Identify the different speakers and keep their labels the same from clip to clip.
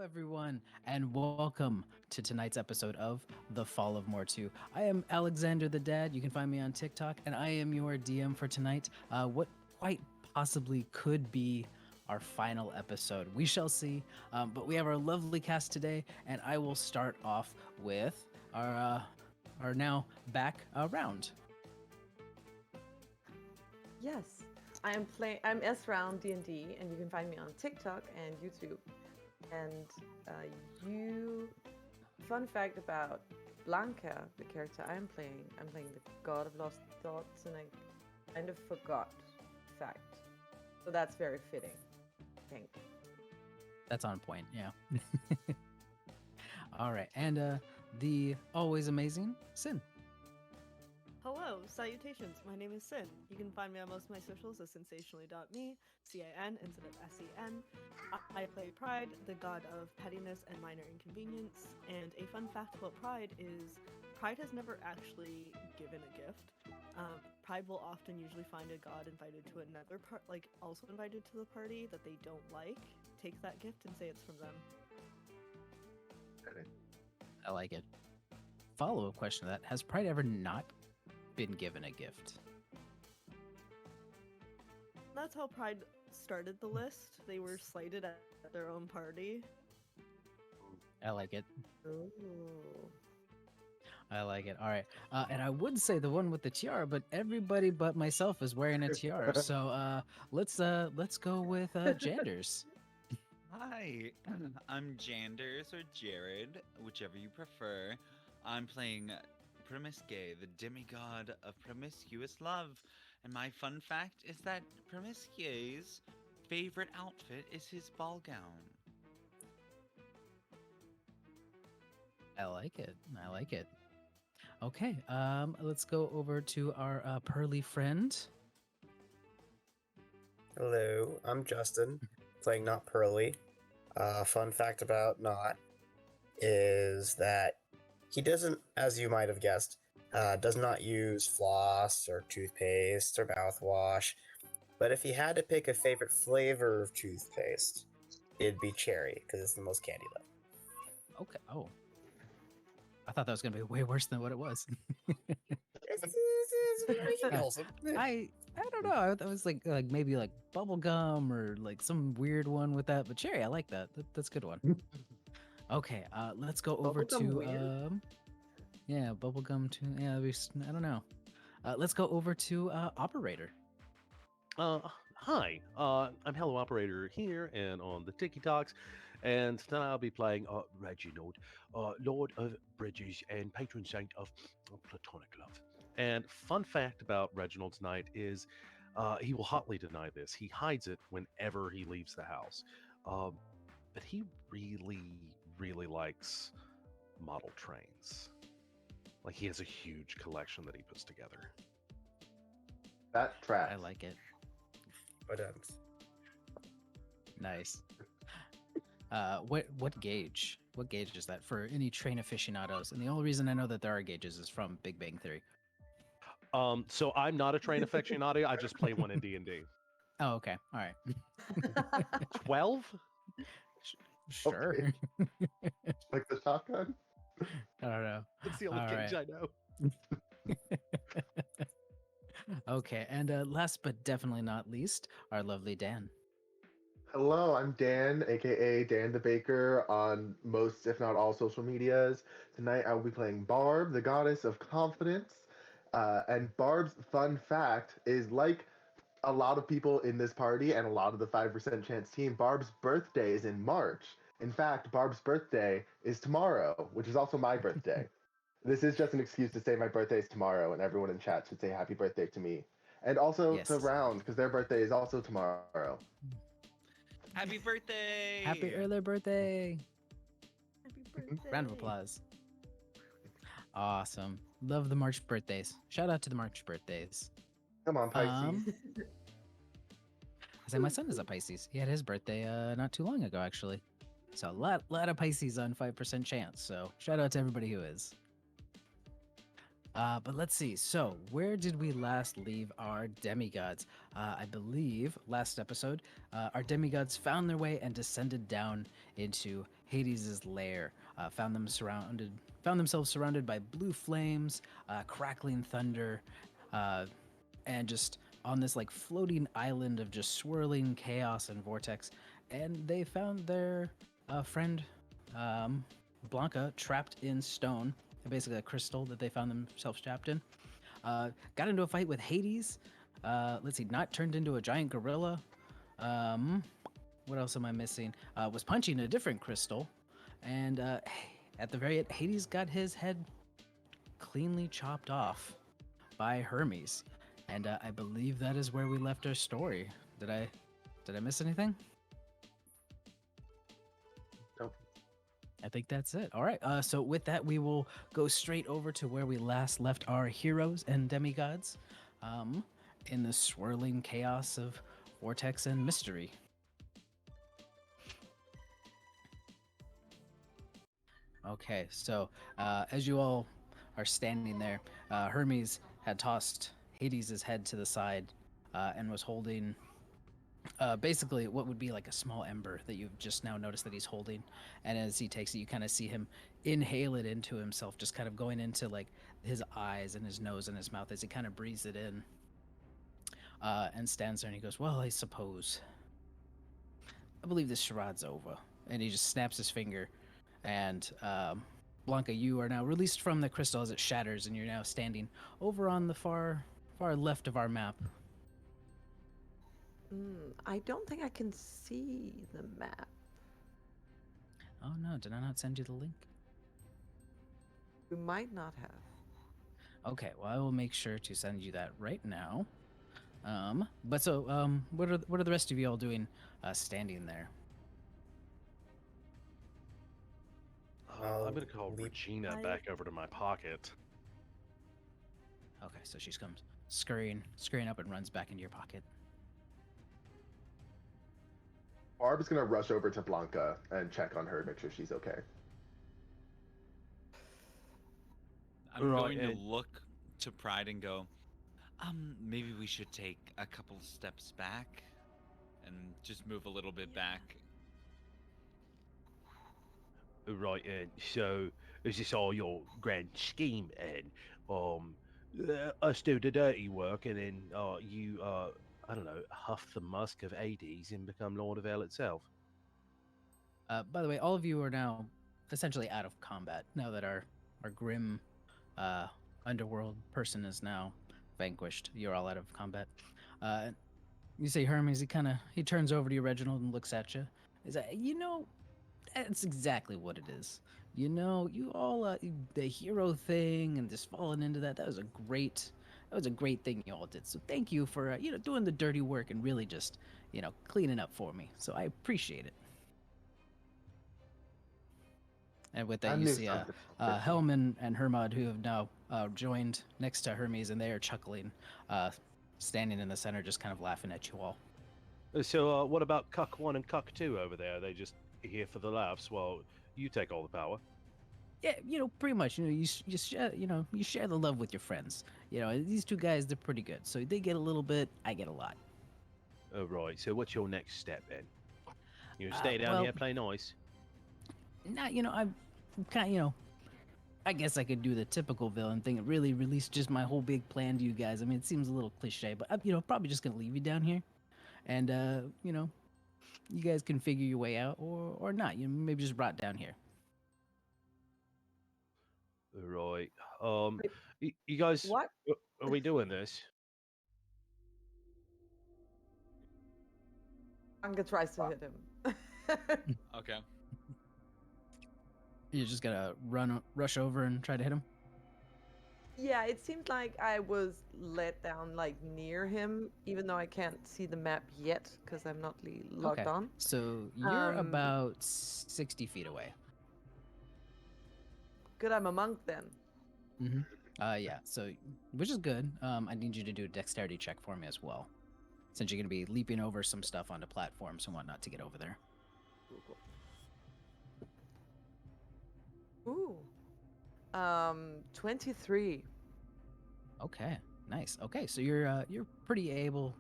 Speaker 1: everyone, and welcome to tonight's episode of The Fall of Mortu. I am Alexander the Dad. You can find me on TikTok, and I am your DM for tonight. What quite possibly could be our final episode. We shall see. But we have our lovely cast today, and I will start off with our now back round.
Speaker 2: Yes, I'm S Round D&D, and you can find me on TikTok and YouTube. And fun fact about Blanca, the character I'm playing the God of Lost Thoughts, and I kind of forgot the fact. So that's very fitting, I think.
Speaker 1: That's on point, yeah. All right, and the always amazing Sin.
Speaker 3: Hello, salutations. My name is Sin. You can find me on most of my socials as sensationally.me, C-I-N instead of S-E-N. I play Pride, the god of pettiness and minor inconvenience. And a fun fact about Pride is Pride has never actually given a gift. Pride will often usually find a god invited to another also invited to the party that they don't like, take that gift and say it's from them.
Speaker 1: I like it. Follow-up question to that: has Pride ever not been given a gift?
Speaker 3: That's how Pride started the list. They were slighted at their own party.
Speaker 1: I like it.
Speaker 2: Ooh.
Speaker 1: I like it. All right. And I would say the one with the tiara, but everybody but myself is wearing a tiara. So let's go with Janders.
Speaker 4: Hi, I'm Janders or Jared, whichever you prefer. I'm playing Promisque, the demigod of promiscuous love. And my fun fact is that Promiscue's favorite outfit is his ball gown.
Speaker 1: I like it. I like it. Okay. Let's go over to our pearly friend.
Speaker 5: Hello, I'm Justin, playing Not Pearly. Fun fact about Not is that he doesn't, as you might have guessed, does not use floss or toothpaste or mouthwash. But if he had to pick a favorite flavor of toothpaste, it'd be cherry, because it's the most candy-like.
Speaker 1: Okay. Oh. I thought that was going to be way worse than what it was.
Speaker 5: It's very wholesome.
Speaker 1: I don't know. I was like maybe like bubble gum or like some weird one with that. But cherry, I like that. That's a good one. Okay, let's go over to yeah, bubblegum too. Yeah, I don't know. Let's go over to operator.
Speaker 6: Hi, I'm Hello Operator here and on the TikToks, and tonight I'll be playing Reginald, Lord of Bridges and patron saint of platonic love. And fun fact about Reginald tonight is he will hotly deny this. He hides it whenever he leaves the house. But he really, really likes model trains. Like, he has a huge collection that he puts together.
Speaker 7: That tracks.
Speaker 1: I like it.
Speaker 5: But
Speaker 1: Nice. What gauge? What gauge is that for any train aficionados? And the only reason I know that there are gauges is from Big Bang Theory.
Speaker 6: So I'm not a train aficionado. I just play one in D&D.
Speaker 1: Oh, okay. All right.
Speaker 6: 12?
Speaker 1: Sure.
Speaker 7: Okay. Like the shotgun?
Speaker 1: I don't know.
Speaker 6: That's the only
Speaker 1: All
Speaker 6: gauge
Speaker 1: right.
Speaker 6: I know.
Speaker 1: Okay, and last but definitely not least, our lovely Dan.
Speaker 7: Hello, I'm Dan, aka Dan the Baker, on most, if not all, social medias. Tonight I will be playing Barb, the goddess of confidence. And Barb's fun fact is, like a lot of people in this party and a lot of the 5% chance team, Barb's birthday is in March. In fact, Barb's birthday is tomorrow, which is also my birthday. This is just an excuse to say my birthday is tomorrow, and everyone in chat should say happy birthday to me. And also
Speaker 1: Yes.
Speaker 7: to Round, because their birthday is also tomorrow.
Speaker 4: Happy birthday!
Speaker 1: Happy early birthday!
Speaker 3: Happy birthday.
Speaker 1: Round of applause. Awesome. Love the March birthdays. Shout out to the March birthdays.
Speaker 7: Come on, Pisces.
Speaker 1: I say my son is a Pisces. He had his birthday not too long ago, actually. So a lot of Pisces on 5% chance. So shout out to everybody who is. But let's see. So, where did we last leave our demigods? I believe last episode, our demigods found their way and descended down into Hades' lair. Found themselves surrounded by blue flames, crackling thunder, uh, and just on this like floating island of just swirling chaos and vortex. And they found their friend um, Blanca trapped in stone, basically a crystal that they found themselves trapped in. Got into a fight with Hades. Let's see, not turned into a giant gorilla. Um, what else am I missing? Was punching a different crystal, and at the very end, Hades got his head cleanly chopped off by Hermes, and I believe that is where we left our story. Did I miss anything?
Speaker 7: Nope.
Speaker 1: I think that's it. All right. So with that, we will go straight over to where we last left our heroes and demigods, in the swirling chaos of vortex and mystery. Okay. So as you all are standing there, Hermes had tossed Hades' head to the side and was holding basically what would be like a small ember that you've just now noticed that he's holding. And as he takes it, you kind of see him inhale it into himself, just kind of going into like his eyes and his nose and his mouth as he kind of breathes it in, and stands there and he goes, well, I suppose I believe this charade's over. And he just snaps his finger, and Blanca, you are now released from the crystal as it shatters, and you're now standing over on the far left of our map.
Speaker 2: I don't think I can see the map.
Speaker 1: Oh no, did I not send you the link?
Speaker 2: You might not have.
Speaker 1: Okay, well, I will make sure to send you that right now. What are the rest of you all doing, standing there?
Speaker 6: I'm gonna call
Speaker 5: leap-
Speaker 6: Regina back over to my pocket.
Speaker 1: Okay, so she comes scurrying up and runs back into your pocket.
Speaker 7: Barb is gonna rush over to Blanca and check on her, make sure she's okay.
Speaker 4: I'm
Speaker 6: Right,
Speaker 4: going to
Speaker 6: and-
Speaker 4: look to Pride and go, maybe we should take a couple steps back and just move a little bit back.
Speaker 6: Right, and so is this all your grand scheme? And us do the dirty work, and then you I don't know, huff the musk of Hades and become Lord of Hell itself.
Speaker 1: By the way, all of you are now essentially out of combat now that our grim underworld person is now vanquished. You're all out of combat. You see Hermes. He turns over to you, Reginald, and looks at you. He's like, that's exactly what it is. You all the hero thing and just falling into that. That was a great thing you all did. So thank you for doing the dirty work and really just cleaning up for me. So I appreciate it. And with that,
Speaker 7: I
Speaker 1: you
Speaker 7: knew
Speaker 1: see
Speaker 7: something was
Speaker 1: Helm and Hermod, who have now joined next to Hermes, and they are chuckling, standing in the center, just kind of laughing at you all.
Speaker 6: So what about Cuck 1 and Cuck 2 over there? They just here for the laughs while you take all the power.
Speaker 1: Yeah, pretty much. You share the love with your friends. These two guys, they're pretty good. So they get a little bit, I get a lot.
Speaker 6: Oh, right. So what's your next step then? You stay down
Speaker 1: well-
Speaker 6: here, play nice.
Speaker 1: Now, I'm kind of, I guess I could do the typical villain thing and really release just my whole big plan to you guys. I mean, it seems a little cliche, but I'm, probably just gonna leave you down here, and you guys can figure your way out or not. Maybe just brought down here.
Speaker 6: Right.
Speaker 2: Wait,
Speaker 6: You guys,
Speaker 2: What?
Speaker 6: are we doing this?
Speaker 2: Anka tries to hit him.
Speaker 4: Okay.
Speaker 1: You're just gonna rush over and try to hit him.
Speaker 2: Yeah, it seemed like I was let down like near him, even though I can't see the map yet because I'm not logged
Speaker 1: Okay.
Speaker 2: on.
Speaker 1: So you're
Speaker 2: Um,
Speaker 1: about 60 feet away.
Speaker 2: Good, I'm a monk then.
Speaker 1: Mm-hmm. Yeah. So, which is good. I need you to do a dexterity check for me as well, since you're gonna be leaping over some stuff onto platforms and whatnot to get over there.
Speaker 2: Ooh. 23.
Speaker 1: Okay, nice. Okay, so you're pretty able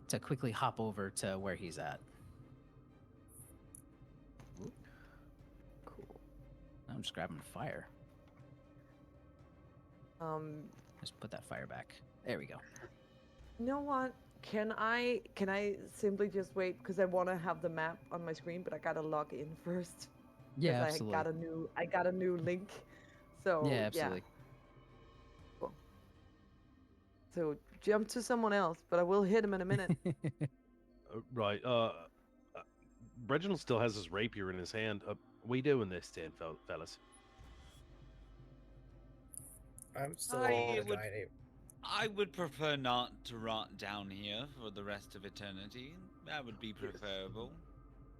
Speaker 1: to quickly hop over to where he's at.
Speaker 2: Cool.
Speaker 1: I'm just grabbing fire.
Speaker 2: Um,
Speaker 1: Just put that fire back. There we go.
Speaker 2: you know what? Can I simply just wait because I want to have the map on my screen, but I gotta log in first because
Speaker 1: Yeah, absolutely.
Speaker 2: I got a new link.
Speaker 1: Yeah,
Speaker 2: So yeah.
Speaker 1: absolutely.
Speaker 2: Cool. So jump to someone else, but I will hit him in a minute.
Speaker 6: Right. Reginald still has his rapier in his hand. We doing this then, fellas?
Speaker 5: I'm still
Speaker 4: I
Speaker 5: gonna
Speaker 4: would
Speaker 5: die.
Speaker 4: I would prefer not to rot down here for the rest of eternity. That would be
Speaker 7: Yes.
Speaker 4: preferable.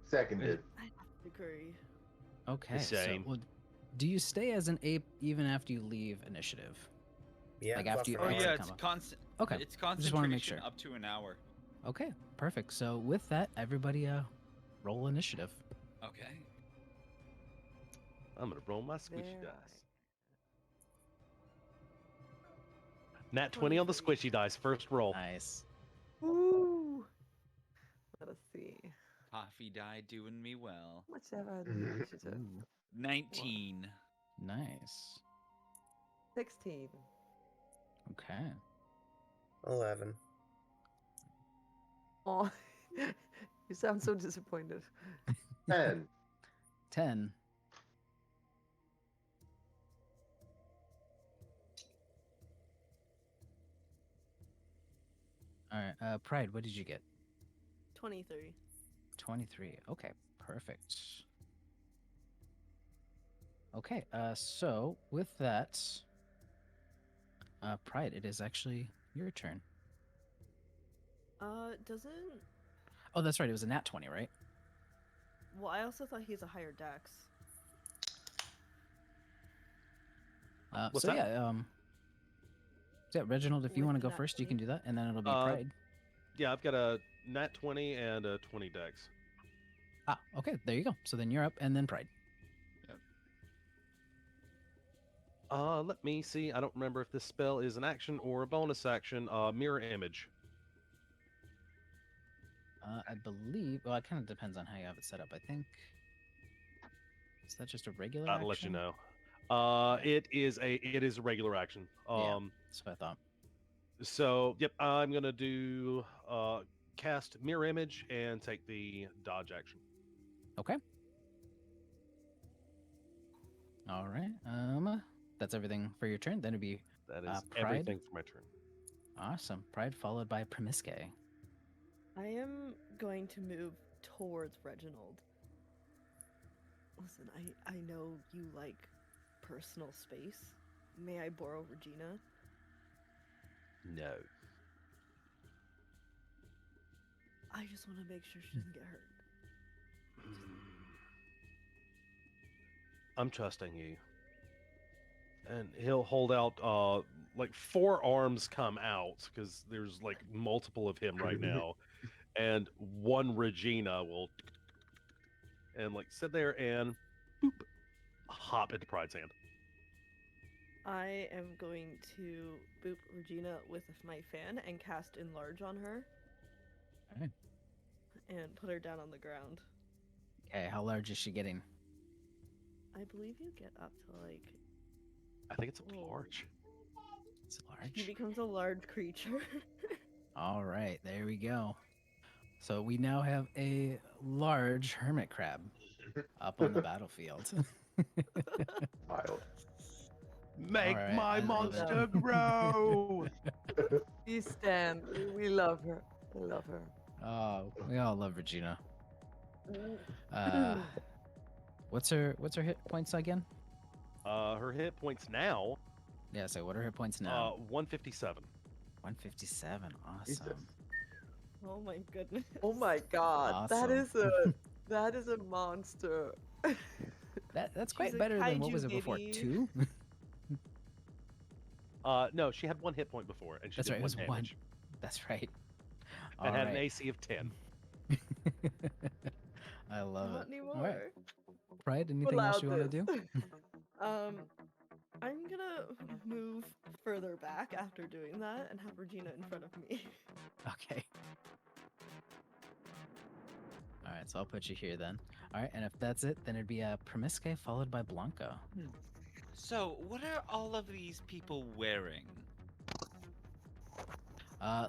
Speaker 7: Seconded.
Speaker 3: I agree.
Speaker 1: Okay, so
Speaker 6: Same.
Speaker 1: well, do you stay as an ape even after you leave initiative?
Speaker 5: Yeah,
Speaker 1: Like
Speaker 5: it's
Speaker 1: after
Speaker 5: up
Speaker 1: you
Speaker 5: for
Speaker 4: Oh
Speaker 5: an
Speaker 1: exit
Speaker 5: hour.
Speaker 4: yeah, it's
Speaker 1: combo.
Speaker 4: constant.
Speaker 1: Okay,
Speaker 4: It's
Speaker 1: just want to make
Speaker 4: concentration
Speaker 1: sure.
Speaker 4: up to an hour.
Speaker 1: Okay, perfect. So with that, everybody roll initiative.
Speaker 4: Okay.
Speaker 6: I'm gonna roll my squishy
Speaker 2: Very
Speaker 6: dice. Nat 20 on the
Speaker 3: 23.
Speaker 6: squishy dice. First roll.
Speaker 1: Nice.
Speaker 2: Ooh. Let us see.
Speaker 4: Coffee die doing me well.
Speaker 2: How much have I in initiative?
Speaker 1: Ooh,
Speaker 4: 19.
Speaker 1: nice.
Speaker 2: 16.
Speaker 1: Okay.
Speaker 5: 11.
Speaker 2: Oh, you sound so disappointed.
Speaker 7: 10.
Speaker 1: 10. All right. Pride, what did you get?
Speaker 3: 23.
Speaker 1: 23. Okay, perfect. Okay, so with that, Pride, it is actually your turn.
Speaker 3: Doesn't.
Speaker 1: Oh, that's right. It was a nat 20, right?
Speaker 3: Well, I also thought he's a higher dex.
Speaker 6: What's
Speaker 1: So
Speaker 6: that?
Speaker 1: yeah, Reginald, if you
Speaker 3: With
Speaker 1: want to
Speaker 3: the
Speaker 1: go
Speaker 3: nat
Speaker 1: first, you
Speaker 3: 20?
Speaker 1: can do that, and then it'll be
Speaker 6: Uh,
Speaker 1: Pride.
Speaker 6: Yeah, I've got a nat 20 and a 20 dex.
Speaker 1: Ah, okay, there you go. So then you're up, and then Pride.
Speaker 6: Let me see. I don't remember if this spell is an action or a bonus action. Mirror image.
Speaker 1: I believe. Well, it kind of depends on how you have it set up. I think. Is that just a regular
Speaker 6: I'll
Speaker 1: action?
Speaker 6: let you know.
Speaker 1: Okay.
Speaker 6: It is a regular action.
Speaker 1: Yeah, that's what I thought.
Speaker 6: So yep, I'm gonna do cast mirror image and take the dodge action.
Speaker 1: Okay. All right. That's everything for your turn. Then it'd be
Speaker 6: That is
Speaker 1: Pride.
Speaker 6: everything for my turn.
Speaker 1: Awesome. Pride followed by Promisque.
Speaker 3: I am going to move towards Reginald. Listen, I know you like personal space. May I borrow Regina?
Speaker 6: No.
Speaker 3: I just want to make sure she doesn't get hurt.
Speaker 6: I'm trusting you. And he'll hold out like 4 arms come out because there's like multiple of him right now. And one Regina will and like sit there and boop, hop into Pride's hand.
Speaker 3: I am going to boop Regina with my fan and cast Enlarge on her.
Speaker 1: Okay.
Speaker 3: And put her down on the ground.
Speaker 1: Okay, how large is she getting?
Speaker 3: I believe you get up to like.
Speaker 6: I think it's
Speaker 3: Whoa.
Speaker 6: large.
Speaker 1: It's
Speaker 3: He
Speaker 1: large.
Speaker 3: becomes a large creature.
Speaker 1: All right, there we go. So we now have a large hermit crab up on the battlefield.
Speaker 7: Wild.
Speaker 6: Make
Speaker 1: right,
Speaker 6: my
Speaker 1: I love
Speaker 6: monster
Speaker 1: it.
Speaker 6: grow.
Speaker 2: We stand. We love her. We love her.
Speaker 1: Oh, we all love Regina. What's her hit points again?
Speaker 6: Her hit points now.
Speaker 1: Yeah, so what are her points now?
Speaker 6: 157.
Speaker 1: 157. Awesome.
Speaker 7: Jesus.
Speaker 3: Oh my goodness.
Speaker 2: Oh my god,
Speaker 1: Awesome.
Speaker 2: that is a monster.
Speaker 1: That's
Speaker 3: She's
Speaker 1: quite
Speaker 3: a
Speaker 1: better than what
Speaker 3: kaiju,
Speaker 1: was it before?
Speaker 3: baby.
Speaker 1: 2?
Speaker 6: No, she had 1 hit point before, and she
Speaker 1: That's
Speaker 6: did
Speaker 1: right. It
Speaker 6: 1
Speaker 1: was
Speaker 6: damage.
Speaker 1: 1. That's right.
Speaker 6: And had an
Speaker 1: Alright.
Speaker 6: AC of 10.
Speaker 1: I love
Speaker 3: Not
Speaker 1: it.
Speaker 3: anymore.
Speaker 1: All right. Pride, anything
Speaker 2: Pull
Speaker 1: else
Speaker 2: out
Speaker 1: you want to do?
Speaker 2: this.
Speaker 3: I'm gonna move further back after doing that and have Regina in front of me.
Speaker 1: Okay. All right, so I'll put you here then. All right, and if that's it, then it'd be Promisque followed by Blanca.
Speaker 4: So, what are all of these people wearing?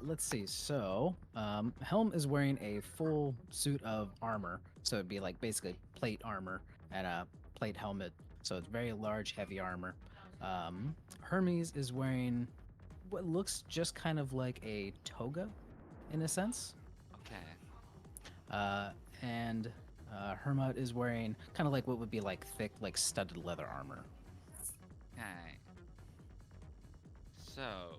Speaker 1: Let's see. So, Helm is wearing a full suit of armor, so it'd be like basically plate armor and a plate helmet. So it's very large, heavy armor. Hermes is wearing what looks just kind of like a toga, in a sense.
Speaker 4: Okay.
Speaker 1: Uh, and Hermod is wearing kind of like what would be like thick, like studded leather armor.
Speaker 4: Okay. So.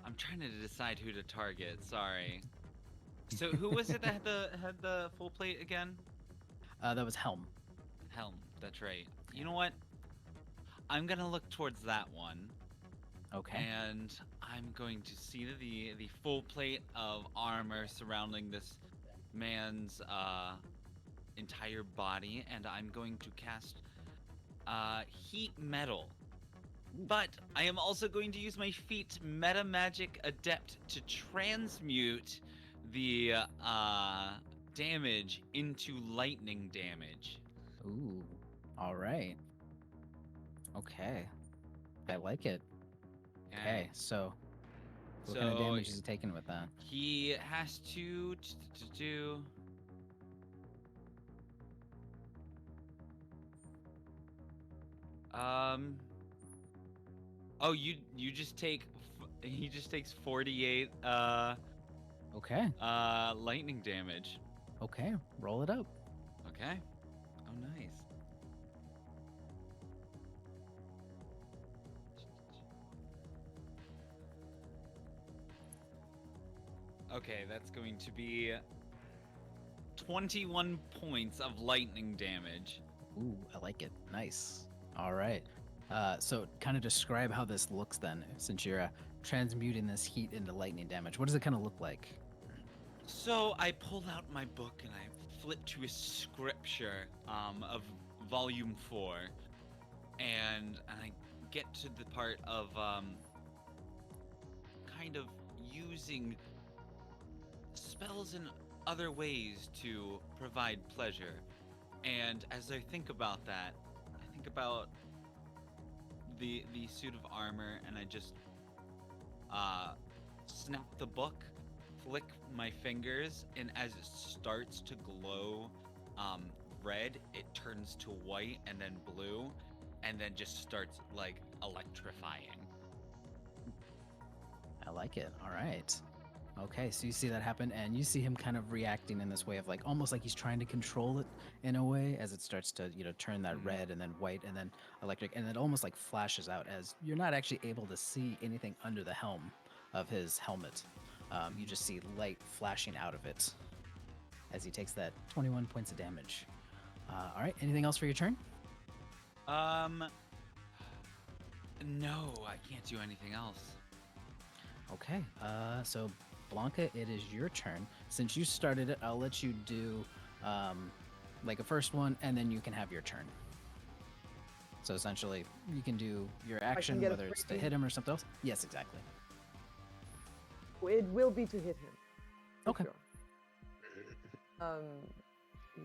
Speaker 4: I'm trying to decide who to target. Sorry. So who was it that had the full plate again?
Speaker 1: That was Helm.
Speaker 4: Helm. That's right. You know what? I'm gonna look towards that one,
Speaker 1: Okay.
Speaker 4: and I'm going to see the full plate of armor surrounding this man's entire body, and I'm going to cast heat metal. But I am also going to use my feat Meta Magic Adept to transmute the damage into lightning damage.
Speaker 1: Ooh. All right. Okay. I like it. Okay. So, what kind of
Speaker 4: So
Speaker 1: damage is he taking with that?
Speaker 4: he has to do. Oh, you just take. He just takes 48
Speaker 1: Okay.
Speaker 4: lightning damage.
Speaker 1: Okay. Roll it up.
Speaker 4: Okay. Oh, nice. Okay, that's going to be 21 points of lightning damage.
Speaker 1: Ooh, I like it. Nice. All right. So kind of describe how this looks then, since you're transmuting this heat into lightning damage. What does it kind of look like?
Speaker 4: So I pull out my book and I flip to a scripture of volume 4, and I get to the part of kind of using spells in other ways to provide pleasure. And as I think about that, I think about the suit of armor, and I just snap the book, flick my fingers, and as it starts to glow red, it turns to white and then blue, and then just starts like electrifying.
Speaker 1: I like it. All right. Okay, so you see that happen, and you see him kind of reacting in this way of like almost like he's trying to control it in a way as it starts to, turn that red and then white and then electric, and it almost like flashes out as you're not actually able to see anything under the helm of his helmet. You just see light flashing out of it as he takes that 21 points of damage. All right, anything else for your turn?
Speaker 4: No, I can't do anything else.
Speaker 1: Okay, so Blanca, it is your turn. Since you started it, I'll let you do like a first one, and then you can have your turn. So essentially, you can do your action,
Speaker 2: get a
Speaker 1: whether it's to
Speaker 2: free-
Speaker 1: hit him or something else. Yes, exactly.
Speaker 2: It will be to hit him. for
Speaker 1: Okay.
Speaker 2: Sure.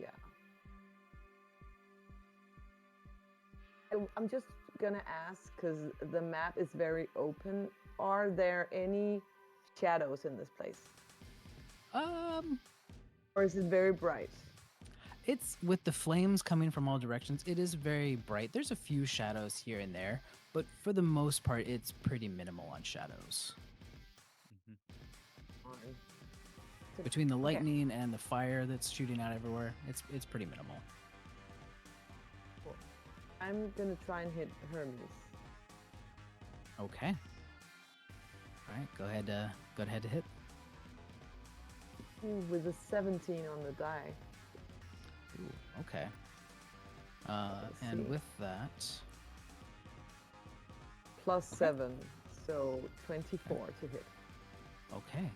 Speaker 2: Yeah. I'm just gonna ask because the map is very open. Are there any shadows in this place, or is it very bright?
Speaker 1: It's with the flames coming from all directions. It is very bright. There's a few shadows here and there, but for the most part, it's pretty minimal on shadows.
Speaker 2: Fine.
Speaker 1: Between the
Speaker 2: Okay.
Speaker 1: lightning and the fire that's shooting out everywhere, it's pretty minimal.
Speaker 2: Cool. I'm gonna try and hit Hermes.
Speaker 1: Okay. All right, go ahead to hit.
Speaker 2: Ooh, with a 17 on the die.
Speaker 1: Ooh, okay.
Speaker 2: Let's
Speaker 1: And
Speaker 2: see.
Speaker 1: with that,
Speaker 2: Plus 7, so 24 to hit.
Speaker 1: Okay,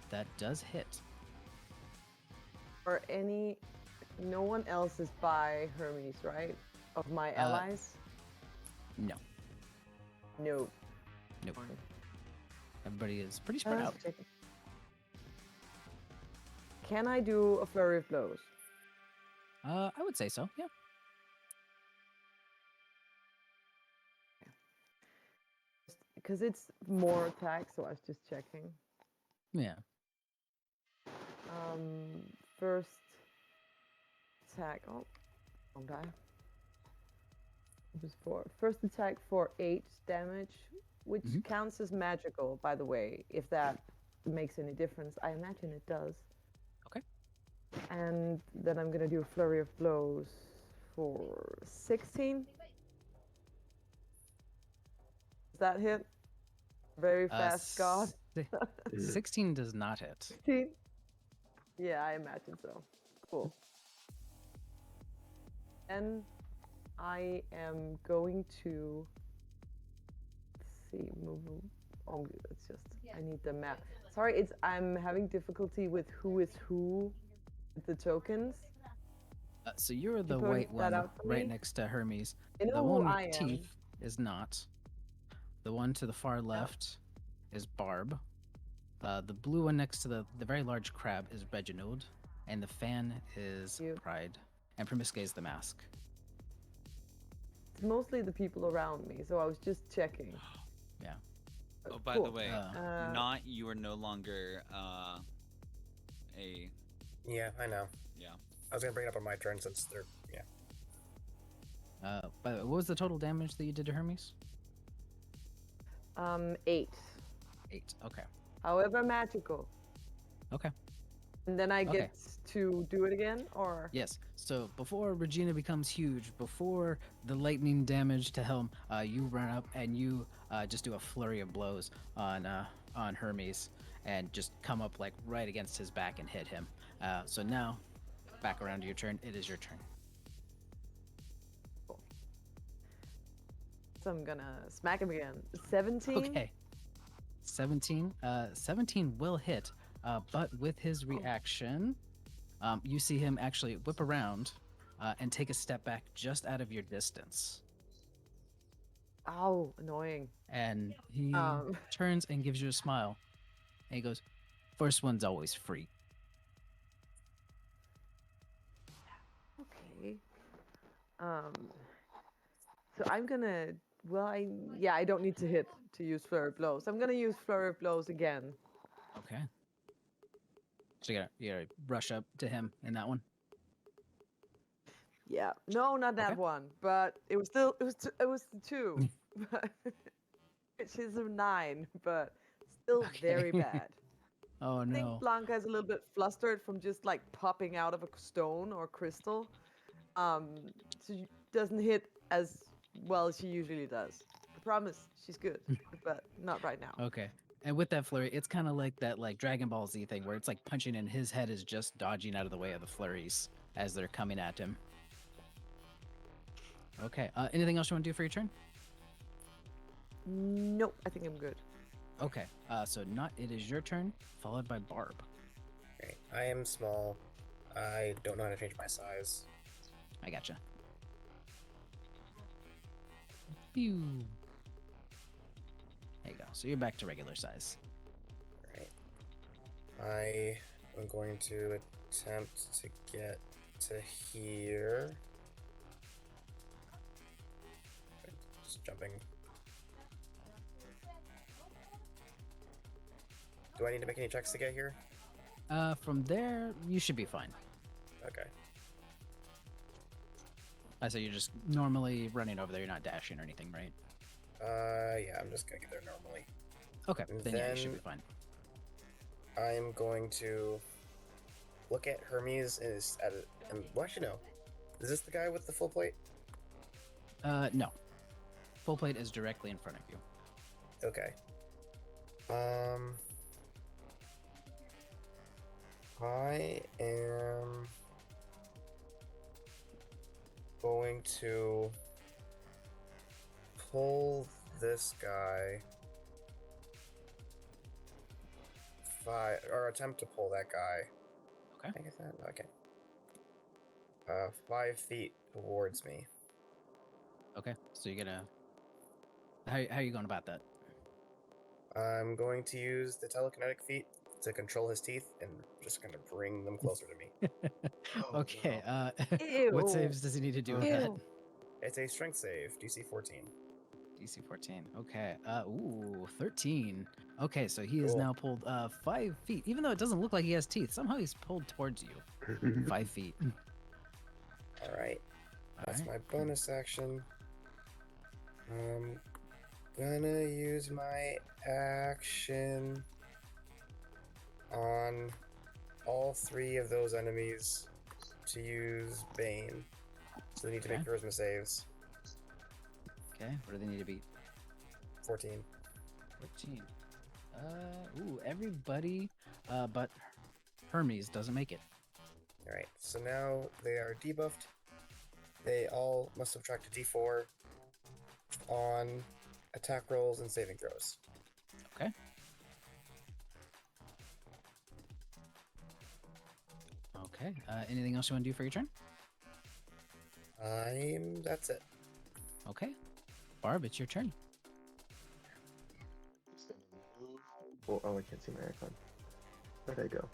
Speaker 1: that does hit.
Speaker 2: Or any. No one else is by Hermes, right? Of my allies?
Speaker 1: No,
Speaker 2: No.
Speaker 1: nope. Everybody is pretty spread out.
Speaker 2: Checking. Can I do a flurry of blows?
Speaker 1: I would say so. Yeah.
Speaker 2: Because it's more attack, so I was just checking.
Speaker 1: Yeah.
Speaker 2: First attack. Oh, wrong die. It was for first attack for 8 damage, which
Speaker 1: Mhm.
Speaker 2: counts as magical, by the way, if that makes any difference. I imagine it does.
Speaker 1: Okay.
Speaker 2: And then I'm gonna do a flurry of blows for 16. Does that hit? Very fast, God.
Speaker 1: si- 16 does not hit.
Speaker 2: 16? Yeah, I imagine so. Cool. And I am going to let's see, move. Oh, it's just I need the map. Sorry, I'm having difficulty with who is who with the tokens.
Speaker 1: So you're the
Speaker 2: point
Speaker 1: white
Speaker 2: that
Speaker 1: one
Speaker 2: out for
Speaker 1: right
Speaker 2: me?
Speaker 1: next to Hermes.
Speaker 2: I know
Speaker 1: The
Speaker 2: who
Speaker 1: one with
Speaker 2: I am.
Speaker 1: teeth is not. The one to the far left is Barb. The blue one next to the very large crab is Reginald. And the fan is
Speaker 2: You.
Speaker 1: Pride. And Promisque is the mask.
Speaker 2: It's mostly the people around me, so I was just checking.
Speaker 1: Yeah.
Speaker 4: Oh, by the
Speaker 2: Cool.
Speaker 4: way, you are no longer a
Speaker 5: Yeah, I know.
Speaker 4: yeah.
Speaker 5: I was gonna bring it up on my turn since they're yeah.
Speaker 1: By the way, what was the total damage that you did to Hermes?
Speaker 2: 8.
Speaker 1: 8. Okay.
Speaker 2: However, magical.
Speaker 1: Okay.
Speaker 2: And then I
Speaker 1: Okay.
Speaker 2: get to do it again, or
Speaker 1: Yes. So before Regina becomes huge, before the lightning damage to Helm, you run up and you just do a flurry of blows on Hermes and just come up like right against his back and hit him. So now, back around to your turn. It is your turn.
Speaker 2: so I'm gonna smack him again. 17.
Speaker 1: Okay. 17. 17 will hit, but with his reaction, you see him actually whip around and take a step back just out of your distance.
Speaker 2: Ow, annoying.
Speaker 1: And he
Speaker 2: Um.
Speaker 1: turns and gives you a smile. And he goes, "First one's always free."
Speaker 2: Okay. So I'm gonna. Well, I don't need to hit to use flurry of blows. I'm gonna use flurry of blows again.
Speaker 1: Okay. So you gotta rush up to him in that one.
Speaker 2: Yeah. No, not that
Speaker 1: Okay.
Speaker 2: one. But it was the 2. Which is a 9, but still very
Speaker 1: Okay.
Speaker 2: bad.
Speaker 1: Oh
Speaker 2: I think
Speaker 1: no.
Speaker 2: Blanca is a little bit flustered from just like popping out of a stone or crystal. So she doesn't hit as well as she usually does. I promise she's good, but not right now.
Speaker 1: Okay. And with that flurry, it's kind of like that like Dragon Ball Z thing where it's like punching and his head is just dodging out of the way of the flurries as they're coming at him. Okay. Anything else you want to do for your turn?
Speaker 2: Nope, I think I'm good.
Speaker 1: Okay. So not it is your turn, followed by Barb.
Speaker 5: Okay. I am small. I don't know how to change my size.
Speaker 1: I gotcha. Pew. There you go. So you're back to regular size.
Speaker 5: Right. I am going to attempt to get to here. Just jumping. Do I need to make any checks to get here?
Speaker 1: From there, you should be fine.
Speaker 5: Okay.
Speaker 1: I say you're just normally running over there. You're not dashing or anything, right?
Speaker 5: Yeah, I'm just gonna get there normally.
Speaker 1: Okay.
Speaker 5: And
Speaker 1: Then yeah, you should be
Speaker 5: then-
Speaker 1: fine.
Speaker 5: I'm going to look at Hermes and well, actually no. Is this the guy with the full plate?
Speaker 1: No. Full plate is directly in front of you.
Speaker 5: Okay. I am going to pull this guy or attempt to pull that guy.
Speaker 1: Okay.
Speaker 5: I guess that okay. 5 feet towards me.
Speaker 1: Okay. So you're gonna. How are you going about that?
Speaker 5: I'm going to use the telekinetic feat to control his teeth and just gonna bring them closer to me.
Speaker 7: Oh,
Speaker 1: Okay.
Speaker 2: Ew.
Speaker 1: What saves does he need to do with that?
Speaker 2: Ew.
Speaker 5: It's a strength save, DC 14.
Speaker 1: DC 14. Okay. 13. Okay, so he has
Speaker 5: Cool.
Speaker 1: now pulled 5 feet. Even though it doesn't look like he has teeth, somehow he's pulled towards you. 5 feet.
Speaker 5: All right. That's
Speaker 1: Alright.
Speaker 5: my bonus action. I'm gonna use my action on all 3 of those enemies to use Bane. So they need to make
Speaker 1: Okay.
Speaker 5: charisma saves.
Speaker 1: Okay. What do they need to beat?
Speaker 5: 14.
Speaker 1: 14. Everybody but Hermes doesn't make it.
Speaker 5: All right. So now they are debuffed. They all must subtract a D4 on attack rolls and saving throws.
Speaker 1: Okay. Okay. Anything else you want to do for your turn?
Speaker 5: That's it.
Speaker 1: Okay. Barb, it's your turn.
Speaker 7: Just gonna move. Oh, I can't see my icon. Where'd I go?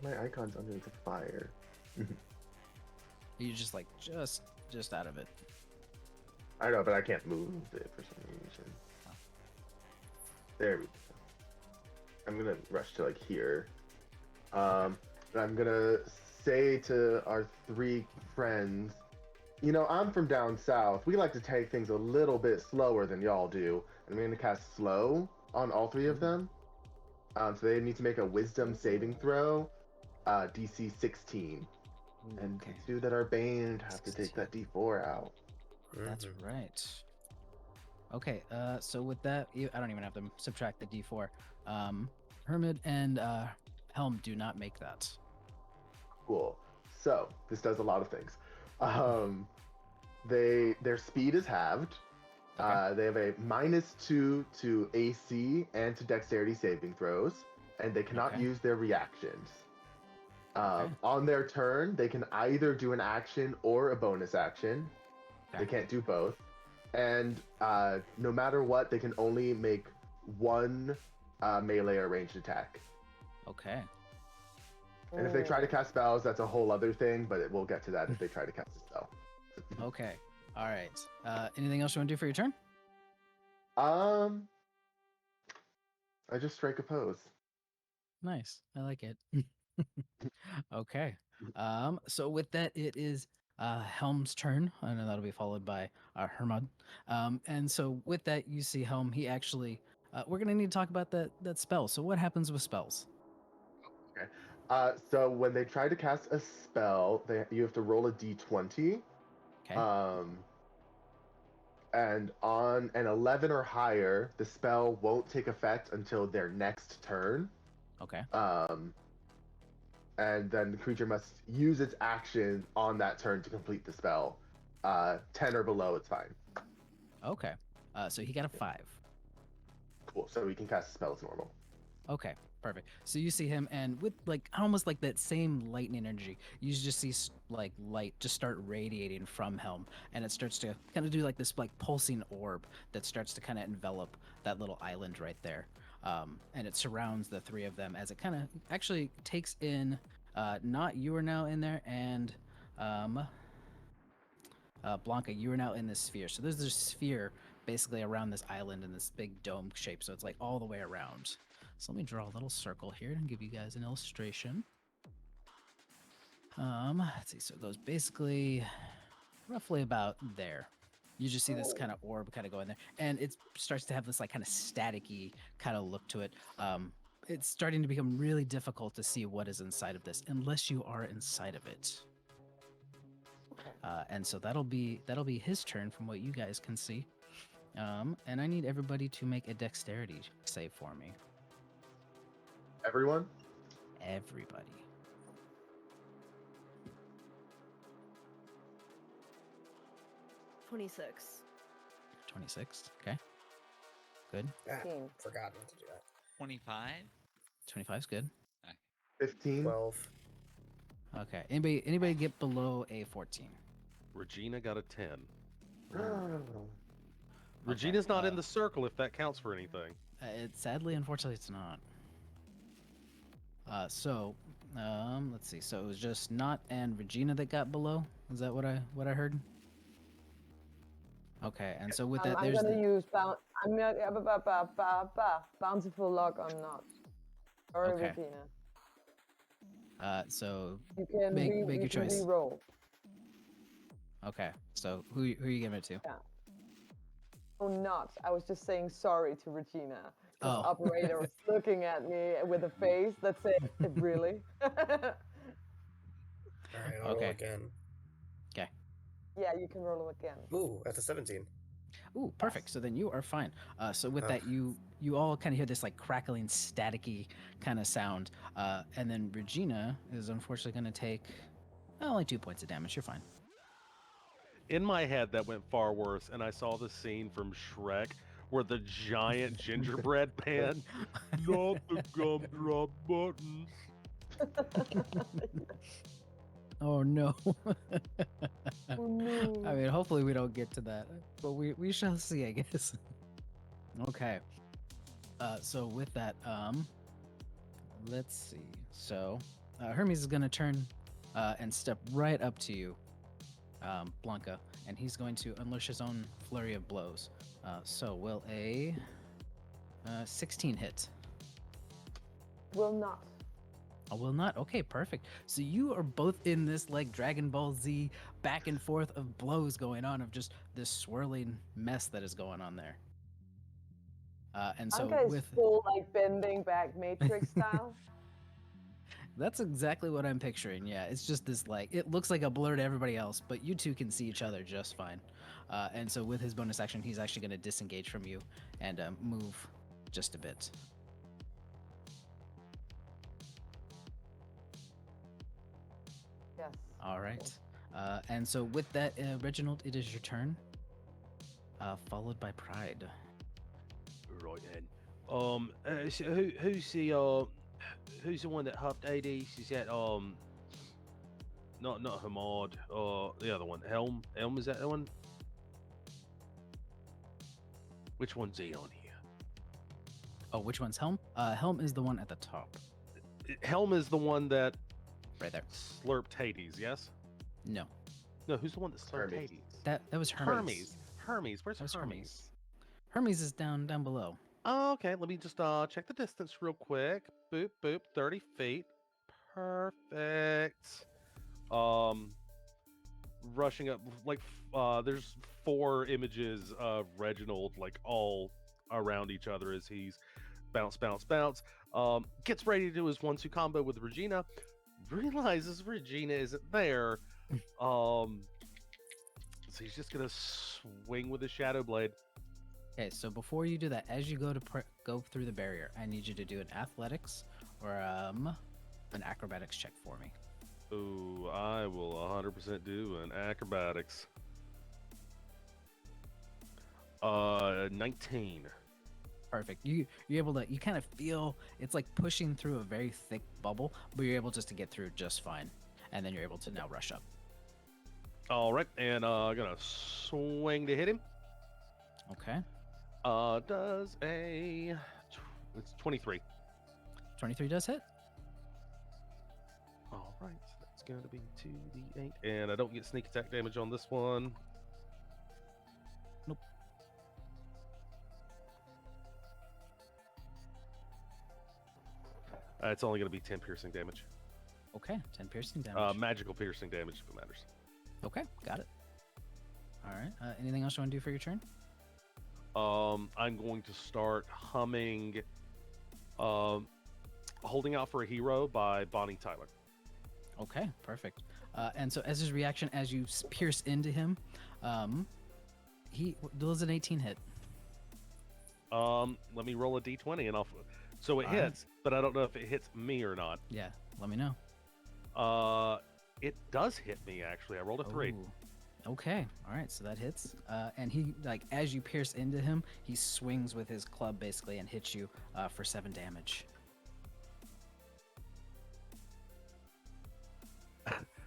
Speaker 7: My icon's under the fire.
Speaker 1: You just like just out of it.
Speaker 7: I know, but I can't move it for some reason. There we go. I'm gonna rush to like here. And I'm gonna say to our 3 friends, you know, I'm from down south. We like to take things a little bit slower than y'all do. And I'm gonna cast slow on all 3 of them. So they need to make a wisdom saving throw, DC 16. And
Speaker 1: Okay.
Speaker 7: the 2 that are baned have to take that D4 out.
Speaker 1: That's
Speaker 5: Mhm.
Speaker 1: right. Okay, so with that, I don't even have to subtract the D4. Hermit and Helm do not make that.
Speaker 7: Cool. So this does a lot of things. Their speed is halved.
Speaker 1: Okay.
Speaker 7: They have a -2 to AC and to dexterity saving throws, and they cannot
Speaker 1: Okay.
Speaker 7: use their reactions.
Speaker 1: Okay.
Speaker 7: On their turn, they can either do an action or a bonus action.
Speaker 1: Okay.
Speaker 7: They can't do both. And no matter what, they can only make 1 melee or ranged attack.
Speaker 1: Okay.
Speaker 7: And if they try to cast spells, that's a whole other thing, but we'll get to that if they try to cast a spell.
Speaker 1: Okay. All right. Anything else you want to do for your turn?
Speaker 7: I just strike a pose.
Speaker 1: Nice. I like it. Okay. So with that, it is Helm's turn, and then that'll be followed by Hermod. And so with that, you see Helm. He actually, we're gonna need to talk about that spell. So what happens with spells?
Speaker 7: Okay. So when they try to cast a spell, you have to roll a d20.
Speaker 1: Okay.
Speaker 7: And on an 11 or higher, the spell won't take effect until their next turn.
Speaker 1: Okay.
Speaker 7: And then the creature must use its action on that turn to complete the spell. 10 or below, it's fine.
Speaker 1: Okay. So he got a 5.
Speaker 7: Cool. So we can cast the spell as normal.
Speaker 1: Okay, perfect. So you see him, and with like almost like that same lightning energy, you just see like light just start radiating from Helm, and it starts to kind of do like this like pulsing orb that starts to kind of envelop that little island right there, and it surrounds the 3 of them as it kind of actually takes in. Not you are now in there, and Blanca, you are now in this sphere. So there's this sphere basically around this island in this big dome shape. So it's like all the way around. So let me draw a little circle here and give you guys an illustration. Let's see. So it goes basically roughly about there. You just see this kind of orb kind of go in there, and it starts to have this like kind of staticky kind of look to it. It's starting to become really difficult to see what is inside of this unless you are inside of it. And so that'll be his turn from what you guys can see. And I need everybody to make a dexterity save for me.
Speaker 7: Everyone?
Speaker 1: Everybody.
Speaker 3: 26.
Speaker 1: 26. Okay. Good.
Speaker 5: Ah,
Speaker 2: 15.
Speaker 5: forgot not to do that.
Speaker 4: 25.
Speaker 1: 25 is good.
Speaker 7: 15.
Speaker 5: 12.
Speaker 1: Okay. Anybody get below a 14?
Speaker 6: Regina got a 10.
Speaker 1: Okay,
Speaker 6: Regina's not in the circle if that counts for anything.
Speaker 1: Sadly, unfortunately, it's not. Let's see. So it was just Not and Regina that got below. Is that what I heard? Okay, and so with that,
Speaker 2: I'm
Speaker 1: there's
Speaker 2: gonna
Speaker 1: the,
Speaker 2: use bountiful luck on not. Sorry,
Speaker 1: Okay.
Speaker 2: Regina.
Speaker 1: so
Speaker 2: You can
Speaker 1: make
Speaker 2: you
Speaker 1: your
Speaker 2: can
Speaker 1: choice.
Speaker 2: re-roll.
Speaker 1: Okay, so who are you giving it to?
Speaker 2: Yeah. Oh, not. I was just saying sorry to Regina. This
Speaker 1: Oh.
Speaker 2: operator was looking at me with a face that said, "Really?"
Speaker 5: All right, I'll roll
Speaker 1: Okay.
Speaker 5: again.
Speaker 1: Okay.
Speaker 2: Yeah, you can roll it again.
Speaker 5: Ooh, that's a 17.
Speaker 1: Ooh, perfect. So then you are fine. So with
Speaker 5: Oh.
Speaker 1: that, you all kind of hear this like crackling, staticky kind of sound, and then Regina is unfortunately going to take only 2 points of damage. You're fine.
Speaker 6: In my head, that went far worse, and I saw the scene from Shrek where the giant gingerbread man, not the gumdrop buttons.
Speaker 1: Oh no.
Speaker 2: Oh no.
Speaker 1: I mean, hopefully we don't get to that, but we shall see, I guess. Okay. So with that, let's see. So, Hermes is gonna turn, and step right up to you, Blanca, and he's going to unleash his own flurry of blows. So will a 16 hit?
Speaker 2: Will not.
Speaker 1: I will not. Okay, perfect. So you are both in this like Dragon Ball Z back and forth of blows going on, of just this swirling mess that is going on there. And so
Speaker 2: Anka is
Speaker 1: with
Speaker 2: full like bending back Matrix style.
Speaker 1: that's exactly what I'm picturing. Yeah, it's just this like it looks like a blur to everybody else, but you two can see each other just fine. And so with his bonus action, he's actually going to disengage from you and move just a bit.
Speaker 2: Yes.
Speaker 1: All right. And so with that, Reginald, it is your turn. Followed by Pride.
Speaker 6: Right then. So who's the one that hopped 80s? Is that not Hamad? The other one, Helm. Helm, is that the one? Which one's he on here?
Speaker 1: Oh, which one's Helm? Helm is the one at the top,
Speaker 6: Helm is the one that
Speaker 1: right there.
Speaker 6: slurped Hades. Yes.
Speaker 1: No,
Speaker 6: No, who's the one that slurped
Speaker 7: Hermes.
Speaker 6: Hades?
Speaker 1: that was Hermes.
Speaker 6: Hermes. Where's
Speaker 1: That was
Speaker 6: Hermes?
Speaker 1: Hermes is down below.
Speaker 6: Oh, okay, let me just check the distance real quick. Boop boop, 30 feet. Perfect. Rushing up like there's 4 images of Reginald like all around each other as he's bounce bounce bounce. Gets ready to do his 1-2 combo with Regina. Realizes Regina isn't there. So he's just gonna swing with his Shadow Blade.
Speaker 1: Okay, so before you do that, as you go to go through the barrier, I need you to do an athletics or an acrobatics check for me.
Speaker 6: Ooh, I will 100% do an acrobatics. 19.
Speaker 1: Perfect. You're able to, you kind of feel it's like pushing through a very thick bubble, but you're able just to get through just fine, and then you're able to now rush up.
Speaker 6: All right, and gonna swing to hit him.
Speaker 1: Okay.
Speaker 6: Does a it's 23.
Speaker 1: 23 does hit.
Speaker 6: All right, so that's going to be 2d8, and I don't get sneak attack damage on this one.
Speaker 1: Nope.
Speaker 6: It's only going to be 10 piercing damage.
Speaker 1: Okay, 10 piercing damage.
Speaker 6: Magical piercing damage, if it matters.
Speaker 1: Okay, got it. All right. Anything else you want to do for your turn?
Speaker 6: I'm going to start humming Holding Out for a Hero by Bonnie Tyler.
Speaker 1: Okay, perfect. And so as his reaction, as you pierce into him, he does an 18 hit.
Speaker 6: Let me roll a d20 and so it
Speaker 1: All right.
Speaker 6: hits, but I don't know if it hits me or not.
Speaker 1: Yeah, let me know.
Speaker 6: It does hit me, actually. I rolled a 3.
Speaker 1: Ooh. Okay, all right, so that hits. And he, like, as you pierce into him, he swings with his club basically and hits you for 7 damage.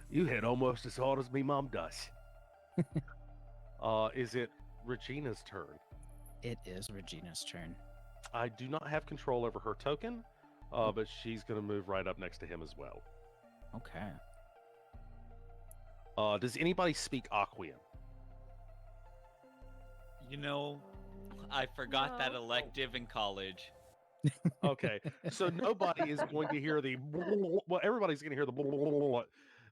Speaker 6: You hit almost as hard as me mom does. Is it Regina's turn?
Speaker 1: It is Regina's turn.
Speaker 6: I do not have control over her token,
Speaker 1: Nope.
Speaker 6: but she's going to move right up next to him as well.
Speaker 1: Okay.
Speaker 6: Does anybody speak Aquian?
Speaker 4: You know, I forgot that
Speaker 3: No.
Speaker 4: elective in college.
Speaker 6: Okay, so nobody is going to hear the well. Everybody's going to hear the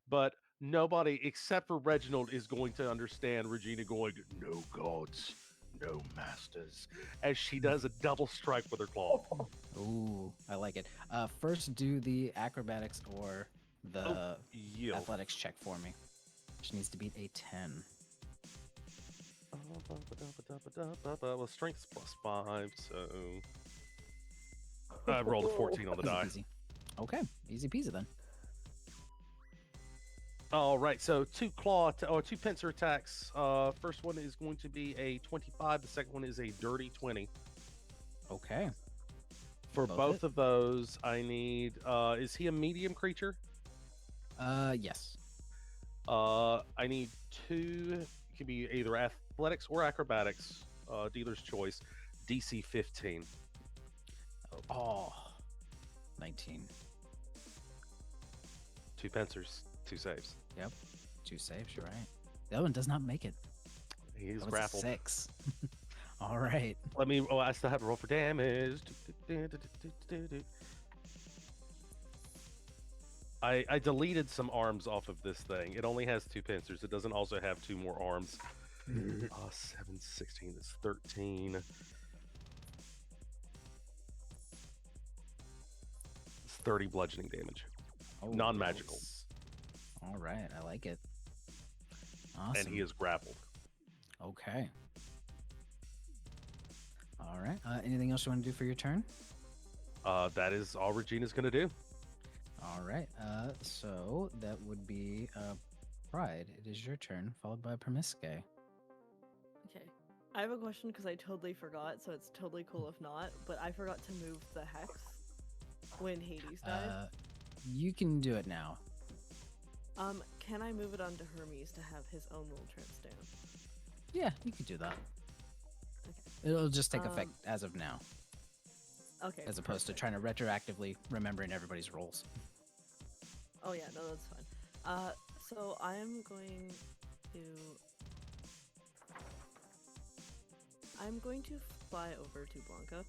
Speaker 6: but nobody except for Reginald is going to understand Regina going, "No gods, no masters," as she does a double strike with her claw.
Speaker 1: Ooh, I like it. First, do the acrobatics or the
Speaker 6: Yield.
Speaker 1: athletics check for me. She needs to beat a 10.
Speaker 6: Well, strength's +5, so I rolled a 14 on the
Speaker 1: Easy
Speaker 6: die.
Speaker 1: peasy. Okay, easy peasy then.
Speaker 6: All right, so two pincer attacks. First one is going to be a 25. The second one is a dirty 20.
Speaker 1: Okay.
Speaker 6: For
Speaker 1: Both
Speaker 6: both
Speaker 1: hit.
Speaker 6: of those, I need. Is he a medium creature?
Speaker 1: Yes.
Speaker 6: I need two. It could be either athletics or acrobatics. Dealer's choice. DC 15.
Speaker 1: Oh, 19.
Speaker 6: Two pincers, two saves.
Speaker 1: Yep. 2 saves, you're right. The other one does not make it.
Speaker 6: He's
Speaker 1: That was a
Speaker 6: grappled.
Speaker 1: 6. All right.
Speaker 6: Let me. Oh, I still have to roll for damage. I deleted some arms off of this thing. It only has two pincers. It doesn't also have two more arms. 7, 16 is 13. It's 30 bludgeoning damage.
Speaker 1: Oh,
Speaker 6: Non-magical.
Speaker 1: nice. All right, I like it. Awesome.
Speaker 6: And he is grappled.
Speaker 1: Okay. All right. Anything else you want to do for your turn?
Speaker 6: That is all Regina's going to do.
Speaker 1: All right. So that would be Pride. It is your turn, followed by Permisque.
Speaker 3: Okay. I have a question because I totally forgot, so it's totally cool if not, but I forgot to move the hex when Hades died.
Speaker 1: You can do it now.
Speaker 3: Can I move it onto Hermes to have his own little tramp down?
Speaker 1: Yeah, you could do that.
Speaker 3: Okay.
Speaker 1: It'll just take effect as of now,
Speaker 3: Okay.
Speaker 1: as opposed to
Speaker 3: perfect.
Speaker 1: trying to retroactively remembering everybody's roles.
Speaker 3: Oh yeah, no, that's fine. So I'm going to fly over to Blanca,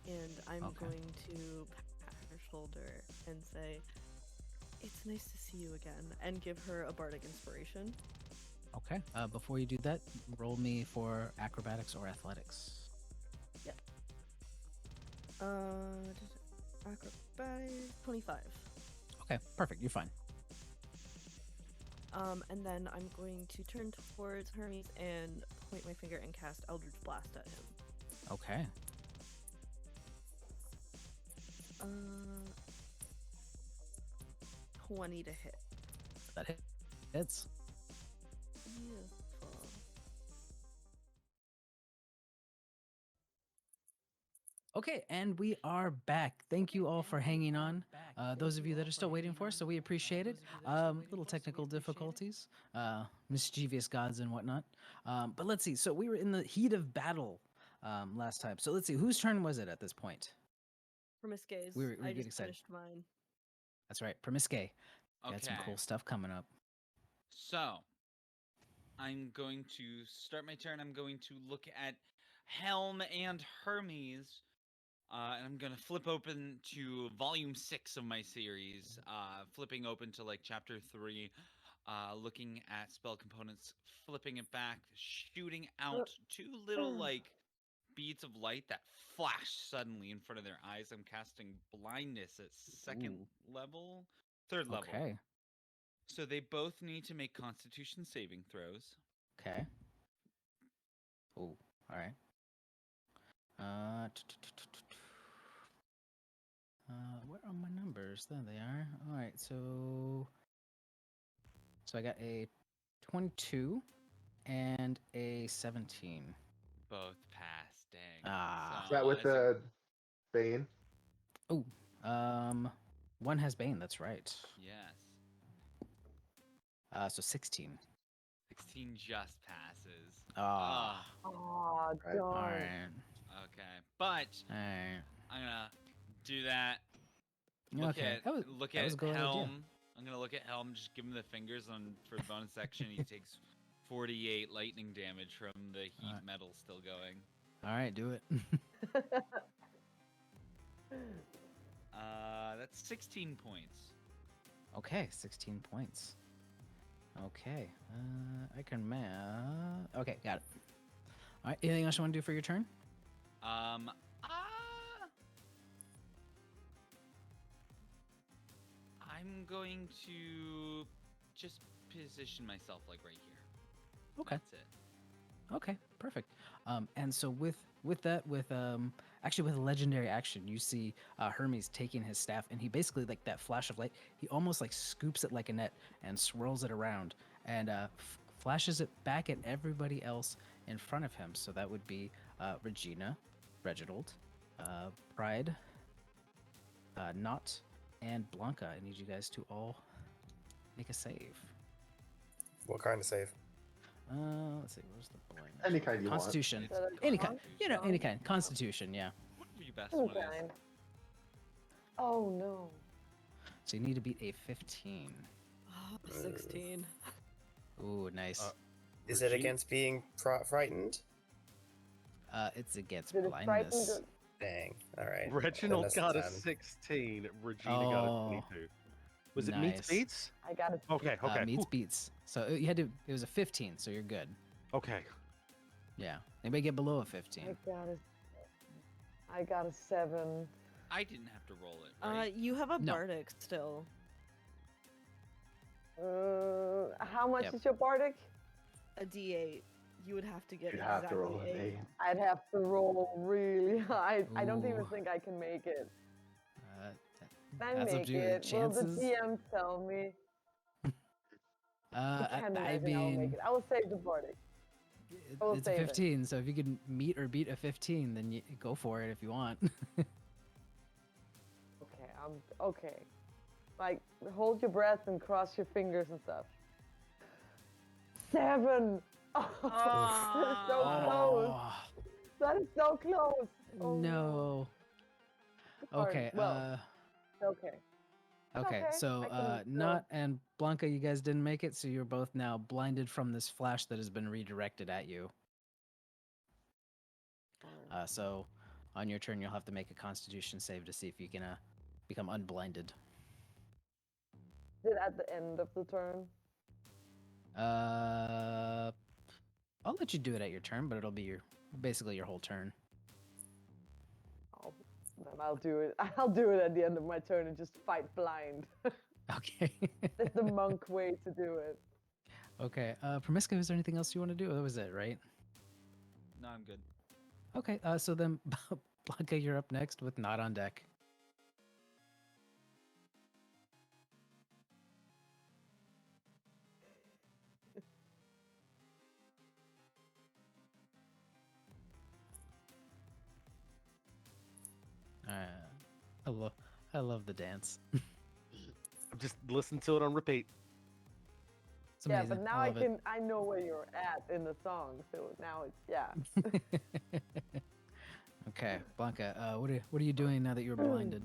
Speaker 3: and I'm
Speaker 1: Okay.
Speaker 3: going to pat her shoulder and say, "It's nice to see you again," and give her a bardic inspiration.
Speaker 1: Okay. Before you do that, roll me for acrobatics or athletics.
Speaker 3: Yep. Acrobatics 25.
Speaker 1: Okay, perfect. You're fine.
Speaker 3: And then I'm going to turn towards Hermes and point my finger and cast Eldritch Blast at him.
Speaker 1: Okay.
Speaker 3: 20 to hit.
Speaker 1: That hits.
Speaker 3: Beautiful.
Speaker 1: Okay, and we are back. Thank you all for hanging on. Those of you that are still waiting for us, so we appreciate it. Little technical difficulties, mischievous gods and whatnot. But let's see. So we were in the heat of battle last time. So let's see. Whose turn was it at this point?
Speaker 3: For Miss Gaze,
Speaker 1: We were
Speaker 3: I
Speaker 1: getting
Speaker 3: just
Speaker 1: excited.
Speaker 3: finished mine.
Speaker 1: That's right. Permisque. Got some
Speaker 4: Okay.
Speaker 1: cool stuff coming up.
Speaker 4: So, I'm going to start my turn. I'm going to look at Helm and Hermes. And I'm going to flip open to volume 6 of my series. Flipping open to like chapter 3. Looking at spell components, flipping it back, shooting out two little like beads of light that flash suddenly in front of their eyes. I'm casting blindness at second level, third level.
Speaker 1: Okay.
Speaker 4: So they both need to make Constitution saving throws.
Speaker 1: Okay. Oh, all right. Where are my numbers? There they are. All right, so I got a 22 and a 17.
Speaker 4: Both pass. Dang.
Speaker 1: Ah.
Speaker 7: Is that with
Speaker 4: as you-
Speaker 7: the Bane?
Speaker 1: Oh, one has Bane. That's right.
Speaker 4: yes.
Speaker 1: So 16.
Speaker 4: 16 just passes.
Speaker 1: Ah.
Speaker 2: Oh,
Speaker 7: Right.
Speaker 1: All
Speaker 2: darn.
Speaker 1: right.
Speaker 4: Okay. But
Speaker 1: All right.
Speaker 4: I'm gonna do that. Look
Speaker 1: Okay.
Speaker 4: at
Speaker 1: That was,
Speaker 4: look
Speaker 1: that
Speaker 4: at
Speaker 1: was a good idea.
Speaker 4: Helm. I'm gonna look at Helm. Just give him the fingers on for the bonus section. He takes 48 lightning damage from the heat
Speaker 1: Alright.
Speaker 4: metal still going.
Speaker 1: All right, do it.
Speaker 4: That's 16 points.
Speaker 1: Okay, 16 points. Okay, I can math. Okay, got it. All right, anything else you want to do for your turn?
Speaker 4: Um, I'm going to just position myself like right here.
Speaker 1: Okay.
Speaker 4: That's it.
Speaker 1: Okay, perfect. And so with that, actually with a legendary action, you see Hermes taking his staff, and he basically like that flash of light. He almost like scoops it like a net and swirls it around, and flashes it back at everybody else in front of him. So that would be Regina, Reginald, Pride, Not, and Blanca. I need you guys to all make a save.
Speaker 5: What kind of save?
Speaker 1: Let's see. Where's the blindness?
Speaker 7: Any kind you want.
Speaker 1: Constitution.
Speaker 2: Is that a
Speaker 1: Any kind. You know, any
Speaker 2: Constitution?
Speaker 1: kind. Constitution. Yeah.
Speaker 4: Whatever your best
Speaker 2: Any
Speaker 4: one is.
Speaker 2: kind. Oh no.
Speaker 1: So you need to beat a 15.
Speaker 3: Oh, 16.
Speaker 1: Ooh, nice.
Speaker 5: Is it against being frightened?
Speaker 1: It's against
Speaker 2: Did it frighten
Speaker 1: blindness.
Speaker 2: the-
Speaker 5: Dang. All right.
Speaker 6: Reginald
Speaker 5: that's
Speaker 6: got a
Speaker 5: 10.
Speaker 6: 16. Regina got a
Speaker 1: Oh,
Speaker 6: 22. Was it meets
Speaker 1: nice.
Speaker 6: beats?
Speaker 2: I got it.
Speaker 6: Okay, okay.
Speaker 1: Meets
Speaker 6: Whew.
Speaker 1: beats. So you had to. It was a 15. So you're good.
Speaker 6: Okay.
Speaker 1: Yeah. Anybody get below a 15?
Speaker 2: I got a 7.
Speaker 4: I didn't have to roll it, right?
Speaker 3: You have a
Speaker 1: No.
Speaker 3: bardic still.
Speaker 2: How much
Speaker 1: Yep.
Speaker 2: is your bardic?
Speaker 3: A D8. You would have to get
Speaker 7: You'd have
Speaker 3: exactly
Speaker 7: to roll a
Speaker 3: 8.
Speaker 7: Bane.
Speaker 2: I'd have to roll really high. I don't even
Speaker 1: Ooh.
Speaker 2: think I can make it.
Speaker 1: Uh,
Speaker 2: I
Speaker 1: That's up
Speaker 2: make
Speaker 1: to your
Speaker 2: it. Will the
Speaker 1: chances.
Speaker 2: DM tell me? I can't
Speaker 1: I
Speaker 2: imagine I will make
Speaker 1: mean,
Speaker 2: it. I will save the bardic. I will
Speaker 1: it's a
Speaker 2: save it.
Speaker 1: 15. So if you can meet or beat a 15, then you go for it if you want.
Speaker 2: Okay, I'm okay. Like, hold your breath and cross your fingers and stuff. 7. Oh, that is so close.
Speaker 1: Oh,
Speaker 2: That is so close. Oh,
Speaker 1: no.
Speaker 2: Darn.
Speaker 1: Okay.
Speaker 2: Well, okay.
Speaker 1: Okay,
Speaker 2: okay,
Speaker 1: so
Speaker 2: I can still-
Speaker 1: Nut and Blanca, you guys didn't make it, so you're both now blinded from this flash that has been redirected at you. So on your turn, you'll have to make a Constitution save to see if you can become unblinded.
Speaker 2: Is it at the end of the turn?
Speaker 1: I'll let you do it at your turn, but it'll be basically your whole turn.
Speaker 2: Oh, then I'll do it. I'll do it at the end of my turn and just fight blind.
Speaker 1: Okay.
Speaker 2: That's the monk way to do it.
Speaker 1: Okay. Promisca, is there anything else you want to do? That was it, right?
Speaker 4: No, I'm good.
Speaker 1: Okay. So then, Blanca, you're up next with Not on deck. I love the dance.
Speaker 6: Just listen to it on repeat.
Speaker 1: It's
Speaker 2: Yeah,
Speaker 1: amazing.
Speaker 2: but now I
Speaker 1: love it.
Speaker 2: can. I know where you're at in the song, so now it's yeah.
Speaker 1: Okay, Blanca, what are you doing now that you're blinded?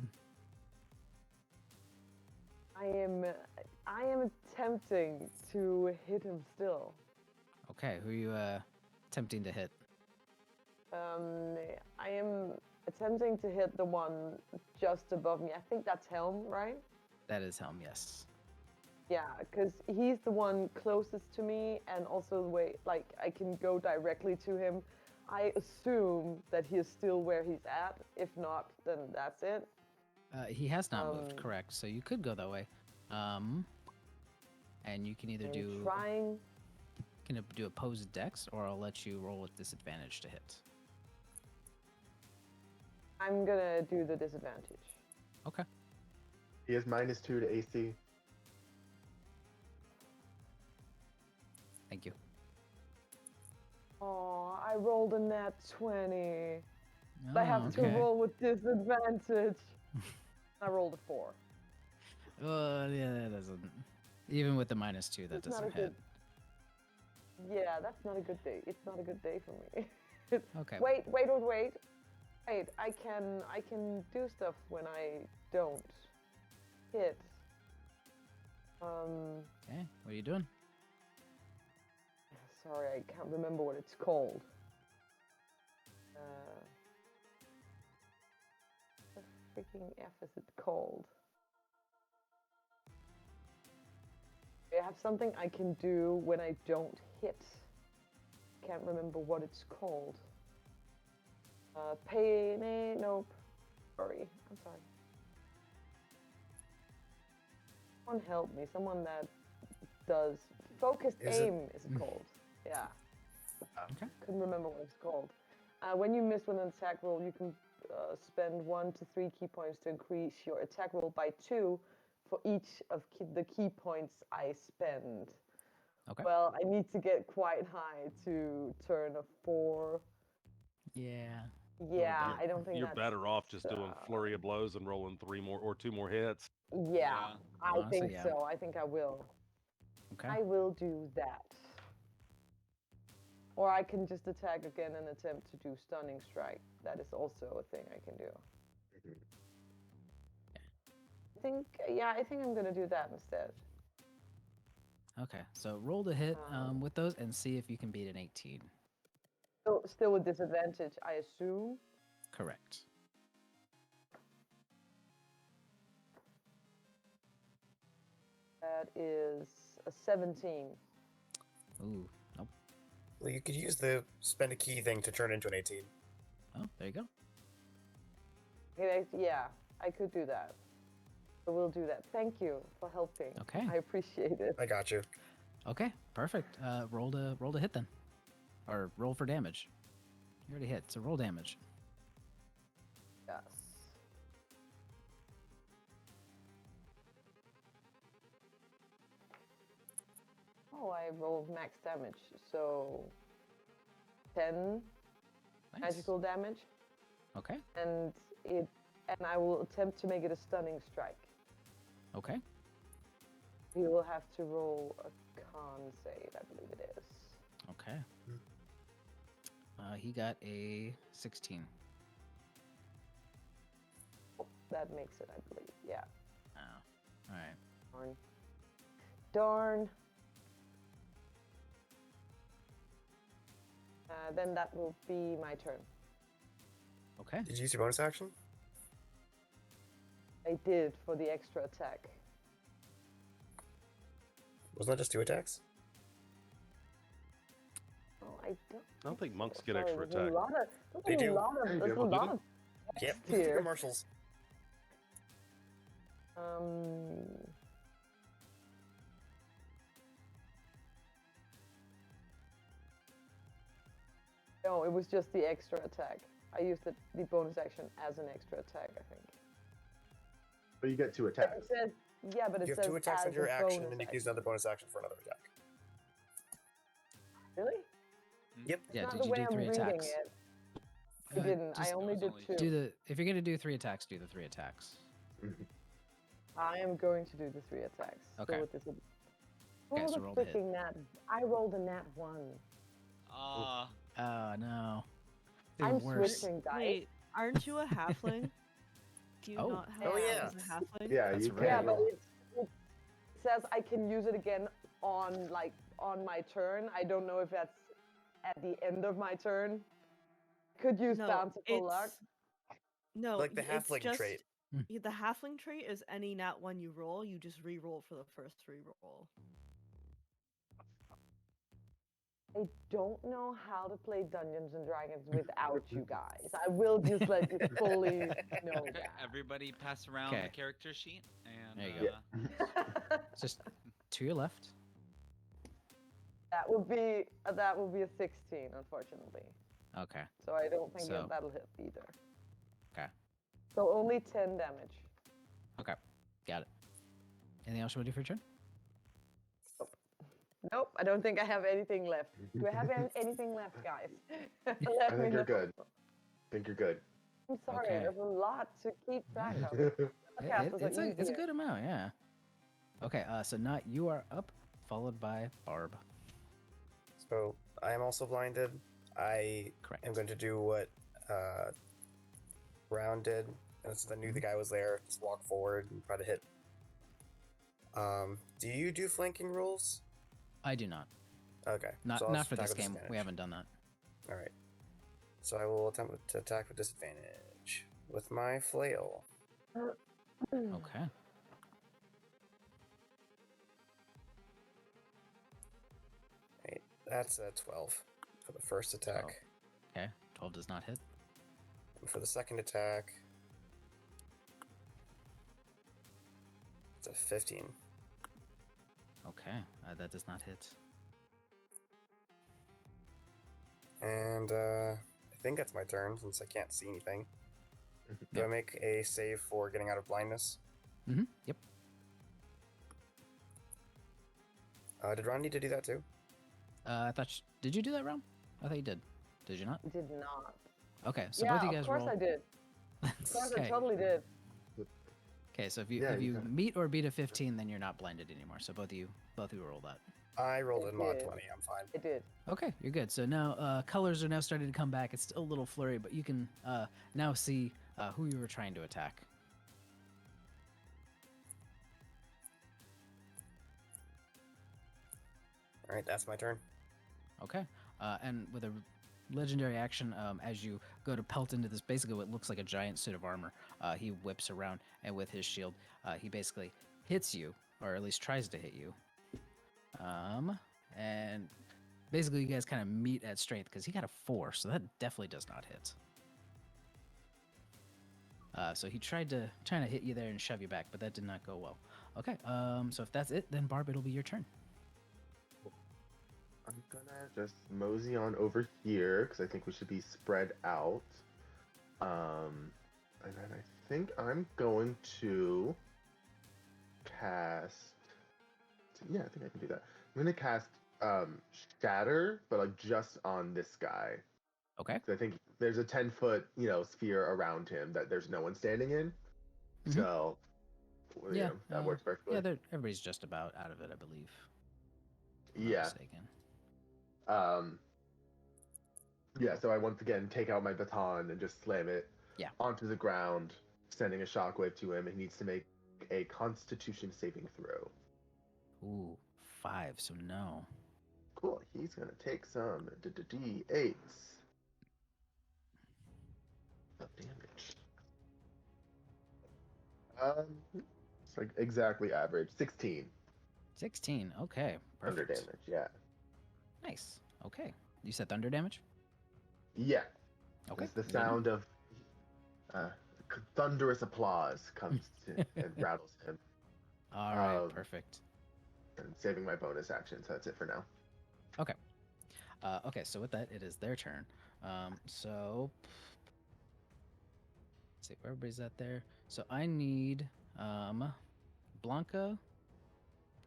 Speaker 2: I am attempting to hit him still.
Speaker 1: Okay, who are you attempting to hit?
Speaker 2: I am attempting to hit the one just above me. I think that's Helm, right?
Speaker 1: That is Helm, yes.
Speaker 2: Yeah, because he's the one closest to me, and also the way, like, I can go directly to him. I assume that he is still where he's at. If not, then that's it.
Speaker 1: He has not moved,
Speaker 2: Um,
Speaker 1: correct? So you could go that way. And you can either
Speaker 2: I'm
Speaker 1: do
Speaker 2: trying.
Speaker 1: opposed dex, or I'll let you roll with disadvantage to hit.
Speaker 2: I'm gonna do the disadvantage.
Speaker 1: Okay.
Speaker 7: He has -2 to AC.
Speaker 1: Thank you.
Speaker 2: Oh, I rolled a nat 20.
Speaker 1: Oh,
Speaker 2: I have to
Speaker 1: okay.
Speaker 2: roll with disadvantage. I rolled a 4.
Speaker 1: Yeah, that doesn't. Even with the -2, that
Speaker 2: It's not
Speaker 1: doesn't
Speaker 2: a
Speaker 1: hit.
Speaker 2: good. Yeah, that's not a good day. It's not a good day for me.
Speaker 1: Okay.
Speaker 2: Wait. I can do stuff when I don't hit.
Speaker 1: Okay. What are you doing?
Speaker 2: Sorry, I can't remember what it's called. What the freaking F is it called? I have something I can do when I don't hit. Can't remember what it's called. Nope. Sorry, I'm sorry. Someone help me. Someone that does focused aim is it called? Yeah.
Speaker 1: Okay.
Speaker 2: Couldn't remember what it's called. When you miss with an attack roll, you can spend 1 to 3 key points to increase your attack roll by 2 for each of the key points I spend.
Speaker 1: Okay.
Speaker 2: Well, I need to get quite high to turn a 4.
Speaker 1: Yeah.
Speaker 2: Yeah, I don't think
Speaker 6: You're
Speaker 2: that's,
Speaker 6: better off just doing flurry of blows and rolling 3 more or 2 more hits.
Speaker 2: Yeah, I
Speaker 1: Honestly,
Speaker 2: think
Speaker 1: yeah.
Speaker 2: so. I think I will.
Speaker 1: Okay.
Speaker 2: I will do that. Or I can just attack again and attempt to do stunning strike. That is also a thing I can do. I think I'm gonna do that instead.
Speaker 1: Okay. So roll to hit with those and see if you can beat an 18.
Speaker 2: So still with disadvantage, I assume.
Speaker 1: Correct.
Speaker 2: That is a 17.
Speaker 1: Ooh. Nope.
Speaker 5: Well, you could use the spend a key thing to turn into an 18.
Speaker 1: Oh, there you go.
Speaker 2: Okay, yeah, I could do that. So we'll do that. Thank you for helping.
Speaker 1: Okay.
Speaker 2: I appreciate it.
Speaker 5: I got you.
Speaker 1: Okay. Perfect. Roll to hit then, or roll for damage. You already hit, so roll damage.
Speaker 2: Yes. Oh, I rolled max damage, so 10
Speaker 1: Nice.
Speaker 2: magical damage,
Speaker 1: Okay.
Speaker 2: and I will attempt to make it a stunning strike.
Speaker 1: Okay.
Speaker 2: He will have to roll a con save, I believe it is.
Speaker 1: Okay. He got a 16.
Speaker 2: That makes it, I believe. Yeah.
Speaker 1: Oh. All right.
Speaker 2: Darn. Then that will be my turn.
Speaker 1: Okay.
Speaker 5: Did you use your bonus action?
Speaker 2: I did for the extra attack.
Speaker 5: Wasn't that just 2 attacks?
Speaker 2: Oh, I
Speaker 6: don't think monks get
Speaker 2: sorry,
Speaker 6: extra
Speaker 2: there's
Speaker 6: attack.
Speaker 5: They do.
Speaker 7: Hey,
Speaker 2: There's a
Speaker 7: Bill, do
Speaker 2: lot of
Speaker 5: Yep.
Speaker 2: text here.
Speaker 5: Commercials.
Speaker 2: No, it was just the extra attack. I used the bonus action as an extra attack, I think.
Speaker 7: But you get 2
Speaker 2: It
Speaker 7: attacks.
Speaker 2: says, yeah, but it
Speaker 5: You
Speaker 2: says
Speaker 5: have 2 attacks
Speaker 2: as
Speaker 5: on your
Speaker 2: a
Speaker 5: action,
Speaker 2: bonus
Speaker 5: and you can use another bonus action for another attack.
Speaker 2: Really?
Speaker 5: Yep.
Speaker 1: Yeah.
Speaker 2: Not
Speaker 1: Did
Speaker 2: the
Speaker 1: you
Speaker 2: way
Speaker 1: do
Speaker 2: I'm
Speaker 1: 3
Speaker 2: reading
Speaker 1: attacks?
Speaker 2: it. I didn't. I
Speaker 1: just
Speaker 2: only
Speaker 4: was
Speaker 2: did
Speaker 4: only
Speaker 2: 2.
Speaker 1: do the. If you're gonna do 3 attacks, do the 3 attacks.
Speaker 2: I am going to do the 3 attacks.
Speaker 1: Okay.
Speaker 2: So with this,
Speaker 1: Okay,
Speaker 2: roll
Speaker 1: so
Speaker 2: the
Speaker 1: roll to hit.
Speaker 2: freaking nat. I rolled a nat 1.
Speaker 4: Ah,
Speaker 1: Oh no.
Speaker 2: I'm
Speaker 1: Even worse.
Speaker 2: switching dice.
Speaker 3: Wait, aren't you a halfling? Do you
Speaker 1: Oh.
Speaker 3: not have
Speaker 5: Oh, yeah.
Speaker 3: as a halfling?
Speaker 7: Yeah,
Speaker 1: That's
Speaker 7: you
Speaker 1: right.
Speaker 2: Yeah,
Speaker 7: can't
Speaker 2: but
Speaker 7: roll.
Speaker 2: it says I can use it again on my turn. I don't know if that's at the end of my turn. Could use bountiful luck.
Speaker 3: No,
Speaker 5: Like the
Speaker 3: it's
Speaker 5: halfling
Speaker 3: just
Speaker 5: trait.
Speaker 3: the halfling trait is any nat one you roll, you just re-roll for the first re-roll.
Speaker 2: I don't know how to play Dungeons and Dragons without you guys. I will just let you fully know
Speaker 4: okay.
Speaker 2: that.
Speaker 4: Everybody pass around
Speaker 1: Okay.
Speaker 4: the character sheet, and
Speaker 1: There you go. It's just to your left.
Speaker 2: That would be a 16, unfortunately.
Speaker 1: Okay.
Speaker 2: So I don't think
Speaker 1: So-
Speaker 2: that'll hit either.
Speaker 1: Okay.
Speaker 2: So only 10 damage.
Speaker 1: Okay. Got it. Anything else you want to do for your turn?
Speaker 2: Nope, I don't think I have anything left. Do I have anything left, guys?
Speaker 7: I
Speaker 2: Let me
Speaker 7: think you're
Speaker 2: know.
Speaker 7: good. I think you're good.
Speaker 2: I'm sorry,
Speaker 1: Okay.
Speaker 2: there's a lot to keep track
Speaker 1: Yeah.
Speaker 2: of.
Speaker 1: It-
Speaker 2: Podcasters
Speaker 1: it's
Speaker 2: are
Speaker 1: a
Speaker 2: easier.
Speaker 1: good amount, yeah. Okay, so Not, you are up, followed by Barb.
Speaker 5: So I am also blinded. I
Speaker 1: Correct.
Speaker 5: am going to do what Brown did. And since I knew the guy was there, just walk forward and try to hit. Do you do flanking rules?
Speaker 1: I do not.
Speaker 5: Okay.
Speaker 1: Not
Speaker 5: so I'll
Speaker 1: not
Speaker 5: just
Speaker 1: for this
Speaker 5: attack with
Speaker 1: game. We
Speaker 5: disadvantage.
Speaker 1: haven't done that.
Speaker 5: All right. So I will attempt to attack with disadvantage with my flail.
Speaker 1: Okay.
Speaker 5: Right. That's a 12 for the first attack.
Speaker 1: 12. Okay. 12 does not hit.
Speaker 5: And for the second attack, it's a 15.
Speaker 1: Okay. That does not hit.
Speaker 5: And I think that's my turn since I can't see anything. Do I make a save for getting out of blindness?
Speaker 1: Mm-hmm. Yep.
Speaker 5: Did Ron need to do that too?
Speaker 1: I thought. Did you do that round? I thought you did. Did you not?
Speaker 2: Did not.
Speaker 1: Okay. So
Speaker 2: Yeah,
Speaker 1: both of you guys
Speaker 2: of course
Speaker 1: roll.
Speaker 2: I did. Of course I
Speaker 1: Okay.
Speaker 2: totally did.
Speaker 1: Okay. So if you
Speaker 7: Yeah,
Speaker 1: if
Speaker 7: you
Speaker 1: you
Speaker 7: got it.
Speaker 1: meet or beat a 15, then you're not blinded anymore. So both of you roll that.
Speaker 5: I rolled
Speaker 2: I
Speaker 5: in mod
Speaker 2: did.
Speaker 5: 20. I'm fine.
Speaker 2: I did.
Speaker 1: Okay, you're good. So now colors are now starting to come back. It's still a little flurry, but you can now see who you were trying to attack.
Speaker 5: All right, that's my turn.
Speaker 1: Okay. And with a legendary action, as you go to pelt into this, basically what looks like a giant suit of armor, he whips around, and with his shield, he basically hits you, or at least tries to hit you. And basically, you guys kind of meet at strength because he got a 4, so that definitely does not hit. So he trying to hit you there and shove you back, but that did not go well. Okay. So if that's it, then Barb, it'll be your turn.
Speaker 7: I'm gonna just mosey on over here because I think we should be spread out. And then I think I'm going to cast. Yeah, I think I can do that. I'm gonna cast Shatter, but like just on this guy.
Speaker 1: Okay.
Speaker 7: So I think there's a 10-foot, sphere around him that there's no one standing in.
Speaker 1: Mhm.
Speaker 7: So,
Speaker 1: Yeah.
Speaker 7: that works perfectly.
Speaker 1: Yeah, everybody's just about out of it, I believe. If I'm not
Speaker 7: Yeah.
Speaker 1: mistaken.
Speaker 7: Yeah, so I once again take out my baton and just slam it
Speaker 1: Yeah.
Speaker 7: onto the ground, sending a shockwave to him. He needs to make a Constitution saving throw.
Speaker 1: Ooh, 5. So no.
Speaker 7: Cool. He's gonna take some D8s of damage. It's like exactly average. 16
Speaker 1: 16. Okay.
Speaker 7: thunder
Speaker 1: Perfect.
Speaker 7: damage. Yeah.
Speaker 1: Nice. Okay. You said thunder damage?
Speaker 7: Yeah.
Speaker 1: Okay.
Speaker 7: It's the
Speaker 1: good enough.
Speaker 7: sound of thunderous applause comes to and rattles him.
Speaker 1: All right.
Speaker 7: um,
Speaker 1: Perfect.
Speaker 7: And saving my bonus action, so that's it for now.
Speaker 1: Okay. Okay. So with that, it is their turn. So let's see where everybody's at there. So I need Blanca,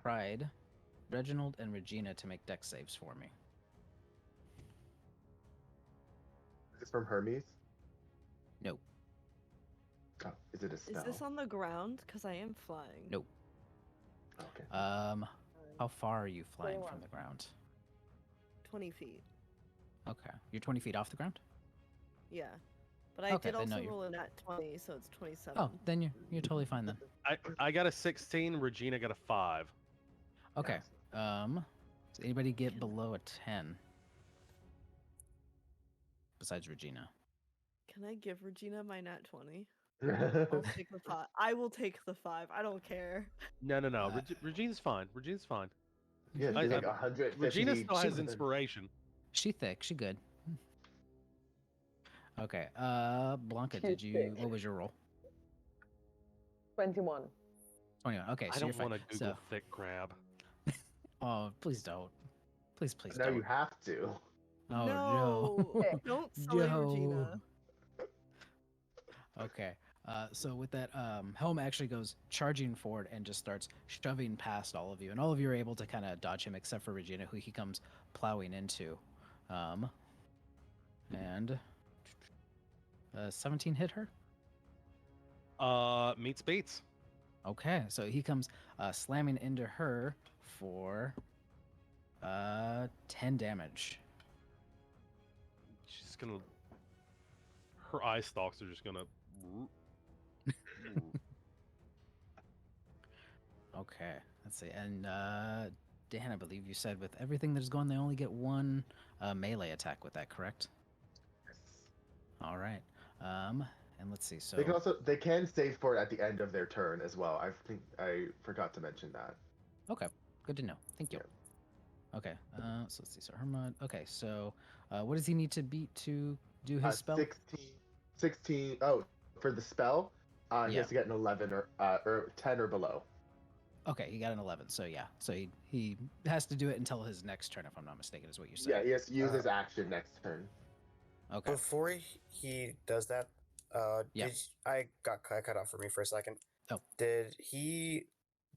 Speaker 1: Pride, Reginald, and Regina to make dex saves for me.
Speaker 7: Is this from Hermes?
Speaker 1: No.
Speaker 7: Oh, is it a spell?
Speaker 3: Is this on the ground? Because I am flying.
Speaker 1: Nope.
Speaker 7: Okay.
Speaker 1: How far are you flying
Speaker 2: 21.
Speaker 1: from the ground?
Speaker 3: 20 feet.
Speaker 1: Okay. You're 20 feet off the ground?
Speaker 3: Yeah. But I
Speaker 1: Okay,
Speaker 3: did
Speaker 1: then no,
Speaker 3: also
Speaker 1: you're-
Speaker 3: roll a nat 20, so it's 27.
Speaker 1: Oh, then you're totally fine then.
Speaker 6: I got a 16. Regina got a 5.
Speaker 1: Okay. Does anybody get below a 10? Besides Regina.
Speaker 3: Can I give Regina my nat 20?
Speaker 7: Nice.
Speaker 3: I'll take the 5. I will take the 5. I don't care.
Speaker 6: No.
Speaker 1: Uh,
Speaker 6: Regina's fine. Regina's fine.
Speaker 7: Yeah,
Speaker 6: I-
Speaker 7: she's like
Speaker 6: I-
Speaker 7: 150.
Speaker 6: Regina still has
Speaker 7: cheaper than-
Speaker 6: inspiration.
Speaker 1: She thick. She good. Okay. Blanca,
Speaker 2: She's
Speaker 1: did you?
Speaker 2: thick.
Speaker 1: What was your roll?
Speaker 2: 21.
Speaker 1: 21. Okay,
Speaker 6: I
Speaker 1: so you're
Speaker 6: don't
Speaker 1: fine.
Speaker 6: want to Google
Speaker 1: So,
Speaker 6: thick crab.
Speaker 1: oh, please don't. Please
Speaker 7: Now
Speaker 1: don't.
Speaker 7: you have to.
Speaker 1: Oh
Speaker 3: No.
Speaker 1: no.
Speaker 3: Don't sully
Speaker 1: No.
Speaker 3: Regina.
Speaker 1: Okay. So with that, Helm actually goes charging forward and just starts shoving past all of you, and all of you are able to kind of dodge him, except for Regina, who he comes plowing into. Um, and 17 hit her.
Speaker 6: Meets beats.
Speaker 1: Okay, so he comes slamming into her for 10 damage.
Speaker 6: She's gonna. Her eye stalks are just gonna.
Speaker 1: Okay, let's see. And Dan, I believe you said with everything that's going, they only get one melee attack with that, correct? All right. Um, and let's see. So
Speaker 7: They can save for it at the end of their turn as well. I think I forgot to mention that.
Speaker 1: okay, good to know. Thank you.
Speaker 7: Yeah.
Speaker 1: Okay. So let's see. So Hermod. Okay. So what does he need to beat to do his spell?
Speaker 7: 16. Oh, for the spell, he
Speaker 1: Yeah.
Speaker 7: has to get an 11 or 10 or below.
Speaker 1: Okay, he got an 11. So yeah. So he has to do it until his next turn, if I'm not mistaken, is what you said.
Speaker 7: Yeah, he has to use his action next turn.
Speaker 1: Okay.
Speaker 5: Before he does that,
Speaker 1: Yeah.
Speaker 5: I got cut off for me for a second.
Speaker 1: Oh.
Speaker 5: Did he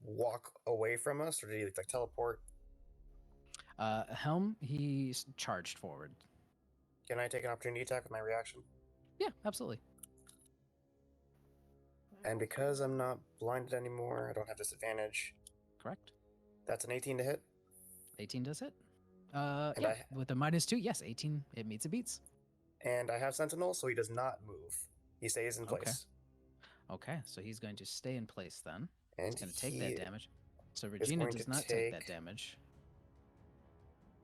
Speaker 5: walk away from us, or did he like teleport?
Speaker 1: Helm, he charged forward.
Speaker 5: Can I take an opportunity attack with my reaction?
Speaker 1: Yeah, absolutely.
Speaker 5: And because I'm not blinded anymore, I don't have disadvantage.
Speaker 1: Correct.
Speaker 5: That's an 18 to hit.
Speaker 1: 18 does hit.
Speaker 5: And
Speaker 1: Yeah, with the -2, yes, 18. It meets, it beats.
Speaker 5: And I have Sentinel, so he does not move. He stays in place.
Speaker 1: Okay, so he's going to stay in place then.
Speaker 5: And
Speaker 1: He's going to take that damage. So
Speaker 5: is
Speaker 1: Regina
Speaker 5: going
Speaker 1: does
Speaker 5: to
Speaker 1: not take that
Speaker 5: take-
Speaker 1: damage.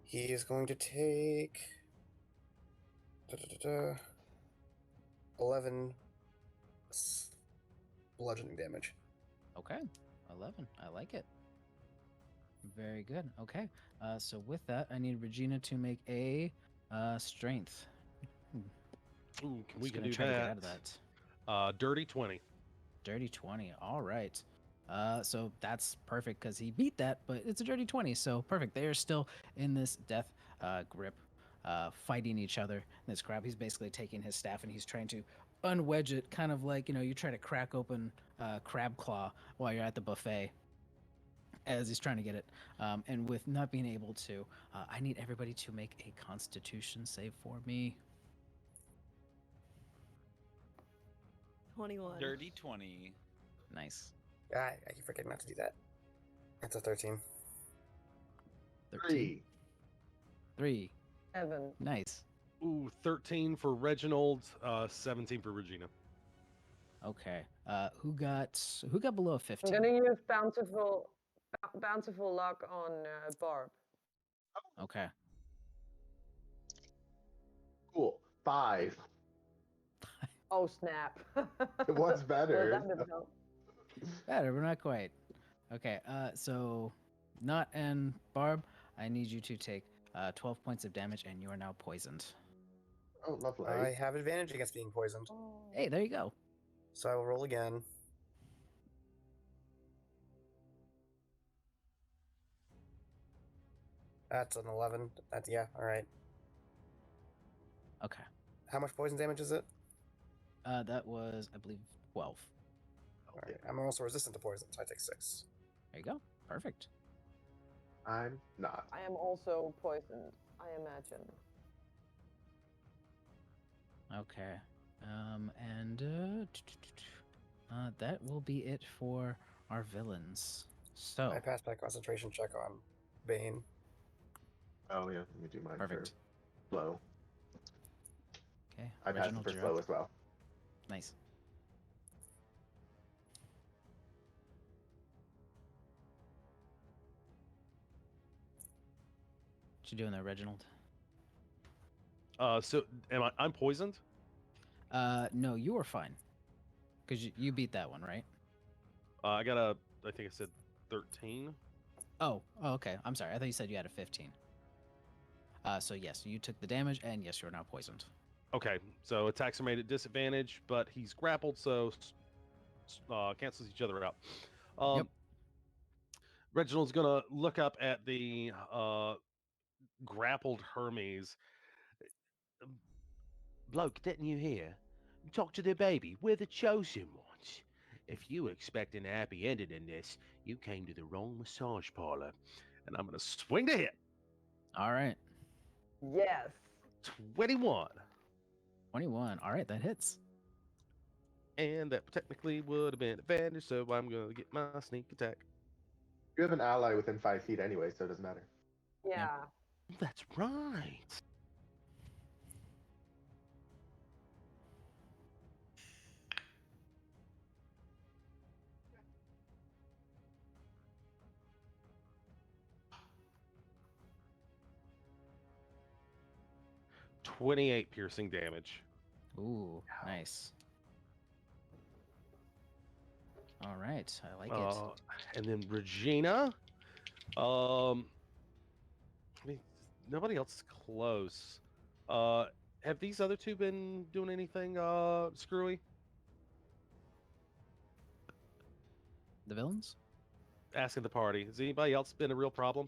Speaker 5: He is going to take 11 bludgeoning damage.
Speaker 1: Okay, 11. I like it. Very good. Okay, so with that, I need Regina to make a strength.
Speaker 6: Ooh, we
Speaker 1: Just
Speaker 6: can
Speaker 1: gonna
Speaker 6: do
Speaker 1: try to
Speaker 6: that.
Speaker 1: get out of that.
Speaker 6: Dirty 20.
Speaker 1: Dirty 20. All right. So that's perfect because he beat that, but it's a dirty 20. So perfect. They are still in this death grip, fighting each other in this crab. He's basically taking his staff and he's trying to unwedge it, kind of like, you try to crack open crab claw while you're at the buffet as he's trying to get it. And with not being able to, I need everybody to make a constitution save for me.
Speaker 3: 21.
Speaker 4: Dirty 20.
Speaker 1: Nice.
Speaker 5: I keep forgetting not to do that. That's a 13.
Speaker 1: 13.
Speaker 6: 3.
Speaker 1: 3.
Speaker 2: 7.
Speaker 1: Nice.
Speaker 6: Ooh, 13 for Reginald, 17 for Regina.
Speaker 1: Okay. Who got below a 15?
Speaker 2: I'm gonna use bountiful luck on Barb.
Speaker 1: Okay.
Speaker 7: Cool. 5.
Speaker 2: Oh snap!
Speaker 7: It was
Speaker 2: Well,
Speaker 7: better.
Speaker 2: that didn't help.
Speaker 1: Better, but not quite. Okay. So Not and Barb, I need you to take 12 points of damage, and you are now poisoned.
Speaker 7: Oh, lovely.
Speaker 5: I have advantage against being poisoned,
Speaker 1: Hey, there you go.
Speaker 5: so I will roll again. That's an 11. Yeah, all right.
Speaker 1: Okay.
Speaker 5: How much poison damage is it?
Speaker 1: That was, I believe, 12.
Speaker 5: All right. I'm also resistant to poison, so I take 6.
Speaker 1: There you go. Perfect.
Speaker 7: I'm not.
Speaker 2: I am also poisoned, I imagine.
Speaker 1: Okay. And that will be it for our villains. So
Speaker 5: I passed my concentration check on Bane.
Speaker 7: Oh yeah, let me do mine
Speaker 1: perfect.
Speaker 7: for slow.
Speaker 1: Okay.
Speaker 7: I passed it
Speaker 1: Reginald,
Speaker 7: for
Speaker 1: you're
Speaker 7: slow
Speaker 1: up.
Speaker 7: as well.
Speaker 1: Nice. What you doing there, Reginald?
Speaker 6: So I'm poisoned?
Speaker 1: No, you are fine. Because you beat that one, right?
Speaker 6: I think I said 13.
Speaker 1: Oh, okay. I'm sorry. I thought you said you had a 15. So yes, you took the damage, and yes, you're now poisoned.
Speaker 6: Okay, so attacks are made at disadvantage, but he's grappled, so cancels each other out.
Speaker 1: Yep.
Speaker 6: Reginald's gonna look up at the grappled Hermes. Bloke, didn't you hear? Talk to the baby. We're the chosen ones. If you were expecting a happy ending in this, you came to the wrong massage parlor. And I'm going to swing to hit.
Speaker 1: All right.
Speaker 2: Yes.
Speaker 6: 21.
Speaker 1: 21. All right, that hits.
Speaker 6: And that technically would have been advantage, so I'm going to get my sneak attack.
Speaker 7: You have an ally within 5 feet anyway, so it doesn't matter.
Speaker 2: Yeah.
Speaker 6: That's right. $28 piercing damage.
Speaker 1: Ooh, nice. All right, I like it.
Speaker 6: And then Regina. I mean, nobody else is close. Have these other two been doing anything screwy?
Speaker 1: The villains?
Speaker 6: Asking the party. Has anybody else been a real problem?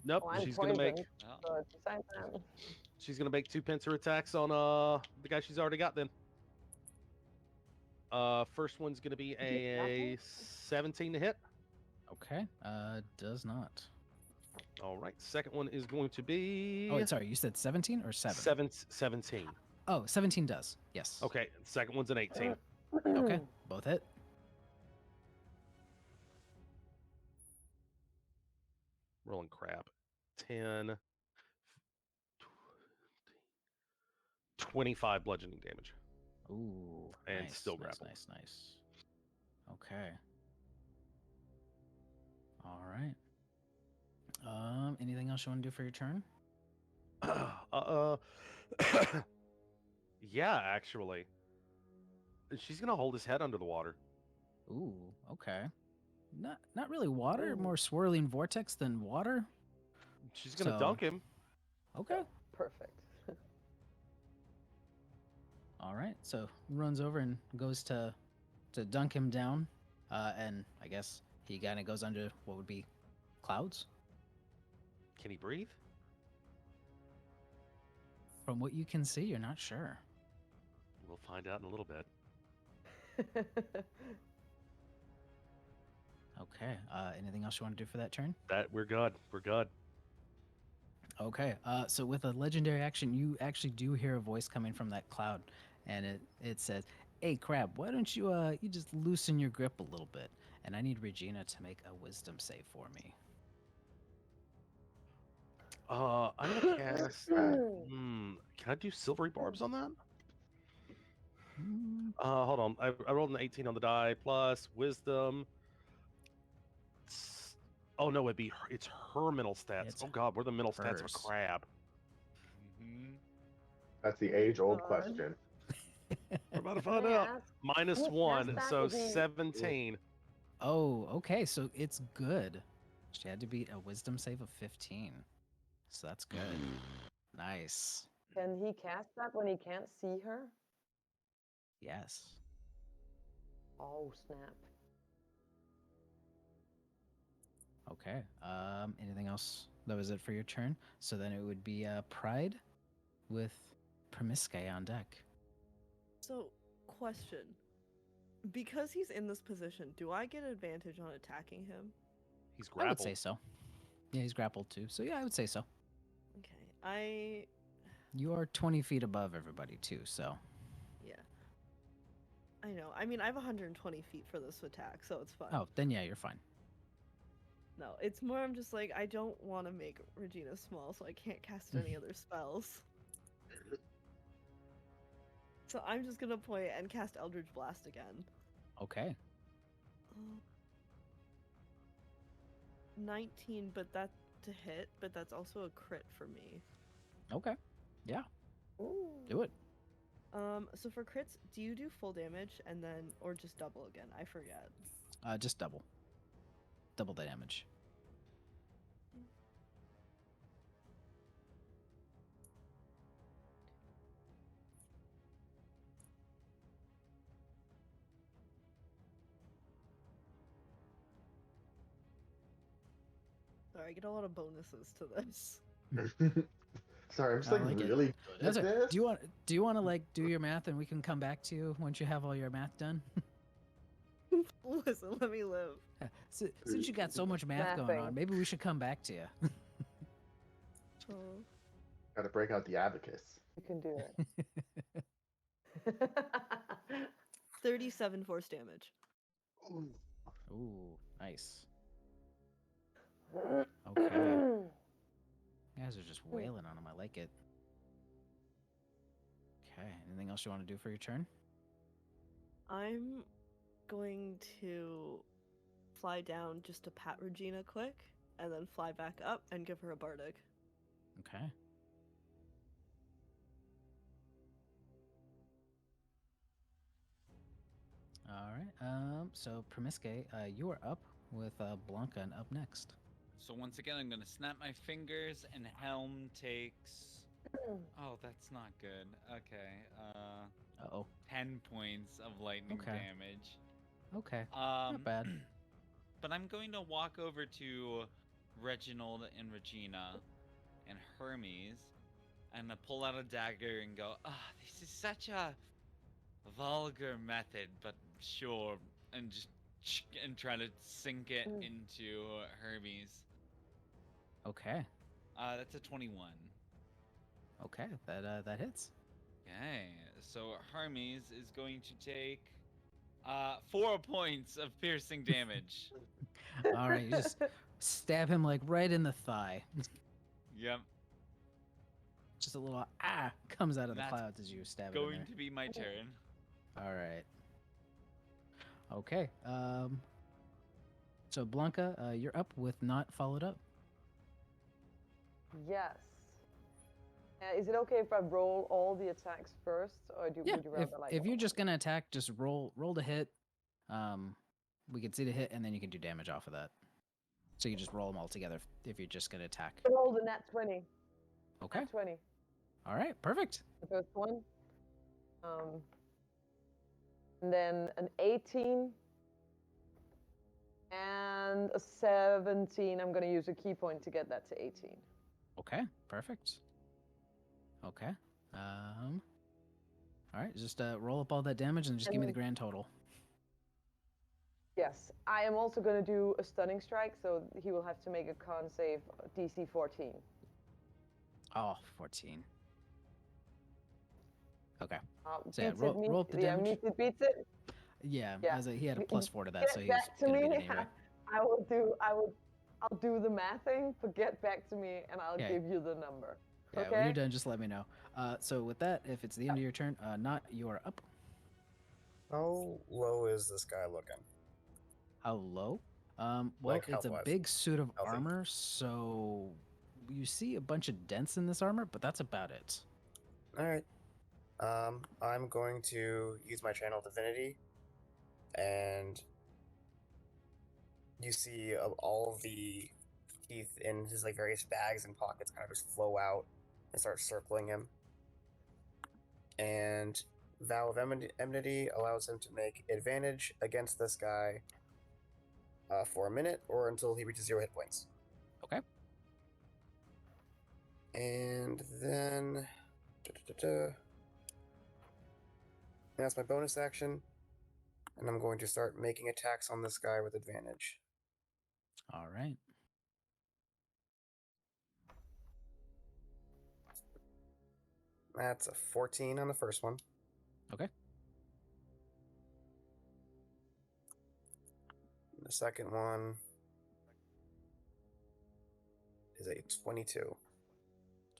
Speaker 6: Nope.
Speaker 2: Oh, I'm
Speaker 6: She's gonna make.
Speaker 2: poisoned,
Speaker 4: Oh,
Speaker 2: but besides that,
Speaker 6: She's gonna make 2 pincer attacks on the guy she's already got. Then. First one's gonna be a 17 to hit.
Speaker 1: Okay. Does not.
Speaker 6: All right. Second one is going to be.
Speaker 1: Oh, wait, sorry. You said 17 or 7?
Speaker 6: 17.
Speaker 1: Oh, 17 does. Yes.
Speaker 6: Okay. Second one's an 18.
Speaker 1: Okay. Both hit.
Speaker 6: Rolling crap. 10. 25 bludgeoning damage.
Speaker 1: Ooh.
Speaker 6: And
Speaker 1: nice,
Speaker 6: still
Speaker 1: nice,
Speaker 6: grappled.
Speaker 1: nice. Okay. All right. Anything else you want to do for your turn?
Speaker 6: Yeah, actually. She's gonna hold his head under the water.
Speaker 1: Ooh. Okay. Not really water.
Speaker 2: Ooh.
Speaker 1: More swirling vortex than water.
Speaker 6: She's gonna
Speaker 1: So-
Speaker 6: dunk him.
Speaker 1: Okay.
Speaker 2: perfect.
Speaker 1: All right. So runs over and goes to dunk him down, and I guess he kind of goes under what would be clouds.
Speaker 6: Can he breathe?
Speaker 1: From what you can see, you're not sure.
Speaker 6: We'll find out in a little bit.
Speaker 1: Okay. Anything else you want to do for that turn?
Speaker 6: That we're good. We're good.
Speaker 1: Okay. So with a legendary action, you actually do hear a voice coming from that cloud, and it says, "Hey, Crab, why don't you just loosen your grip a little bit? And I need Regina to make a wisdom save for me."
Speaker 6: I'm gonna cast. Can I do silvery barbs on that?
Speaker 1: Mm,
Speaker 6: Hold on. I rolled an 18 on the die plus wisdom. Oh no, it's her mental stats.
Speaker 1: It's
Speaker 6: Oh god, what are the mental stats of a
Speaker 1: hers.
Speaker 6: crab?
Speaker 4: hmm
Speaker 7: That's the age-old
Speaker 2: God.
Speaker 7: question.
Speaker 6: We're about to
Speaker 2: Can
Speaker 6: find
Speaker 2: I
Speaker 6: out.
Speaker 2: ask,
Speaker 6: Minus
Speaker 2: can you
Speaker 6: one,
Speaker 2: cast that
Speaker 6: so
Speaker 2: with the-
Speaker 6: 17.
Speaker 1: Oh, okay. So it's good. She had to beat a wisdom save of 15. So that's good. Nice.
Speaker 2: Can he cast that when he can't see her?
Speaker 1: Yes.
Speaker 2: Oh, snap.
Speaker 1: Okay. Anything else? That was it for your turn. So then it would be Pride with Promisque on deck.
Speaker 3: So, question. Because he's in this position, do I get advantage on attacking him?
Speaker 6: He's
Speaker 1: I would
Speaker 6: grappled.
Speaker 1: say so. Yeah, he's grappled too. So yeah, I would say so.
Speaker 3: Okay.
Speaker 1: You are 20 feet above everybody too, so.
Speaker 3: Yeah. I know. I mean, I have 120 feet for this attack, so it's fine.
Speaker 1: Oh, then yeah, you're fine.
Speaker 3: No, it's more I'm just like, I don't want to make Regina small, so I can't cast any other spells. So I'm just gonna point and cast Eldritch Blast again.
Speaker 1: Okay.
Speaker 3: 19, but that to hit, but that's also a crit for me.
Speaker 1: Okay. Yeah,
Speaker 2: Ooh.
Speaker 1: do it.
Speaker 3: So for crits, do you do full damage and then, or just double again? I forget.
Speaker 1: Just double. Double the damage.
Speaker 3: Sorry, I get a lot of bonuses to this.
Speaker 7: Sorry, I'm just
Speaker 1: I
Speaker 7: like
Speaker 1: like it.
Speaker 7: really good
Speaker 1: That's
Speaker 7: at
Speaker 1: it.
Speaker 7: this.
Speaker 1: Do you want to like do your math and we can come back to you once you have all your math done?
Speaker 3: Listen, let me live.
Speaker 1: Since you got so much math going on,
Speaker 2: Mathing.
Speaker 1: maybe we should come back to you.
Speaker 3: Oh.
Speaker 7: Gotta break out the abacus.
Speaker 2: You can do it.
Speaker 3: 37 force damage.
Speaker 7: Ooh.
Speaker 1: Ooh, nice. Okay. You guys are just wailing on him. I like it. Okay. Anything else you want to do for your turn?
Speaker 3: I'm going to fly down just to pat Regina quick, and then fly back up and give her a bardic.
Speaker 1: Okay. All right. So Promisque, you are up with Blanca and up next.
Speaker 4: So once again, I'm gonna snap my fingers, and Helm takes. Oh, that's not good. Okay.
Speaker 1: Uh-oh.
Speaker 4: 10 points of lightning
Speaker 1: Okay.
Speaker 4: damage.
Speaker 1: Okay.
Speaker 4: Um,
Speaker 1: Not bad.
Speaker 4: But I'm going to walk over to Reginald and Regina and Hermes and pull out a dagger and go, this is such a vulgar method, but sure. And just and try to sink it into Hermes.
Speaker 1: Okay.
Speaker 4: That's a 21.
Speaker 1: Okay. That hits.
Speaker 4: Okay, so Hermes is going to take 4 points of piercing damage.
Speaker 1: All right. You just stab him like right in the thigh.
Speaker 4: Yep.
Speaker 1: Just a little comes out of the
Speaker 4: That's
Speaker 1: clouds as you stab it in
Speaker 4: Going
Speaker 1: there.
Speaker 4: to be my turn.
Speaker 1: All right. Okay. So Blanca, you're up with not followed up.
Speaker 2: Yes. Is it okay if I roll all the attacks first, or would you rather like?
Speaker 1: If you're just gonna attack, just roll to hit. We can see the hit, and then you can do damage off of that. So you just roll them all together if you're just gonna attack.
Speaker 2: roll the nat 20.
Speaker 1: Okay.
Speaker 2: Nat 20.
Speaker 1: All right. Perfect.
Speaker 2: The first one. And then an 18 and a 17. I'm gonna use a key point to get that to 18.
Speaker 1: Okay. Perfect. Okay. All right. Just roll up all that damage and just give me the grand total.
Speaker 2: Yes, I am also going to do a stunning strike, so he will have to make a con save DC 14.
Speaker 1: Oh, 14. Okay.
Speaker 2: Beats
Speaker 1: So yeah,
Speaker 2: it,
Speaker 1: roll up the damage.
Speaker 2: meets it, beats it.
Speaker 1: Yeah,
Speaker 2: Yeah.
Speaker 1: he had a +4 to that,
Speaker 2: Get
Speaker 1: so he was
Speaker 2: back to
Speaker 1: gonna
Speaker 2: me.
Speaker 1: beat it anyway.
Speaker 2: I'll do the mathing, but get back to me and I'll
Speaker 1: Yeah.
Speaker 2: give you the number.
Speaker 1: Yeah,
Speaker 2: okay?
Speaker 1: when you're done, just let me know. So with that, if it's the end of your turn, not you're up.
Speaker 5: How low is this guy looking?
Speaker 1: How low? Well,
Speaker 5: Like
Speaker 1: it's a
Speaker 5: health-wise.
Speaker 1: big suit of
Speaker 5: Healthy.
Speaker 1: armor, so you see a bunch of dents in this armor, but that's about it.
Speaker 5: All right. I'm going to use my channel divinity, and you see all of the teeth in his like various bags and pockets kind of just flow out and start circling him. And Vow of Enmity allows him to make advantage against this guy for a minute or until he reaches 0 hit points.
Speaker 1: Okay.
Speaker 5: And then that's my bonus action, and I'm going to start making attacks on this guy with advantage.
Speaker 1: All right.
Speaker 5: That's a 14 on the first one.
Speaker 1: Okay.
Speaker 5: The second one is a 22.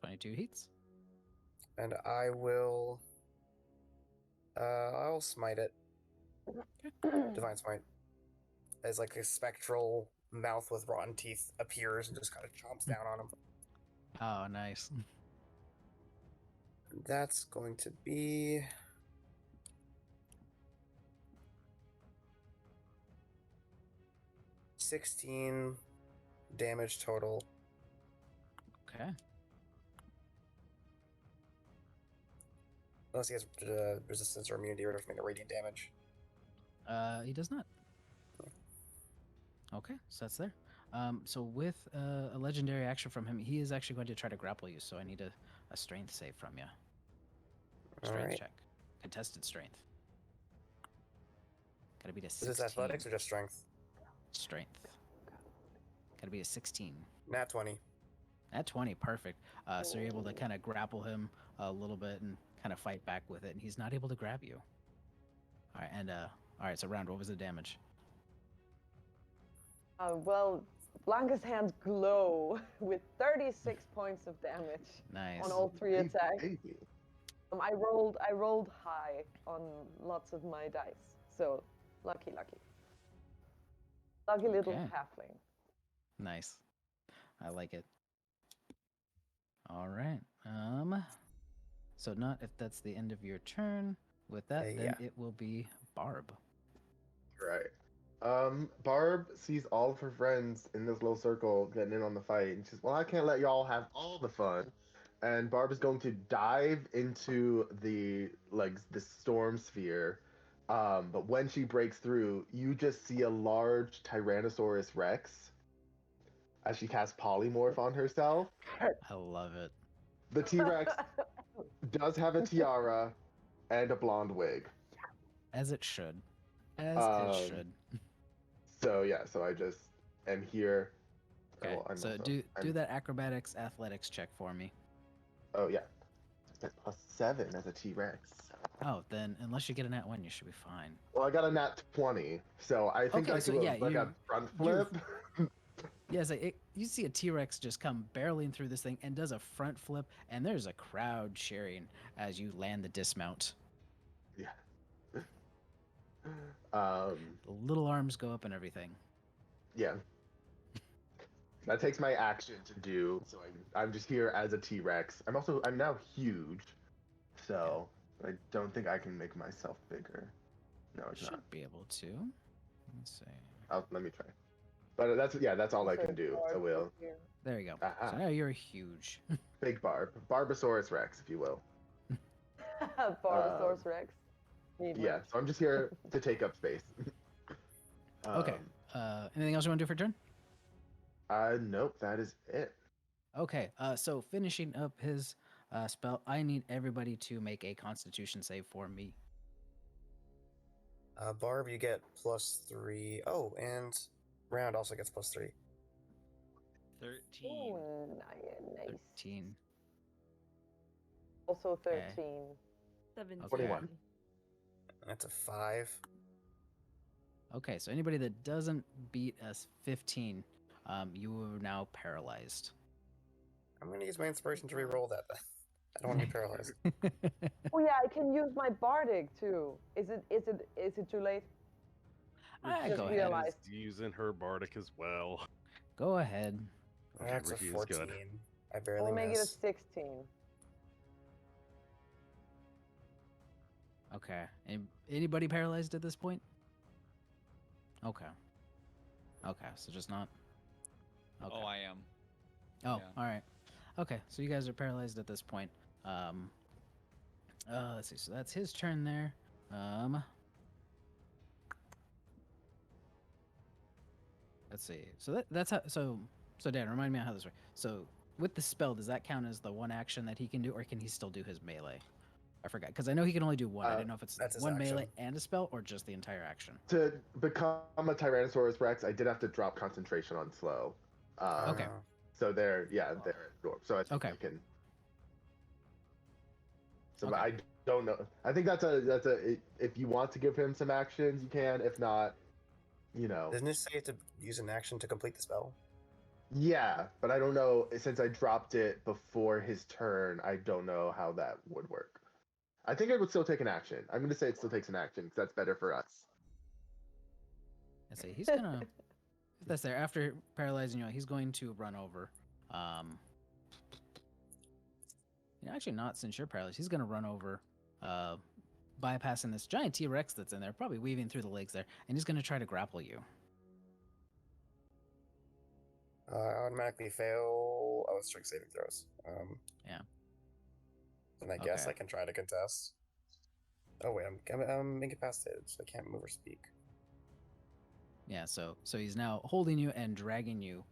Speaker 1: 22 hits.
Speaker 5: And I will I'll smite it. Divine Smite. As like a spectral mouth with rotten teeth appears and just kind of chomps down on him.
Speaker 1: Oh, nice.
Speaker 5: That's going to be 16 damage total.
Speaker 1: Okay.
Speaker 5: Unless he has resistance or immunity or from the radiant damage.
Speaker 1: He does not. Okay, so that's there. So with a legendary action from him, he is actually going to try to grapple you. So I need to a strength save from you.
Speaker 5: All
Speaker 1: Strength
Speaker 5: right.
Speaker 1: check. Contested strength. Gotta beat a
Speaker 5: Is
Speaker 1: 16.
Speaker 5: this athletics or just strength?
Speaker 1: Strength. Gotta be a 16.
Speaker 5: Nat 20.
Speaker 1: At 20, perfect. So you're able to kind of grapple him a little bit and kind of fight back with it, and he's not able to grab you. All right, and all right. So round, what was the damage?
Speaker 2: Well, Blanca's hands glow with 36 points of damage
Speaker 1: Nice.
Speaker 2: on all 3
Speaker 7: Baby,
Speaker 2: attacks.
Speaker 7: baby.
Speaker 2: I rolled high on lots of my dice, so lucky. Lucky little
Speaker 1: Okay.
Speaker 2: halfling.
Speaker 1: Nice. I like it. All right. So not if that's the end of your turn. With that, then
Speaker 5: Yeah.
Speaker 1: it will be Barb.
Speaker 7: Right. Barb sees all of her friends in this little circle getting in on the fight, and she's, well, I can't let y'all have all the fun. And Barb is going to dive into the storm sphere. But when she breaks through, you just see a large Tyrannosaurus Rex as she casts polymorph on herself.
Speaker 1: I love it.
Speaker 7: The T-Rex does have a tiara and a blonde wig.
Speaker 1: As it should. As it
Speaker 7: Um,
Speaker 1: should.
Speaker 7: So yeah, so I just am here.
Speaker 1: Okay.
Speaker 7: Well, I'm
Speaker 1: So
Speaker 7: also,
Speaker 1: do
Speaker 7: I'm,
Speaker 1: that acrobatics athletics check for me.
Speaker 7: Oh yeah, that's +7 as a T-Rex.
Speaker 1: Oh, then unless you get a nat 1, you should be fine.
Speaker 7: Well, I got a nat 20, so I think
Speaker 1: Okay,
Speaker 7: I
Speaker 1: so
Speaker 7: could
Speaker 1: yeah,
Speaker 7: like a front flip.
Speaker 1: Yeah, so you see a T-Rex just come barreling through this thing and does a front flip, and there's a crowd cheering as you land the dismount.
Speaker 7: Yeah.
Speaker 1: The little arms go up and everything.
Speaker 7: Yeah. That takes my action to do. So I'm just here as a T-Rex. I'm now huge, so I don't think I can make myself bigger. No, it's
Speaker 1: Should
Speaker 7: not.
Speaker 1: be able to. Let's see.
Speaker 7: Let me try. But that's all I
Speaker 2: Also,
Speaker 7: can do.
Speaker 2: Barb
Speaker 7: So we'll.
Speaker 2: is here.
Speaker 1: There you go.
Speaker 7: Aha.
Speaker 1: So now you're huge.
Speaker 7: Big Barb, Barbosaurus Rex, if you will.
Speaker 2: Barbosaurus Rex. Need
Speaker 7: Yeah,
Speaker 2: merch.
Speaker 7: so I'm just here to take up space.
Speaker 1: Okay. Anything else you want to do for turn?
Speaker 7: Nope, that is it.
Speaker 1: Okay. So finishing up his spell, I need everybody to make a Constitution save for me.
Speaker 5: Barb, you get +3. Oh, and Round also gets +3.
Speaker 4: 13.
Speaker 2: Oh, nice.
Speaker 1: 13.
Speaker 2: Also
Speaker 1: Okay.
Speaker 2: 13.
Speaker 3: 17.
Speaker 7: 21.
Speaker 5: That's a 5.
Speaker 1: Okay. So anybody that doesn't beat us 15, you are now paralyzed.
Speaker 5: I'm gonna use my inspiration to re-roll that then. I don't want to be paralyzed.
Speaker 2: Oh yeah, I can use my bardic too. Is it too late?
Speaker 1: Ah,
Speaker 2: Just
Speaker 1: go ahead.
Speaker 2: realized.
Speaker 6: Is using her bardic as well.
Speaker 1: Go ahead.
Speaker 5: That's a
Speaker 6: Whatever he is
Speaker 5: 14.
Speaker 6: good.
Speaker 5: I barely
Speaker 2: I'll make it a
Speaker 5: miss.
Speaker 2: 16.
Speaker 1: Okay. Anybody paralyzed at this point? Okay. Okay. So just not. Okay.
Speaker 4: Oh, I am.
Speaker 1: Oh,
Speaker 4: Yeah.
Speaker 1: all right. Okay, so you guys are paralyzed at this point. Let's see. So that's his turn there. Let's see. So that's how. So Dan, remind me how this works. So with the spell, does that count as the one action that he can do, or can he still do his melee? I forgot because I know he can only do one. I didn't know if it's
Speaker 5: That's his
Speaker 1: one melee
Speaker 5: action.
Speaker 1: and a spell, or just the entire action.
Speaker 7: To become a Tyrannosaurus Rex, I did have to drop concentration on slow.
Speaker 1: Okay.
Speaker 7: So they're absorbed. So I think
Speaker 1: Okay.
Speaker 7: I can. So
Speaker 1: Okay.
Speaker 7: I don't know. I think that's a. If you want to give him some actions, you can. If not,
Speaker 5: Doesn't it say you have to use an action to complete the spell?
Speaker 7: Yeah, but I don't know. Since I dropped it before his turn, I don't know how that would work. I think I would still take an action. I'm going to say it still takes an action because that's better for us.
Speaker 1: Let's see. He's gonna. If that's there after paralyzing you, he's going to run over. Actually, not since you're paralyzed. He's gonna run over, bypassing this giant T-Rex that's in there, probably weaving through the legs there, and he's gonna try to grapple you.
Speaker 5: I automatically fail. Oh, it's strength saving throws.
Speaker 1: Yeah.
Speaker 5: And I guess
Speaker 1: Okay.
Speaker 5: I can try to contest. Oh wait, I'm incapacitated, so I can't move or speak.
Speaker 1: Yeah. So he's now holding you and dragging you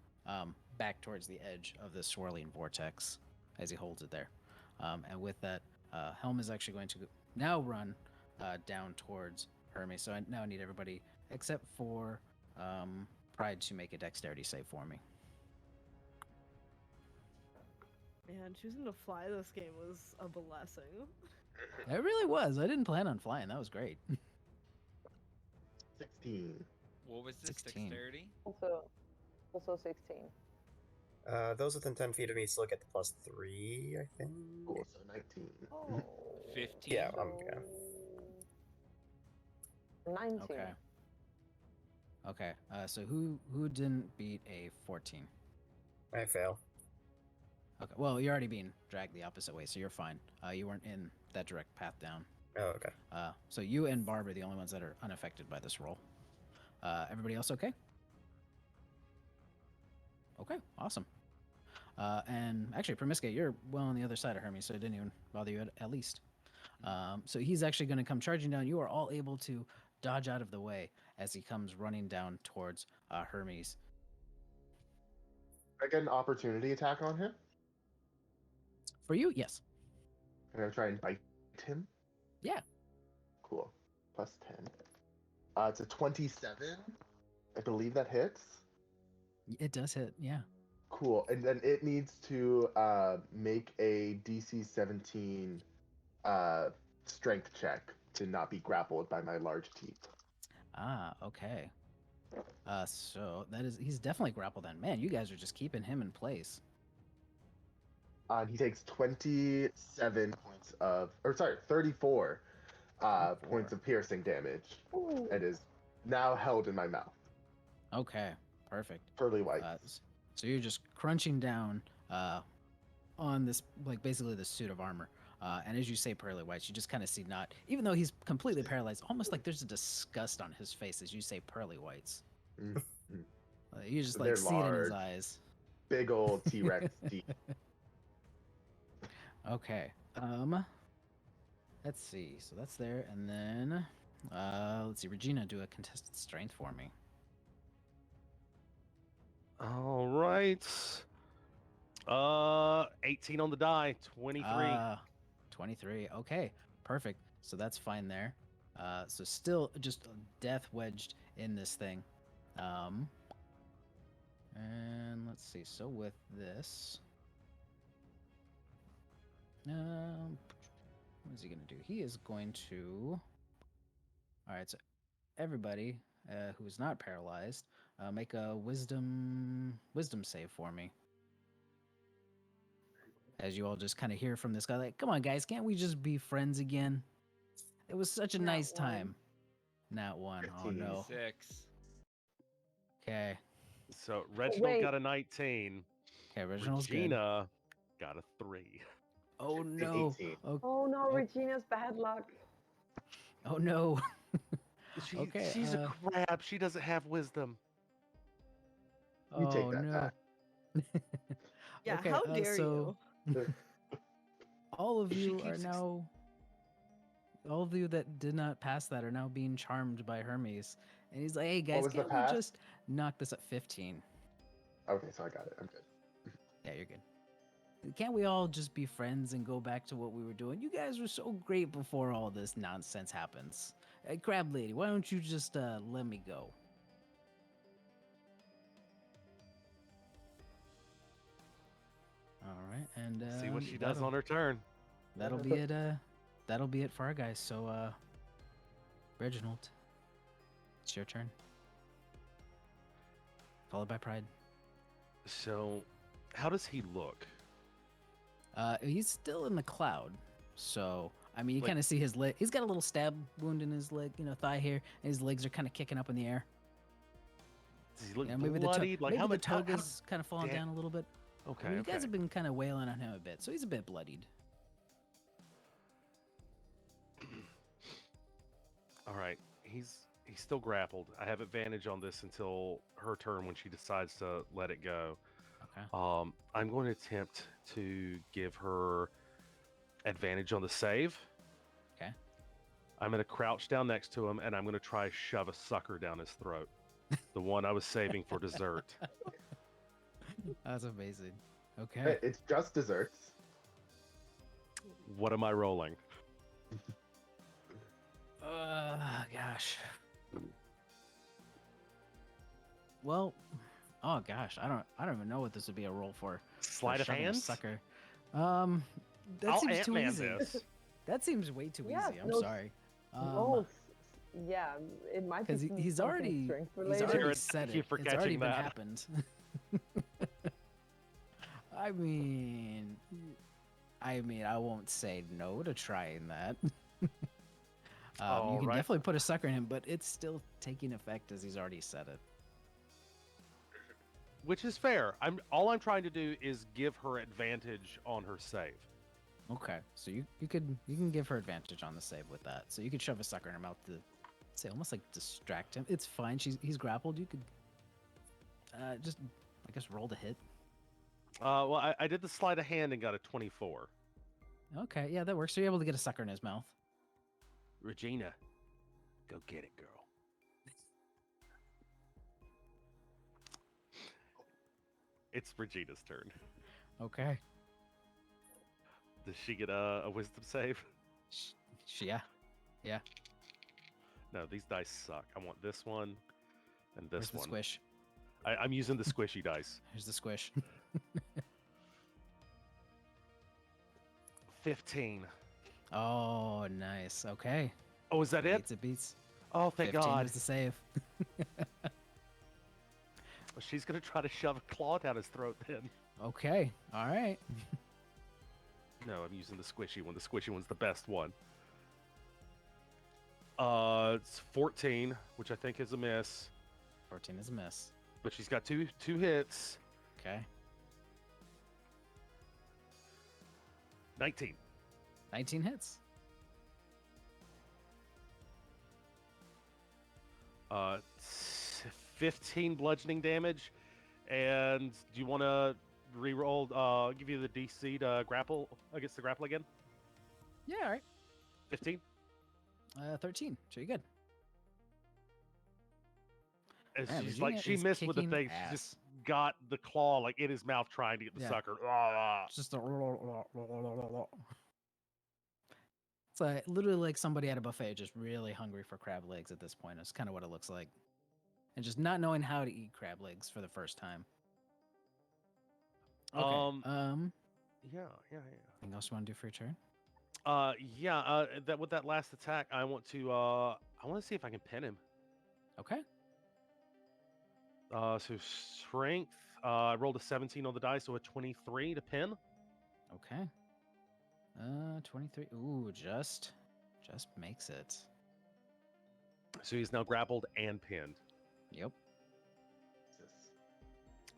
Speaker 1: back towards the edge of the swirling vortex as he holds it there. And with that, Helm is actually going to now run down towards Hermes. So I now need everybody except for Pride to make a dexterity save for me.
Speaker 3: Man, choosing to fly this game was a blessing.
Speaker 1: It really was. I didn't plan on flying. That was great.
Speaker 7: 16.
Speaker 4: What was this
Speaker 1: 16.
Speaker 4: dexterity?
Speaker 2: Also 16.
Speaker 5: Those within 10 feet of me still get the +3, I think.
Speaker 7: Cool, so 19.
Speaker 2: Oh.
Speaker 4: 15.
Speaker 5: Yeah,
Speaker 2: So 19.
Speaker 1: Okay. Okay. So who didn't beat a 14?
Speaker 5: I fail.
Speaker 1: Okay. Well, you're already being dragged the opposite way, so you're fine. You weren't in that direct path down.
Speaker 5: Oh, okay.
Speaker 1: So you and Barb are the only ones that are unaffected by this roll. Everybody else okay? Okay, awesome. And actually, Promiscate, you're well on the other side of Hermes, so it didn't even bother you at least. So he's actually going to come charging down. You are all able to dodge out of the way as he comes running down towards Hermes.
Speaker 7: I get an opportunity attack on him.
Speaker 1: For you, yes.
Speaker 7: I'm gonna try and bite him.
Speaker 1: Yeah.
Speaker 7: Cool. +10. It's a 27. I believe that hits.
Speaker 1: It does hit, yeah.
Speaker 7: Cool. And then it needs to make a DC 17 strength check to not be grappled by my large teeth.
Speaker 1: Okay. So he's definitely grappled then. Man, you guys are just keeping him in place.
Speaker 7: And he takes 27 points of, or sorry, 34 points of piercing damage.
Speaker 2: Ooh.
Speaker 7: And is now held in my mouth.
Speaker 1: Okay, perfect.
Speaker 7: Pearly white.
Speaker 1: So you're just crunching down on this, like basically the suit of armor. And as you say pearly whites, you just kind of see not, even though he's completely paralyzed, almost like there's a disgust on his face as you say pearly whites.
Speaker 7: Mm-hmm.
Speaker 1: You just
Speaker 7: They're
Speaker 1: like see it in his
Speaker 7: large.
Speaker 1: eyes.
Speaker 7: Big old T-Rex teeth.
Speaker 1: Okay. Let's see. So that's there, and then let's see. Regina, do a contested strength for me.
Speaker 6: All right. 18 on the die. 23.
Speaker 1: 23. Okay, perfect. So that's fine there. So still just death wedged in this thing. And let's see. So with this, what is he gonna do? He is going to. All right. So everybody who is not paralyzed, make a wisdom save for me. As you all just kind of hear from this guy, like, come on, guys, can't we just be friends again? It was such a
Speaker 2: Nat
Speaker 1: nice
Speaker 2: 1.
Speaker 1: time. Not one. Oh
Speaker 7: 15.
Speaker 1: no.
Speaker 4: 6.
Speaker 1: Okay.
Speaker 6: So Reginald
Speaker 2: wait.
Speaker 6: got a 19.
Speaker 1: Okay, Reginald's good.
Speaker 6: Regina got a 3.
Speaker 1: Oh
Speaker 7: An
Speaker 1: no.
Speaker 7: 18.
Speaker 2: Oh no,
Speaker 1: Oh.
Speaker 2: Regina's bad luck.
Speaker 1: Oh no.
Speaker 6: She's
Speaker 1: Okay,
Speaker 6: a crab. She doesn't have wisdom.
Speaker 7: You take
Speaker 1: Oh
Speaker 7: that
Speaker 1: no.
Speaker 7: back.
Speaker 3: Yeah,
Speaker 1: Okay,
Speaker 3: how dare
Speaker 1: so
Speaker 3: you?
Speaker 1: all of
Speaker 4: She
Speaker 1: you are
Speaker 4: keeps ex-
Speaker 1: now. All of you that did not pass that are now being charmed by Hermes, and he's like, "Hey guys,
Speaker 7: was the
Speaker 1: can't we
Speaker 7: pass?
Speaker 1: just knock this at 15?"
Speaker 7: Okay, so I got it. I'm good.
Speaker 1: Yeah, you're good. Can't we all just be friends and go back to what we were doing? You guys were so great before all this nonsense happens. Hey, Crab Lady, why don't you just let me go? All right, and
Speaker 6: See what she does on her turn.
Speaker 1: That'll be it. That'll be it for our guys. So, Reginald, it's your turn. Followed by Pride.
Speaker 6: So, how does he look?
Speaker 1: He's still in the cloud. So, I mean, you
Speaker 6: Like-
Speaker 1: kind of see his leg. He's got a little stab wound in his leg, thigh here, and his legs are kind of kicking up in the air.
Speaker 6: Does he look
Speaker 1: Maybe
Speaker 6: bloodied? Like
Speaker 1: maybe
Speaker 6: how
Speaker 1: the
Speaker 6: much? How-
Speaker 1: toga's kind of fallen
Speaker 6: Dan-
Speaker 1: down a little bit.
Speaker 6: okay,
Speaker 1: I mean, you
Speaker 6: okay.
Speaker 1: guys have been kind of wailing on him a bit, so he's a bit bloodied.
Speaker 6: All right, he's still grappled. I have advantage on this until her turn when she decides to let it go.
Speaker 1: Okay.
Speaker 6: I'm going to attempt to give her advantage on the save.
Speaker 1: Okay.
Speaker 6: I'm going to crouch down next to him and I'm going to try shove a sucker down his throat. The one I was saving for dessert.
Speaker 1: That's amazing. Okay.
Speaker 7: Hey, it's just desserts.
Speaker 6: What am I rolling?
Speaker 1: Gosh. Well, oh gosh, I don't even know what this would be a roll for.
Speaker 6: Sleight of
Speaker 1: shoving a
Speaker 6: hand?
Speaker 1: sucker. That
Speaker 6: I'll
Speaker 1: seems too
Speaker 6: Ant-Man
Speaker 1: easy.
Speaker 6: this.
Speaker 1: That seems way too
Speaker 2: Yeah,
Speaker 1: easy. I'm
Speaker 2: no,
Speaker 1: sorry.
Speaker 2: Roll. Yeah, it might be
Speaker 1: Because he's
Speaker 2: something
Speaker 1: already
Speaker 2: strength
Speaker 1: he's
Speaker 2: related.
Speaker 1: already
Speaker 6: Jared,
Speaker 1: said
Speaker 6: thank you
Speaker 1: it.
Speaker 6: for
Speaker 1: It's already
Speaker 6: catching
Speaker 1: been
Speaker 6: that.
Speaker 1: happened. I mean, I won't say no to trying that. You
Speaker 6: All
Speaker 1: can
Speaker 6: right.
Speaker 1: definitely put a sucker in him, but it's still taking effect as he's already said it.
Speaker 6: Which is fair. All I'm trying to do is give her advantage on her save.
Speaker 1: Okay, so you can give her advantage on the save with that. So you could shove a sucker in her mouth to say almost like distract him. It's fine. He's grappled. You could just I guess roll to hit.
Speaker 6: Well, I did the sleight of hand and got a 24.
Speaker 1: Okay, yeah, that works. So you're able to get a sucker in his mouth.
Speaker 6: Regina, go get it, girl. It's Regina's turn.
Speaker 1: Okay.
Speaker 6: Does she get a wisdom save?
Speaker 1: Yeah.
Speaker 6: No, these dice suck. I want this one and
Speaker 1: Where's
Speaker 6: this
Speaker 1: the
Speaker 6: one.
Speaker 1: squish?
Speaker 6: I'm using the squishy dice.
Speaker 1: Here's the squish.
Speaker 6: 15.
Speaker 1: Oh, nice. Okay.
Speaker 6: Oh, is that it?
Speaker 1: It beats.
Speaker 6: Oh, thank
Speaker 1: 15
Speaker 6: God.
Speaker 1: was the save.
Speaker 6: Well, she's going to try to shove a claw down his throat then.
Speaker 1: Okay. All right.
Speaker 6: No, I'm using the squishy one. The squishy one's the best one. It's 14, which I think is a miss.
Speaker 1: 14 is a miss.
Speaker 6: But she's got two hits.
Speaker 1: Okay.
Speaker 6: 19.
Speaker 1: 19 hits.
Speaker 6: 15 bludgeoning damage. And do you want to re-roll, give you the DC to grapple against the grapple again?
Speaker 1: Yeah, all right.
Speaker 6: 15?
Speaker 1: 13. So you're good.
Speaker 6: And
Speaker 1: Man,
Speaker 6: she's
Speaker 1: Virginia
Speaker 6: like, she
Speaker 1: is
Speaker 6: missed with the
Speaker 1: kicking
Speaker 6: thing. She
Speaker 1: ass.
Speaker 6: just got the claw like in his mouth trying to get the
Speaker 1: Yeah.
Speaker 6: sucker.
Speaker 1: It's just a. It's like literally like somebody at a buffet just really hungry for crab legs at this point. It's kind of what it looks like. And just not knowing how to eat crab legs for the first time. Okay.
Speaker 6: Yeah.
Speaker 1: Anything else you want to do for your turn?
Speaker 6: That with that last attack, I want to see if I can pin him.
Speaker 1: Okay.
Speaker 6: So strength, I rolled a 17 on the dice, so a 23 to pin.
Speaker 1: Okay. 23. Ooh, just makes it.
Speaker 6: So he's now grappled and pinned.
Speaker 1: Yep.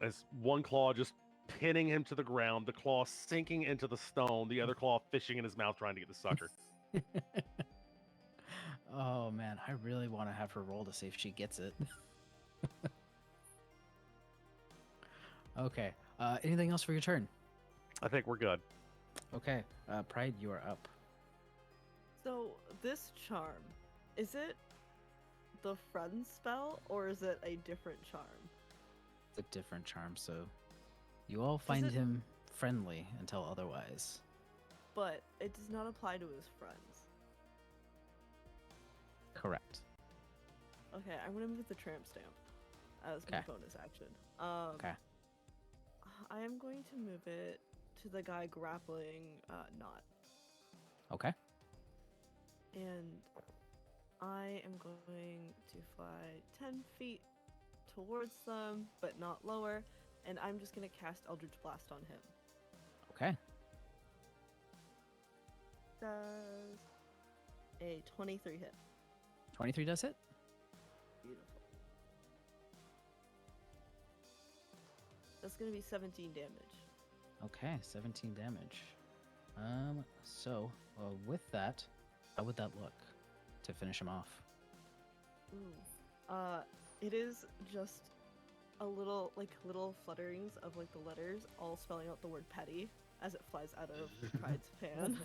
Speaker 6: As one claw just pinning him to the ground, the claw sinking into the stone, the other claw fishing in his mouth trying to get the sucker.
Speaker 1: Oh man, I really want to have her roll to see if she gets it. Okay. Anything else for your turn?
Speaker 6: I think we're good.
Speaker 1: Okay. Pride, you are up.
Speaker 3: So this charm, is it the friend spell or is it a different charm?
Speaker 1: It's a different charm, so you all find
Speaker 3: it-
Speaker 1: him friendly until otherwise.
Speaker 3: But it does not apply to his friends.
Speaker 1: Correct.
Speaker 3: Okay, I'm gonna move the tramp stamp as my
Speaker 1: Okay.
Speaker 3: bonus action.
Speaker 1: Okay.
Speaker 3: I am going to move it to the guy grappling Knot.
Speaker 1: Okay.
Speaker 3: And I am going to fly 10 feet towards them, but not lower. And I'm just going to cast Eldritch Blast on him.
Speaker 1: Okay.
Speaker 3: Does a 23 hit.
Speaker 1: 23 does hit.
Speaker 3: Beautiful. That's going to be 17 damage.
Speaker 1: Okay, 17 damage. So with that, how would that look to finish him off?
Speaker 3: Ooh. It is just a little flutterings of like the letters, all spelling out the word petty as it flies out of Pride's pan.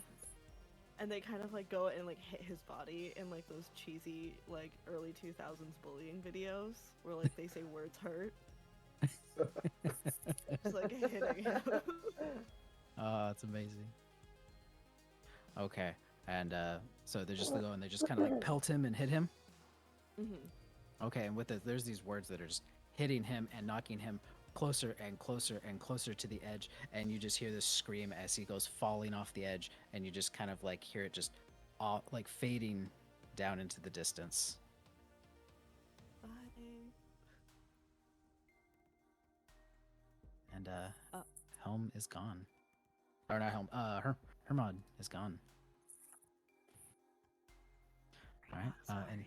Speaker 3: And they kind of like go and like hit his body in like those cheesy like early 2000s bullying videos where like they say words hurt. It's like hitting him.
Speaker 1: Oh, that's amazing. Okay. And so they just go and they just kind of like pelt him and hit him.
Speaker 3: Mm-hmm.
Speaker 1: Okay, and with it, there's these words that are just hitting him and knocking him closer and closer and closer to the edge, and you just hear this scream as he goes falling off the edge, and you just kind of like hear it just like fading down into the distance.
Speaker 3: Bye.
Speaker 1: And
Speaker 3: Uh,
Speaker 1: Helm is gone. Or not Helm, Hermod is gone. All right. And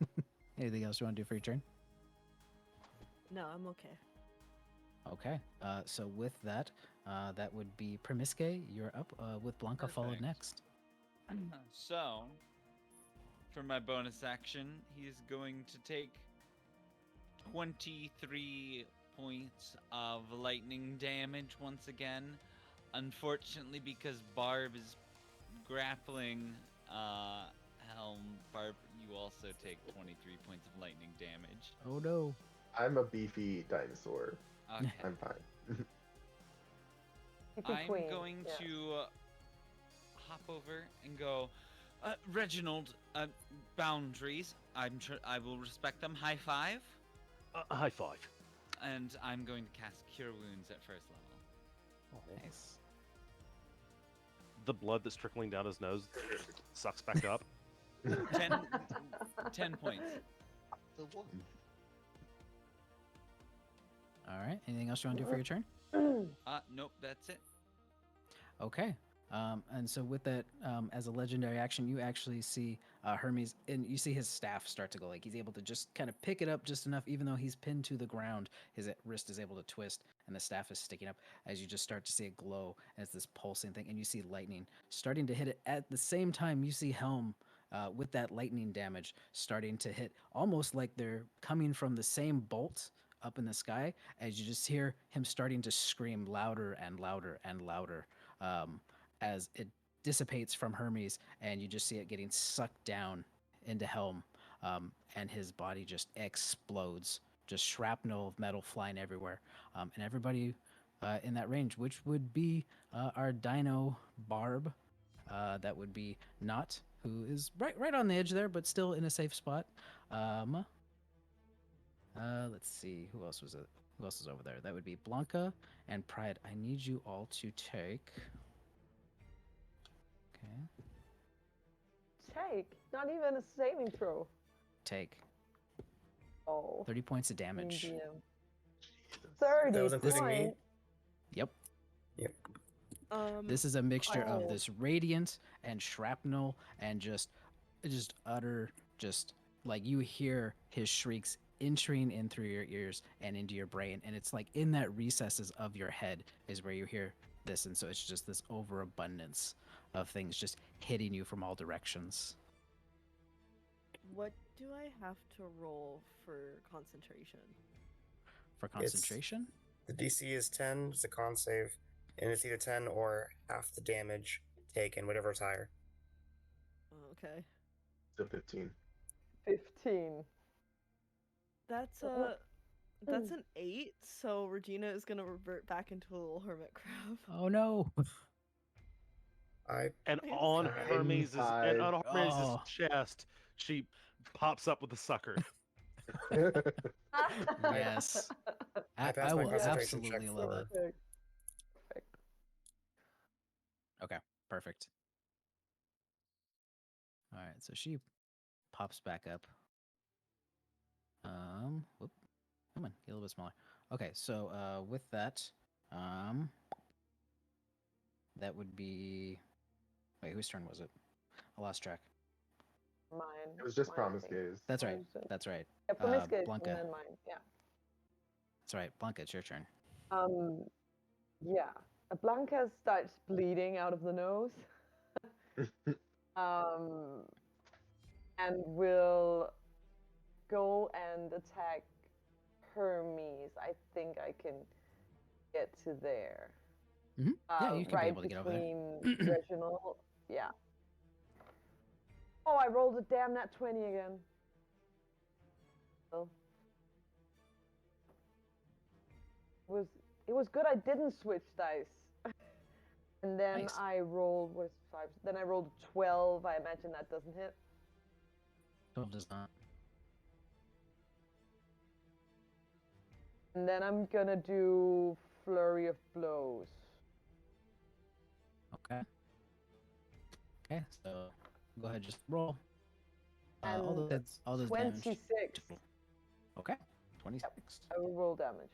Speaker 3: sorry.
Speaker 1: anything else you want to do for your turn?
Speaker 3: No, I'm okay.
Speaker 1: Okay. So with that, that would be Promisque. You're up with Blanca followed
Speaker 4: Perfect.
Speaker 1: next.
Speaker 4: So, for my bonus action, he's going to take 23 points of lightning damage once again. Unfortunately, because Barb is grappling Helm, Barb, you also take 23 points of lightning damage.
Speaker 1: Oh no.
Speaker 7: I'm a beefy dinosaur.
Speaker 4: Okay.
Speaker 7: I'm fine.
Speaker 2: Hippie
Speaker 4: I'm
Speaker 2: queen.
Speaker 4: going
Speaker 2: yeah.
Speaker 4: to hop over and go, Reginald, boundaries. I will respect them. High five.
Speaker 6: High five.
Speaker 4: And I'm going to cast Cure Wounds at first level.
Speaker 1: Nice.
Speaker 6: The blood that's trickling down his nose sucks back up.
Speaker 4: 10 points.
Speaker 1: All right. Anything else you want to do for your turn?
Speaker 4: Nope, that's it.
Speaker 1: Okay. And so with that, as a legendary action, you actually see Hermes, and you see his staff start to go. Like he's able to just kind of pick it up just enough, even though he's pinned to the ground. His wrist is able to twist, and the staff is sticking up. As you just start to see it glow as this pulsing thing, and you see lightning starting to hit it. At the same time, you see Helm. With that lightning damage starting to hit, almost like they're coming from the same bolt up in the sky, as you just hear him starting to scream louder and louder and louder. Um, as it dissipates from Hermes, and you just see it getting sucked down into Helm, and his body just explodes, just shrapnel of metal flying everywhere, and everybody in that range, which would be our Dino Barb, that would be Not, who is right on the edge there, but still in a safe spot. Let's see, who else was it? Who else is over there? That would be Blanca and Pride. I need you all to take. Okay.
Speaker 2: Take. Not even a saving throw.
Speaker 1: Take
Speaker 2: Oh.
Speaker 1: 30 points of damage.
Speaker 2: Medium. 30
Speaker 5: That was including me?
Speaker 2: points.
Speaker 1: Yep.
Speaker 3: Um,
Speaker 1: This is a mixture of
Speaker 2: Oh.
Speaker 1: this radiant and shrapnel and just utter, just like you hear his shrieks entering in through your ears and into your brain, and it's like in that recesses of your head is where you hear this, and so it's just this overabundance of things just hitting you from all directions.
Speaker 3: what do I have to roll for concentration?
Speaker 1: For concentration,
Speaker 5: The DC is 10, it's a con save, and it's either 10 or half the damage taken, whatever's higher.
Speaker 3: Oh, okay.
Speaker 7: So 15.
Speaker 2: 15.
Speaker 3: That's
Speaker 2: Oh.
Speaker 3: that's an 8, so Regina is gonna revert back into a little hermit crab.
Speaker 1: oh no.
Speaker 6: And
Speaker 3: I'm
Speaker 6: on
Speaker 3: sorry.
Speaker 6: Hermes'
Speaker 7: Five.
Speaker 1: Oh.
Speaker 6: chest, she pops up with a sucker.
Speaker 1: Yes.
Speaker 5: I
Speaker 1: I
Speaker 5: passed my
Speaker 1: will
Speaker 5: concentration check
Speaker 1: absolutely love it.
Speaker 5: for
Speaker 2: Perfect. Perfect.
Speaker 1: Okay, perfect. All right, so she pops back up. Whoop, come on, get a little bit smaller. Okay, so with that, that would be. Wait, whose turn was it? I lost track.
Speaker 2: Mine.
Speaker 7: It was just
Speaker 2: Mine, I
Speaker 7: Promise
Speaker 2: think.
Speaker 7: Gaze.
Speaker 1: That's right.
Speaker 2: Mine was it.
Speaker 1: That's right.
Speaker 2: Yeah, Promiscuous and
Speaker 1: Blanca.
Speaker 2: then mine. Yeah.
Speaker 1: That's right. Blanca, it's your turn.
Speaker 2: Yeah. Blanca starts bleeding out of the nose. And will go and attack Hermes. I think I can get to there.
Speaker 1: Yeah, you can be
Speaker 2: right
Speaker 1: able to get over there.
Speaker 2: between Reginald. Yeah. Oh, I rolled a damn nat 20 again. Oh. It was good I didn't switch dice. And then
Speaker 1: Nice.
Speaker 2: I rolled, what is 5? Then I rolled 12. I imagine that doesn't hit.
Speaker 1: 12 does not.
Speaker 2: And then I'm gonna do Flurry of Blows.
Speaker 1: Okay. Okay, so go ahead, just roll.
Speaker 2: And
Speaker 1: All those damage.
Speaker 2: 26.
Speaker 1: Okay, 26.
Speaker 2: I will roll damage.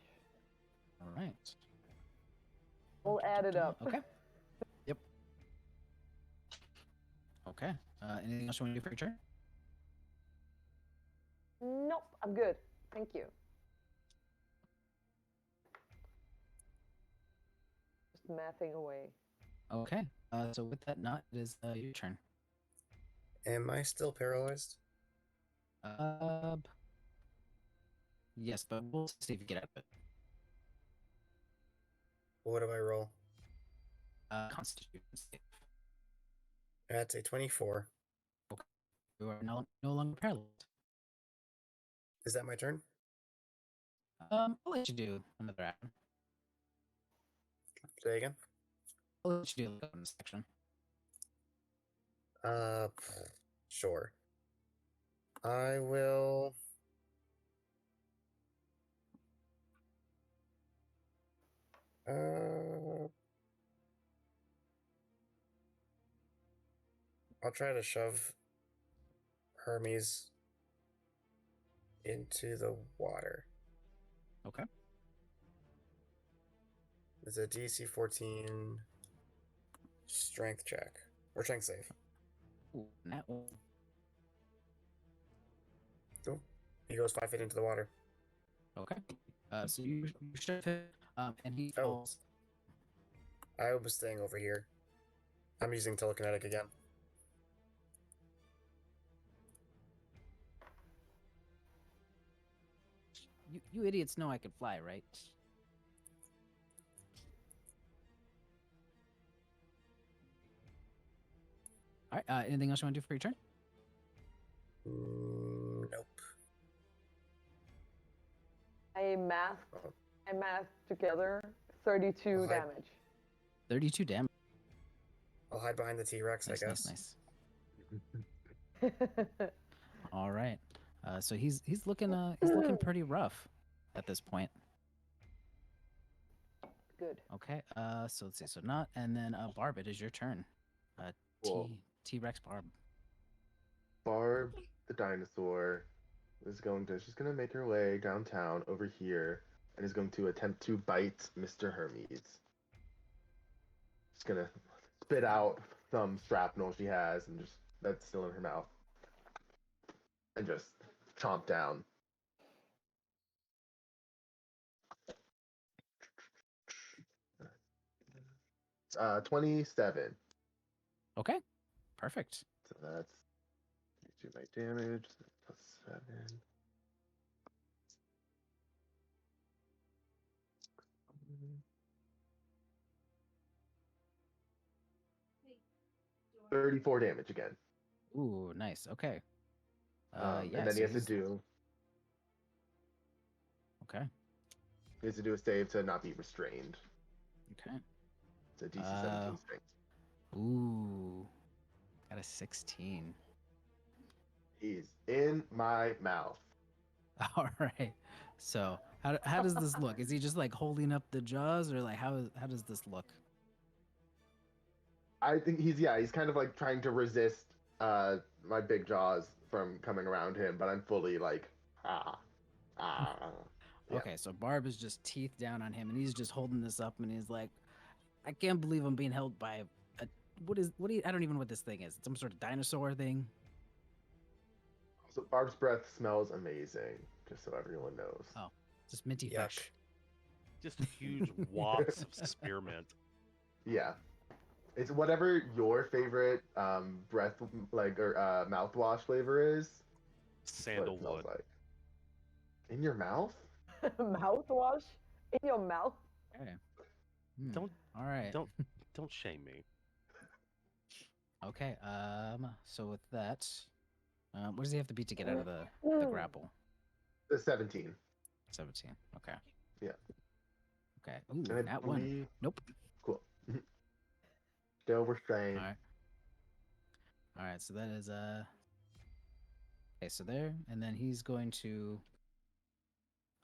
Speaker 1: All right.
Speaker 2: We'll add it up.
Speaker 1: Okay. Yep. Okay. Anything else you want to do for your turn?
Speaker 2: Nope, I'm good. Thank you. Just mathing away.
Speaker 1: Okay. So with that, not it is your turn.
Speaker 5: Am I still paralyzed?
Speaker 1: Yes, but we'll see if you get out of it.
Speaker 5: What do I roll?
Speaker 1: Constitution save.
Speaker 5: That's a 24.
Speaker 1: You are no longer paralyzed.
Speaker 5: Is that my turn?
Speaker 1: I'll let you do another action.
Speaker 5: Say again.
Speaker 1: I'll let you do a bonus action.
Speaker 5: Sure. I will. I'll try to shove Hermes into the water.
Speaker 1: Okay.
Speaker 5: It's a DC 14 strength check. Or strength save.
Speaker 1: Ooh, that one.
Speaker 5: Cool. He goes 5 feet into the water.
Speaker 1: Okay. So you shove him, and he
Speaker 5: Oh.
Speaker 1: falls.
Speaker 5: I was staying over here. I'm using telekinetic again.
Speaker 1: You idiots know I can fly, right? All right. Anything else you want to do for your turn?
Speaker 5: Nope.
Speaker 2: I math together 32
Speaker 5: Hi.
Speaker 2: damage.
Speaker 1: 32 damage.
Speaker 5: I'll hide behind the T-Rex,
Speaker 1: Nice,
Speaker 5: I guess.
Speaker 1: nice. All right. So he's looking pretty rough at this point.
Speaker 2: Good.
Speaker 1: Okay. So let's see. So not, and then Barb, it is your turn.
Speaker 7: Cool.
Speaker 1: T-Rex Barb.
Speaker 7: Barb the dinosaur she's gonna make her way downtown over here and is going to attempt to bite Mr. Hermes. She's gonna spit out some shrapnel she has and just that's still in her mouth. And just chomp down. 27.
Speaker 1: Okay. Perfect.
Speaker 7: So that's do my damage. Plus 7. $34 damage again.
Speaker 1: Ooh, nice. Okay.
Speaker 7: And
Speaker 1: Yeah.
Speaker 7: then
Speaker 1: So
Speaker 7: he has to
Speaker 1: he's
Speaker 7: do
Speaker 1: okay.
Speaker 7: a save to not be restrained.
Speaker 1: Okay.
Speaker 7: It's a DC 17 strength.
Speaker 1: Ooh, got a 16.
Speaker 7: He's in my mouth.
Speaker 1: All right. So how does this look? Is he just like holding up the jaws, or like how does this look?
Speaker 7: I think he's kind of like trying to resist my big jaws from coming around him, but I'm fully like yeah.
Speaker 1: Okay, so Barb is just teeth down on him, and he's just holding this up, and he's like, I can't believe I'm being held by a I don't even know what this thing is. It's some sort of dinosaur thing.
Speaker 7: So Barb's breath smells amazing, just so everyone knows.
Speaker 1: Oh, just minty
Speaker 5: Yuck.
Speaker 1: fresh.
Speaker 6: Just huge wafts of spearmint.
Speaker 7: Yeah. It's whatever your favorite breath or mouthwash flavor is. What it smells
Speaker 6: Sandalwood.
Speaker 7: like. In your mouth?
Speaker 2: Mouthwash in your mouth.
Speaker 1: Okay.
Speaker 6: Don't-
Speaker 1: All right.
Speaker 6: Don't shame me.
Speaker 1: Okay. So with that, what does he have to beat to get out of the grapple?
Speaker 7: The 17.
Speaker 1: 17. Okay.
Speaker 7: Yeah.
Speaker 1: Okay. Ooh,
Speaker 7: And I
Speaker 1: that one.
Speaker 7: believe-
Speaker 1: Nope.
Speaker 7: Cool. Still restrained.
Speaker 1: All right. All right. So that is okay. So there, and then he's going to.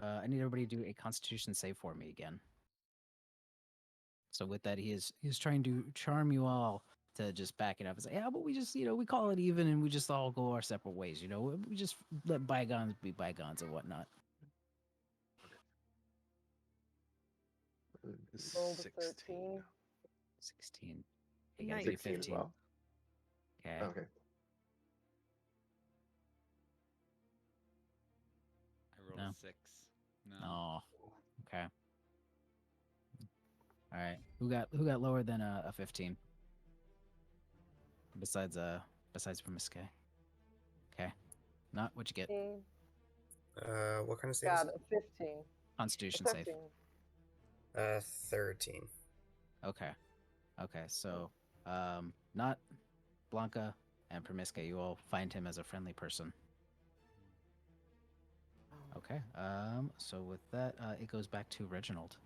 Speaker 1: I need everybody to do a Constitution save for me again. So with that, he's trying to charm you all to just back it up and say, yeah, but we just we call it even, and we just all go our separate ways. We just let bygones be bygones and whatnot.
Speaker 2: Roll the
Speaker 6: 16.
Speaker 2: 13.
Speaker 1: 16. You gotta
Speaker 3: Nice.
Speaker 1: be
Speaker 7: 16 as
Speaker 1: 15.
Speaker 7: well.
Speaker 1: Okay.
Speaker 7: Okay.
Speaker 4: I rolled
Speaker 1: No.
Speaker 4: a 6. No.
Speaker 1: Oh. Okay. All right. Who got lower than a 15? Besides Promisque. Okay. Not what you get.
Speaker 2: 15.
Speaker 5: What kind of save?
Speaker 2: Got a 15.
Speaker 1: Constitution
Speaker 2: A
Speaker 1: save.
Speaker 2: 13.
Speaker 5: 13.
Speaker 1: Okay. Okay. So, not Blanca and Promisque. You all find him as a friendly person. Okay. So with that, it goes back to Reginald.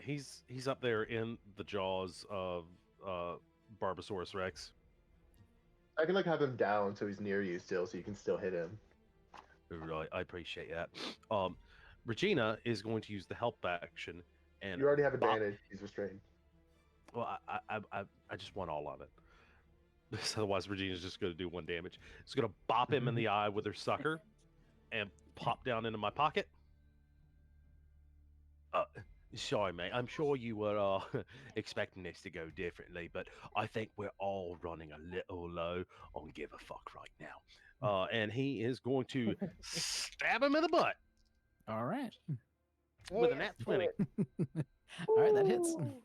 Speaker 6: He's up there in the jaws of Barbosaurus Rex.
Speaker 7: I can like have him down so he's near you still, so you can still hit him.
Speaker 6: Right, I appreciate that. Regina is going to use the help action, and
Speaker 7: You already have
Speaker 6: bop-
Speaker 7: advantage. He's restrained.
Speaker 6: Well, I just want all of it. Otherwise, Regina's just going to do 1 damage. It's going to bop him in the eye with her sucker, and pop down into my pocket. Sorry, mate. I'm sure you were expecting this to go differently, but I think we're all running a little low on give a fuck right now. And he is going to stab him in the butt
Speaker 1: All right.
Speaker 6: with a
Speaker 2: Yes,
Speaker 6: nat
Speaker 2: do
Speaker 6: 20.
Speaker 2: it.
Speaker 1: All right, that hits.
Speaker 2: Ooh.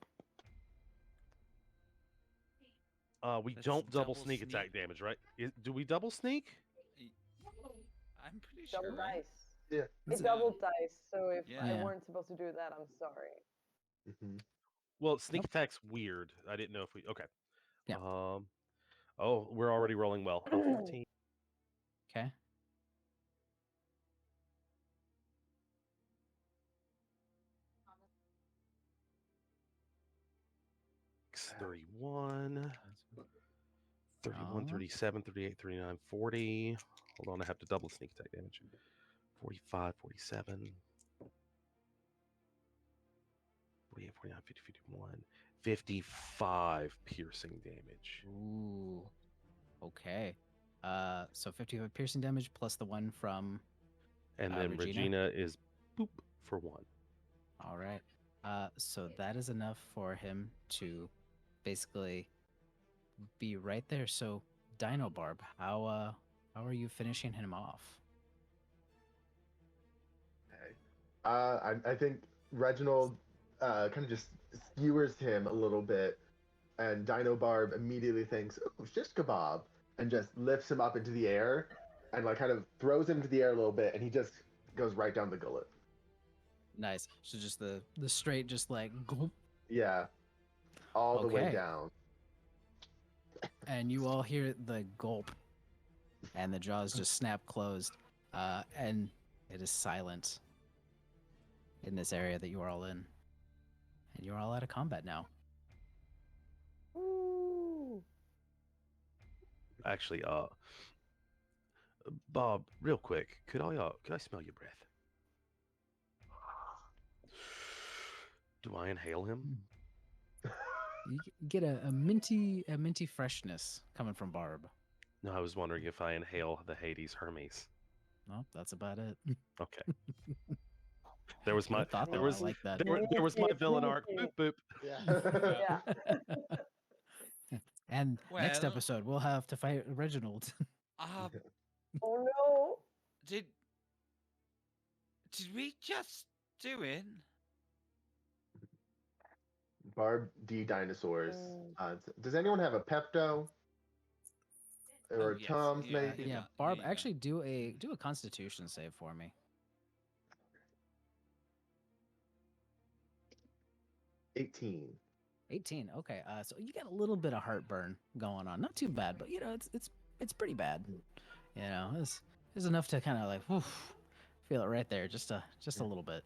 Speaker 6: We
Speaker 4: That's
Speaker 6: don't double
Speaker 4: double
Speaker 6: sneak attack damage, right? Do we double sneak?
Speaker 4: I'm pretty sure.
Speaker 2: Double
Speaker 4: Right?
Speaker 2: dice.
Speaker 7: Yeah.
Speaker 2: It doubled dice, so if I
Speaker 1: Yeah.
Speaker 2: weren't supposed to do that, I'm sorry.
Speaker 7: Hmm.
Speaker 6: Well, sneak
Speaker 1: Nope.
Speaker 6: attack's weird. I didn't know if we. Okay.
Speaker 1: Yeah.
Speaker 6: Oh, we're already rolling well. 15.
Speaker 1: Okay.
Speaker 6: Six, 31, 31,
Speaker 1: Oh.
Speaker 6: 37, 38, 39, 40. Hold on, I have to double sneak attack damage. 45, 47, 48, 49, 50, 51, 55 piercing damage.
Speaker 1: Ooh. Okay. So 55 piercing damage plus the one from.
Speaker 6: And then Regina is boop for 1.
Speaker 1: All right. So that is enough for him to basically be right there. So Dino Barb, how are you finishing him off?
Speaker 7: Okay. I think Reginald kind of just skewers him a little bit, and Dino Barb immediately thinks, "Oh, shish kebab," and just lifts him up into the air, and like kind of throws him into the air a little bit, and he just goes right down the gullet.
Speaker 1: Nice. So just the straight, just like gulp,
Speaker 7: Yeah, all the way
Speaker 1: Okay.
Speaker 7: down.
Speaker 1: and you all hear the gulp, and the jaws just snap closed, and it is silent in this area that you are all in, and you are all out of combat now.
Speaker 2: Ooh.
Speaker 6: Actually, Bob, real quick, could I smell your breath? Do I inhale him?
Speaker 1: You get a minty freshness coming from Barb.
Speaker 6: No, I was wondering if I inhale the Hades Hermes.
Speaker 1: Well, that's about it.
Speaker 6: Okay. There was my
Speaker 1: thought
Speaker 6: there
Speaker 1: that.
Speaker 6: was
Speaker 1: I like that.
Speaker 6: there was my villain arc. Boop boop.
Speaker 7: Yeah.
Speaker 2: Yeah.
Speaker 1: And next
Speaker 4: Well-
Speaker 1: episode, we'll have to fight Reginald.
Speaker 2: Oh no.
Speaker 4: Did we just do it?
Speaker 7: Barb D dinosaurs.
Speaker 2: Mm.
Speaker 7: Does anyone have a Pepto? Or
Speaker 4: yes.
Speaker 7: Tums,
Speaker 4: Yeah,
Speaker 7: maybe?
Speaker 1: Yeah, Barb, actually do a Constitution save for me.
Speaker 7: 18.
Speaker 1: 18. Okay. So you got a little bit of heartburn going on. Not too bad, but it's pretty bad. It's enough to kind of like feel it right there, just a little bit.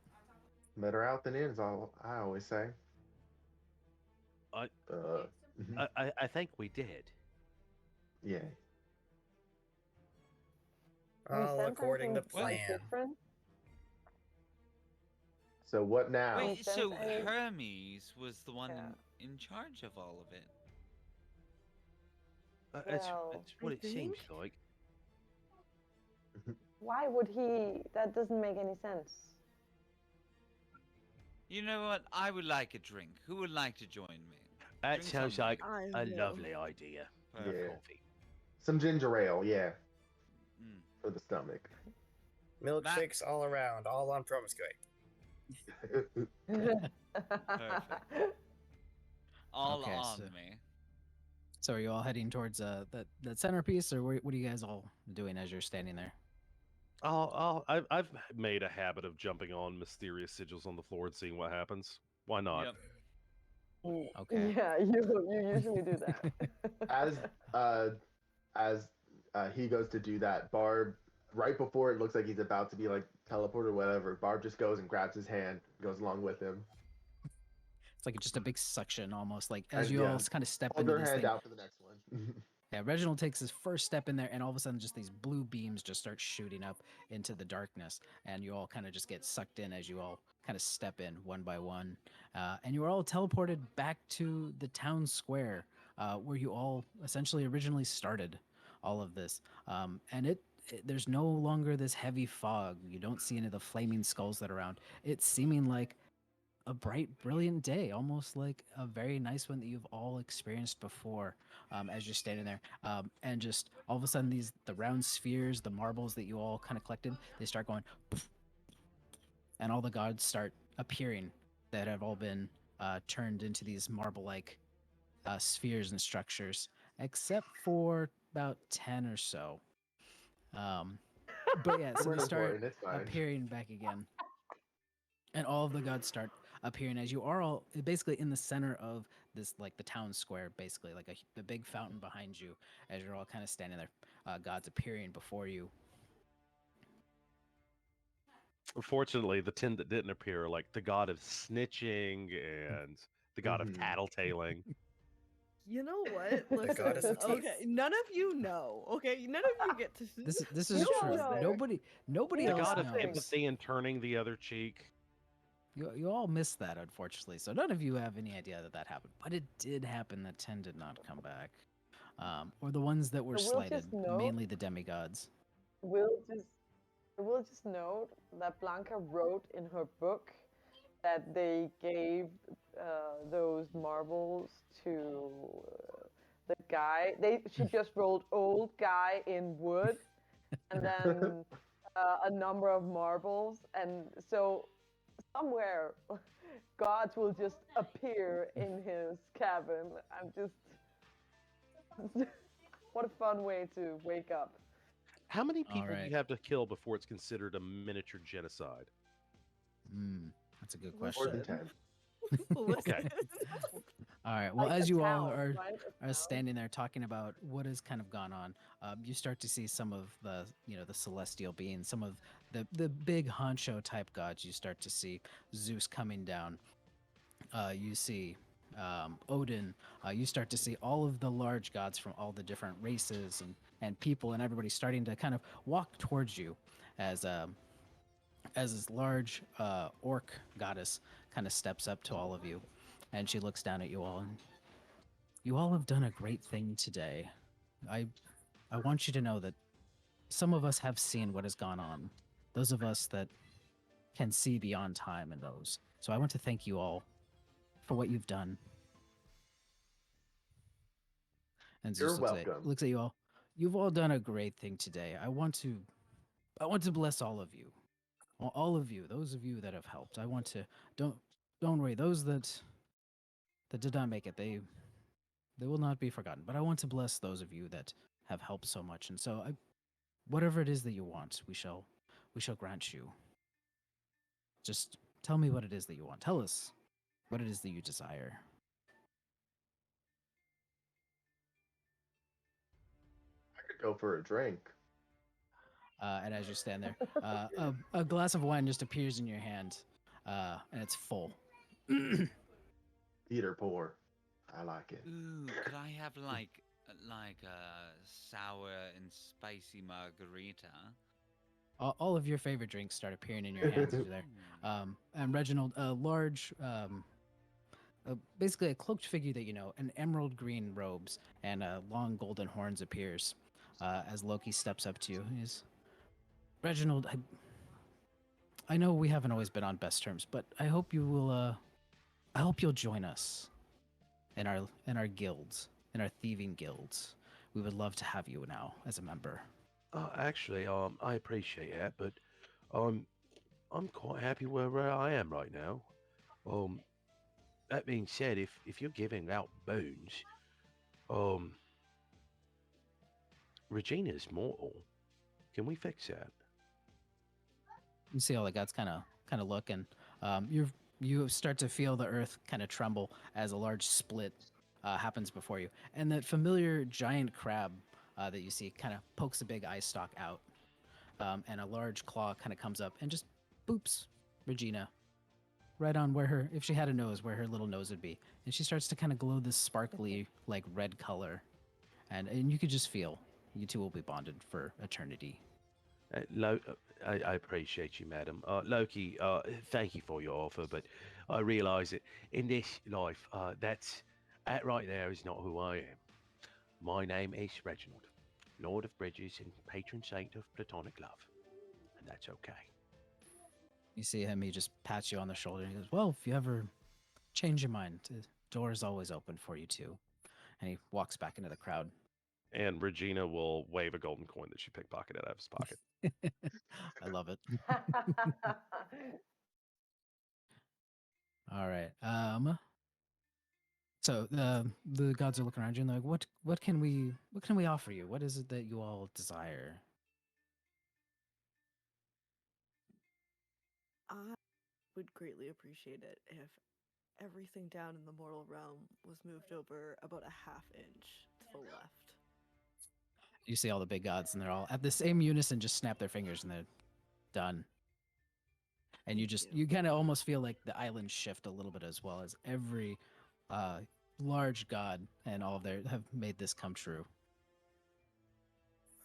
Speaker 7: Better out than in is all I always say.
Speaker 6: I,
Speaker 7: Uh,
Speaker 6: I think we did.
Speaker 7: yeah.
Speaker 2: We
Speaker 5: All
Speaker 2: sense
Speaker 5: according
Speaker 2: anything
Speaker 5: to
Speaker 4: What?
Speaker 5: plan.
Speaker 2: different?
Speaker 7: So what
Speaker 2: Can
Speaker 7: now?
Speaker 2: we
Speaker 4: Wait,
Speaker 2: sense
Speaker 4: so
Speaker 2: any?
Speaker 4: Hermes was the one
Speaker 2: Yeah.
Speaker 4: in charge of all of it.
Speaker 2: Well,
Speaker 6: It's
Speaker 3: I
Speaker 6: what it seems
Speaker 3: think
Speaker 6: like.
Speaker 2: why would he? That doesn't make any sense.
Speaker 4: You know what? I would like a drink. Who would like to join me?
Speaker 6: That
Speaker 4: Drinks on
Speaker 6: sounds
Speaker 4: me.
Speaker 6: like
Speaker 3: I
Speaker 6: a
Speaker 3: will.
Speaker 6: lovely idea.
Speaker 7: Yeah.
Speaker 4: Perfect.
Speaker 6: Coffee.
Speaker 7: Some ginger ale, yeah,
Speaker 4: Mm.
Speaker 7: for the stomach.
Speaker 5: Milkshakes all around, all on promiscuity.
Speaker 4: All
Speaker 1: Okay,
Speaker 4: on
Speaker 1: so
Speaker 4: me.
Speaker 1: so are you all heading towards that centerpiece, or what are you guys all doing as you're standing there?
Speaker 6: I've made a habit of jumping on mysterious sigils on the floor and seeing what happens. Why not?
Speaker 4: Yep.
Speaker 1: Okay.
Speaker 2: Yeah, you usually do that.
Speaker 7: as uh as he goes to do that, Barb, right before it looks like he's about to be like teleport or whatever, Barb just goes and grabs his hand, goes along with him,
Speaker 1: It's like just a big suction, almost like as
Speaker 7: and
Speaker 1: you all
Speaker 7: yeah,
Speaker 1: kind of step
Speaker 7: hold
Speaker 1: into
Speaker 7: her
Speaker 1: this
Speaker 7: hand
Speaker 1: thing.
Speaker 7: out for the next one.
Speaker 1: Yeah, Reginald takes his first step in there, and all of a sudden, just these blue beams just start shooting up into the darkness, and you all kind of just get sucked in as you all kind of step in one by one, and you are all teleported back to the town square where you all essentially originally started all of this, and there's no longer this heavy fog. You don't see any of the flaming skulls that are around. It's seeming like a bright, brilliant day, almost like a very nice one that you've all experienced before. As you're standing there, and just all of a sudden, the round spheres, the marbles that you all kind of collected, they start going, poof, and all the gods start appearing that have all been turned into these marble-like spheres and structures, except for about 10 or so. Um, but yeah, so
Speaker 7: We're
Speaker 1: they start
Speaker 7: important. It's fine.
Speaker 1: appearing back again, and all of the gods start appearing as you are all basically in the center of this, like the town square, basically like a big fountain behind you as you're all kind of standing there, gods appearing before you.
Speaker 6: Unfortunately, the 10 that didn't appear are like the god of snitching and the god of
Speaker 7: Mhm.
Speaker 6: tattletaling.
Speaker 3: You know what?
Speaker 5: The goddess
Speaker 3: Listen,
Speaker 5: of teeth.
Speaker 3: okay, none of you know. Okay, none of you get to.
Speaker 1: This is
Speaker 2: You all
Speaker 1: true.
Speaker 2: know.
Speaker 1: Nobody
Speaker 6: The
Speaker 2: Yeah,
Speaker 1: else
Speaker 6: god of
Speaker 1: knows.
Speaker 6: empathy and turning the other cheek.
Speaker 1: You all missed that, unfortunately. So none of you have any idea that happened, but it did happen. That 10 did not come back, or the ones that were
Speaker 2: So we'll
Speaker 1: slighted,
Speaker 2: just note.
Speaker 1: mainly the demigods.
Speaker 2: We'll just we'll just note that Blanca wrote in her book that they gave those marbles to the guy. She just wrote old guy in wood, and then a number of marbles, and so somewhere gods will just appear in his cabin. I'm just what a fun way to wake up.
Speaker 6: How many
Speaker 1: All
Speaker 6: people do
Speaker 1: right.
Speaker 6: you have to kill before it's considered a miniature genocide?
Speaker 1: That's a good
Speaker 7: More
Speaker 1: question.
Speaker 7: than
Speaker 3: Listen.
Speaker 7: 10.
Speaker 3: Listen.
Speaker 6: Okay.
Speaker 1: All right. Well,
Speaker 2: Like
Speaker 1: as
Speaker 2: a
Speaker 1: you all
Speaker 2: town,
Speaker 1: are
Speaker 2: right? A town.
Speaker 1: standing there talking about what has kind of gone on, you start to see some of the the celestial beings, some of the big honcho type gods. You start to see Zeus coming down. You see Odin. You start to see all of the large gods from all the different races and people, and everybody starting to kind of walk towards you as this large orc goddess kind of steps up to all of you, and she looks down at you all, and you all have done a great thing today. I I want you to know that some of us have seen what has gone on. Those of us that can see beyond time and those. So I want to thank you all for what you've done. And
Speaker 7: You're
Speaker 1: Zeus
Speaker 7: welcome.
Speaker 1: looks at you all. You've all done a great thing today. I want to bless all of you. All of you, those of you that have helped. I want to don't don't worry. Those that did not make it, they will not be forgotten. But I want to bless those of you that have helped so much. And so whatever it is that you want, we shall grant you. Just tell me what it is that you want. Tell us what it is that you desire.
Speaker 7: I could go for a drink.
Speaker 1: And as you stand there, a glass of wine just appears in your hand, and it's full.
Speaker 7: Eat or pour. I like it.
Speaker 4: Ooh, could I have like a sour and spicy margarita?
Speaker 1: All of your favorite drinks start appearing in your hands as you're there.
Speaker 4: Ooh.
Speaker 1: And Reginald, a large, basically a cloaked figure that you know, in emerald green robes and long golden horns appears as Loki steps up to you. He's Reginald. I know we haven't always been on best terms, but I hope you will. I hope you'll join us in our guilds, in our thieving guilds. We would love to have you now as a member.
Speaker 6: Actually, I appreciate that, but I'm I'm quite happy where I am right now. Um, that being said, if you're giving out boons, um, Regina's mortal. Can we fix that?
Speaker 1: You see all the guts kind of look, and you start to feel the earth kind of tremble as a large split happens before you, and that familiar giant crab that you see kind of pokes a big eye stalk out, and a large claw kind of comes up and just boops Regina right on where her, if she had a nose, where her little nose would be, and she starts to kind of glow this sparkly like red color, and you could just feel you two will be bonded for eternity.
Speaker 6: I appreciate you, madam. Loki, thank you for your offer, but I realise that in this life, that right there is not who I am. My name is Reginald, Lord of Bridges and patron saint of platonic love, and that's okay.
Speaker 1: You see him, he just pats you on the shoulder and he goes, "Well, if you ever change your mind, the door is always open for you too." And he walks back into the crowd.
Speaker 6: And Regina will wave a golden coin that she pickpocketed out of his pocket.
Speaker 1: I love it. All right. So the gods are looking around you and they're like, what can we offer you? What is it that you all desire?
Speaker 3: I would greatly appreciate it if everything down in the mortal realm was moved over about a half inch to the left.
Speaker 1: You see all the big gods and they're all at the same unison just snap their fingers and they're done. And you
Speaker 3: Thank
Speaker 1: just
Speaker 3: you.
Speaker 1: you kind of almost feel like the island shift a little bit as well as every uh large god and all of their have made this come true.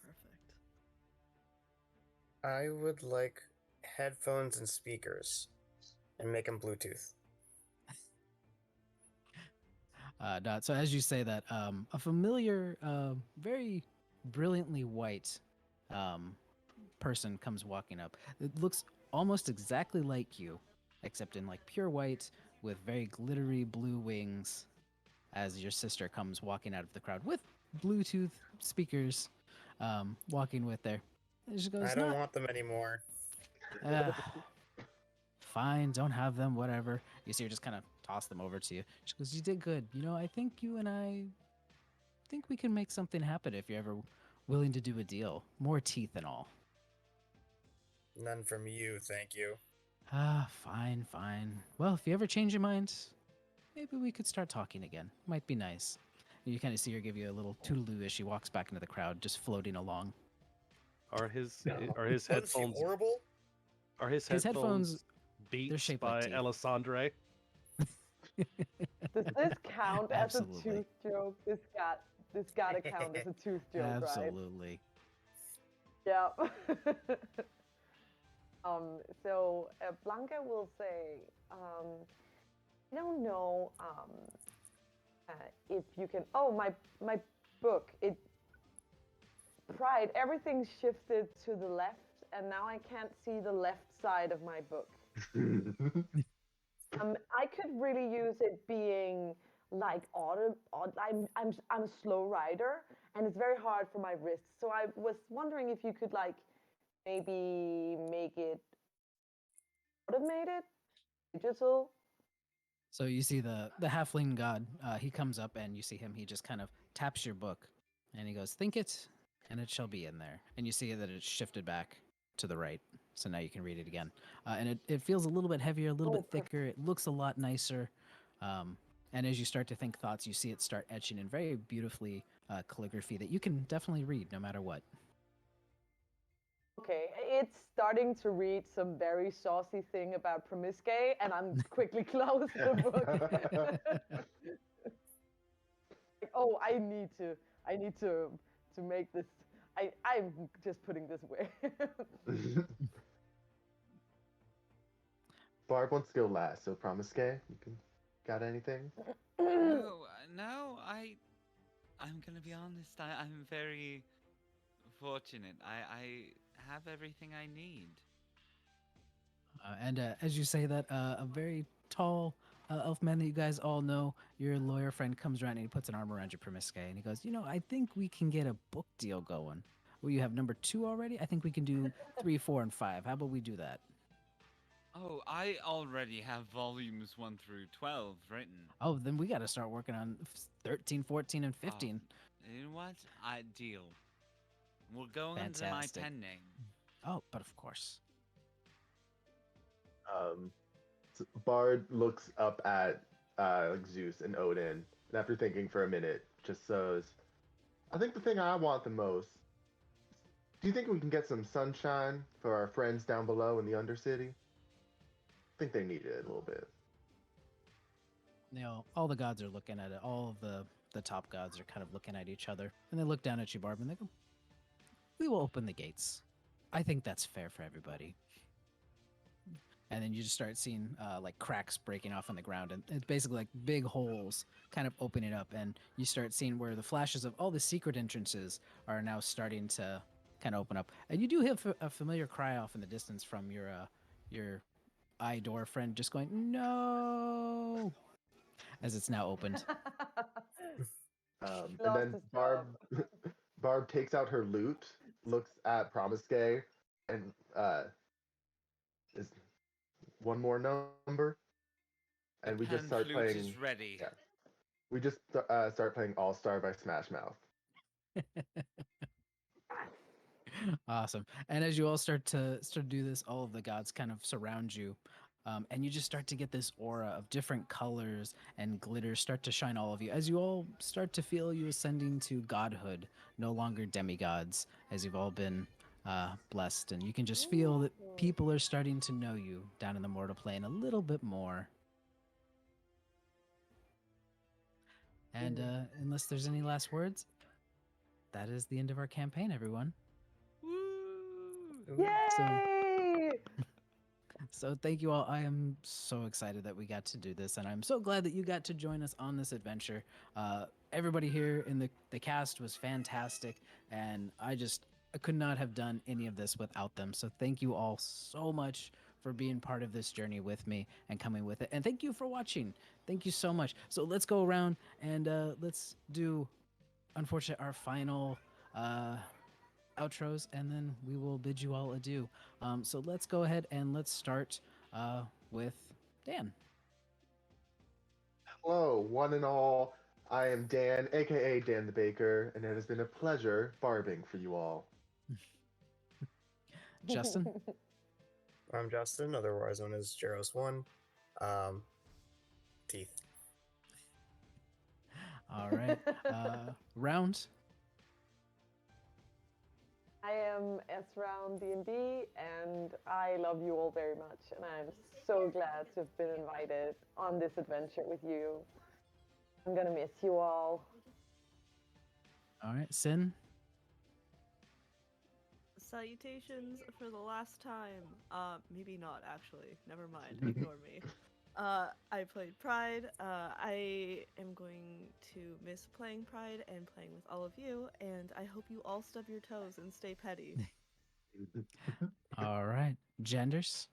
Speaker 3: Perfect.
Speaker 5: I would like headphones and speakers and make them Bluetooth.
Speaker 1: Dot. So as you say that, a familiar, very brilliantly white person comes walking up. It looks almost exactly like you, except in like pure white with very glittery blue wings. As your sister comes walking out of the crowd with Bluetooth speakers, walking with there. And she
Speaker 5: I
Speaker 1: goes,
Speaker 5: don't
Speaker 1: "Not,
Speaker 5: want them anymore.
Speaker 1: uh, fine, don't have them, whatever." You see her just kind of toss them over to you. She goes, "You did good. You know, I think you and I think we can make something happen if you're ever willing to do a deal. More teeth and all."
Speaker 5: None from you, thank you.
Speaker 1: Fine, fine. Well, if you ever change your mind, maybe we could start talking again. Might be nice. You kind of see her give you a little toodaloo as she walks back into the crowd, just floating along.
Speaker 6: Are his are his
Speaker 5: Wasn't she
Speaker 6: headphones
Speaker 5: horrible?
Speaker 6: are his
Speaker 1: His headphones,
Speaker 6: headphones
Speaker 1: they're
Speaker 6: Beats
Speaker 1: shaped like
Speaker 6: by
Speaker 1: teeth.
Speaker 6: Alessandre?
Speaker 2: Does this count as a
Speaker 1: Absolutely.
Speaker 2: tooth joke? This gotta count as a tooth joke, right?
Speaker 1: Absolutely.
Speaker 2: Yeah. So Blanca will say, I don't know if you can. Oh, my book. It Pride. Everything shifted to the left, and now I can't see the left side of my book. I could really use it being like I'm a slow rider, and it's very hard for my wrists. So I was wondering if you could like maybe make it automated, digital.
Speaker 1: So you see the halfling god. He comes up and you see him. He just kind of taps your book, and he goes, "Think it, and it shall be in there." And you see that it's shifted back to the right, so now you can read it again. And it feels a little bit heavier, a little bit thicker. It looks a lot nicer. Um, and as you start to think thoughts, you see it start etching in very beautifully calligraphy that you can definitely read no matter what.
Speaker 2: Okay, it's starting to read some very saucy thing about promiscuity, and I'm quickly close the book. Oh, I need to make this. I'm just putting this away.
Speaker 7: Barb wants to go last, so promise, gay. You can got anything?
Speaker 4: No, no, I'm gonna be honest. I'm very fortunate. I have everything I need.
Speaker 1: And as you say that, a very tall elf man that you guys all know, your lawyer friend, comes around and he puts an arm around your Promisque and he goes, I think we can get a book deal going. Well, you have number two already? I think we can do three, four, and five. How about we do that?
Speaker 4: Oh, I already have volumes 1 through 12 written.
Speaker 1: Oh, then we got to start working on 13, 14, and
Speaker 4: Oh,
Speaker 1: 15.
Speaker 4: you know what? I deal. We'll go under my
Speaker 1: Fantastic.
Speaker 4: pen name.
Speaker 1: Oh, but of course.
Speaker 7: Um, Bard looks up at like Zeus and Odin, and after thinking for a minute, just says, "I think the thing I want the most. Do you think we can get some sunshine for our friends down below in the Undercity? I think they need it a little bit."
Speaker 1: All the gods are looking at it. All of the top gods are kind of looking at each other, and they look down at you, Barb, and they go, "We will open the gates. I think that's fair for everybody." And then you just start seeing like cracks breaking off on the ground, and it's basically like big holes kind of opening up, and you start seeing where the flashes of all the secret entrances are now starting to kind of open up, and you do have a familiar cry off in the distance from your eye door friend, just going no as it's now opened.
Speaker 2: He
Speaker 7: And
Speaker 2: lost
Speaker 7: then
Speaker 2: his
Speaker 7: Barb
Speaker 2: job.
Speaker 7: Barb takes out her lute, looks at Promise Gay, and is one more number, and we
Speaker 4: The
Speaker 7: just start
Speaker 4: pan flute
Speaker 7: playing.
Speaker 4: is ready.
Speaker 7: Yeah, we just start playing All Star by Smash Mouth.
Speaker 1: Awesome. And as you all start to do this, all of the gods kind of surround you. And you just start to get this aura of different colors and glitters start to shine all of you as you all start to feel you ascending to godhood, no longer demigods, as you've all been blessed. And you can just feel that
Speaker 2: Ooh.
Speaker 1: people are starting to know you down in the mortal plane a little bit more. And
Speaker 2: Mm.
Speaker 1: unless there's any last words, that is the end of our campaign, everyone.
Speaker 4: Woo!
Speaker 5: Ooh.
Speaker 1: So
Speaker 2: Yay!
Speaker 1: So thank you all. I am so excited that we got to do this, and I'm so glad that you got to join us on this adventure. Everybody here in the cast was fantastic, and I could not have done any of this without them. So thank you all so much for being part of this journey with me and coming with it. And thank you for watching. Thank you so much. So let's go around and let's do, unfortunately, our final outros, and then we will bid you all adieu. So let's go ahead and let's start with Dan.
Speaker 7: Hello, one and all. I am Dan, aka Dan the Baker, and it has been a pleasure barbing for you all.
Speaker 1: Justin.
Speaker 5: I'm Justin, otherwise known as Jeros1. Um, teeth.
Speaker 1: All right. Round.
Speaker 2: I am S Round D&D, and I love you all very much, and I'm so glad to have been invited on this adventure with you. I'm gonna miss you all.
Speaker 1: All right. Sin.
Speaker 3: Salutations for the last time. Maybe not actually. Never mind. Ignore me. I played Pride. I am going to miss playing Pride and playing with all of you, and I hope you all stub your toes and stay petty.
Speaker 1: All right. Genders.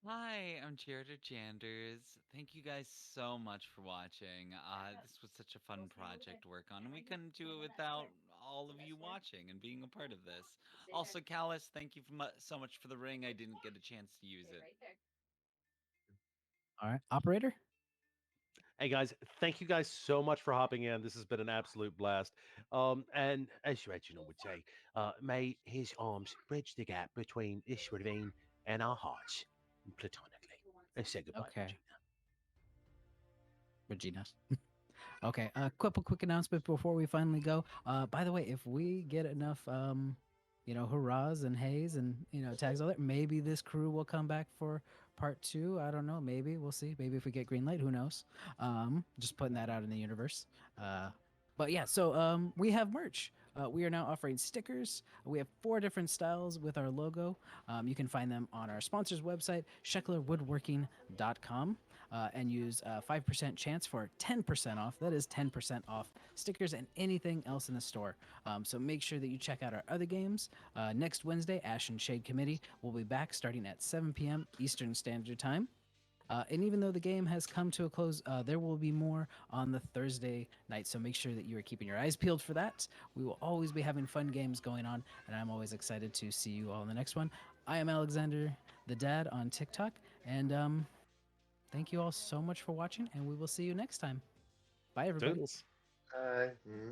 Speaker 4: Hi, I'm Jared or Janders. Thank you guys so much for watching. This was such a fun project to work on, and we couldn't do it without all of you watching and being a part of this. Also, Callus, thank you so much for the ring. I didn't get a chance to use it.
Speaker 1: All right. Operator.
Speaker 6: Hey guys, thank you guys so much for hopping in. This has been an absolute blast. And as Reginald would say, may his arms bridge the gap between this ravine and our hearts, platonically. And say goodbye,
Speaker 1: Okay.
Speaker 6: Regina.
Speaker 1: Regina. Okay. A couple quick announcement before we finally go. By the way, if we get enough hurrahs and hays and tags all that. Maybe this crew will come back for part two. I don't know. Maybe we'll see. Maybe if we get green light, who knows? Just putting that out in the universe. Uh, but yeah, so we have merch. We are now offering stickers. We have 4 different styles with our logo. You can find them on our sponsor's website, shecklerwoodworking.com, and use 5% chance for 10% off. That is 10% off stickers and anything else in the store. So make sure that you check out our other games. Next Wednesday, Ash and Shade Committee will be back starting at 7 p.m. Eastern Standard Time. And even though the game has come to a close, there will be more on the Thursday night. So make sure that you are keeping your eyes peeled for that. We will always be having fun games going on, and I'm always excited to see you all in the next one. I am Alexander the Dad on TikTok, and thank you all so much for watching, and we will see you next time. Bye, everybody.
Speaker 6: Toodles.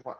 Speaker 7: Mwah.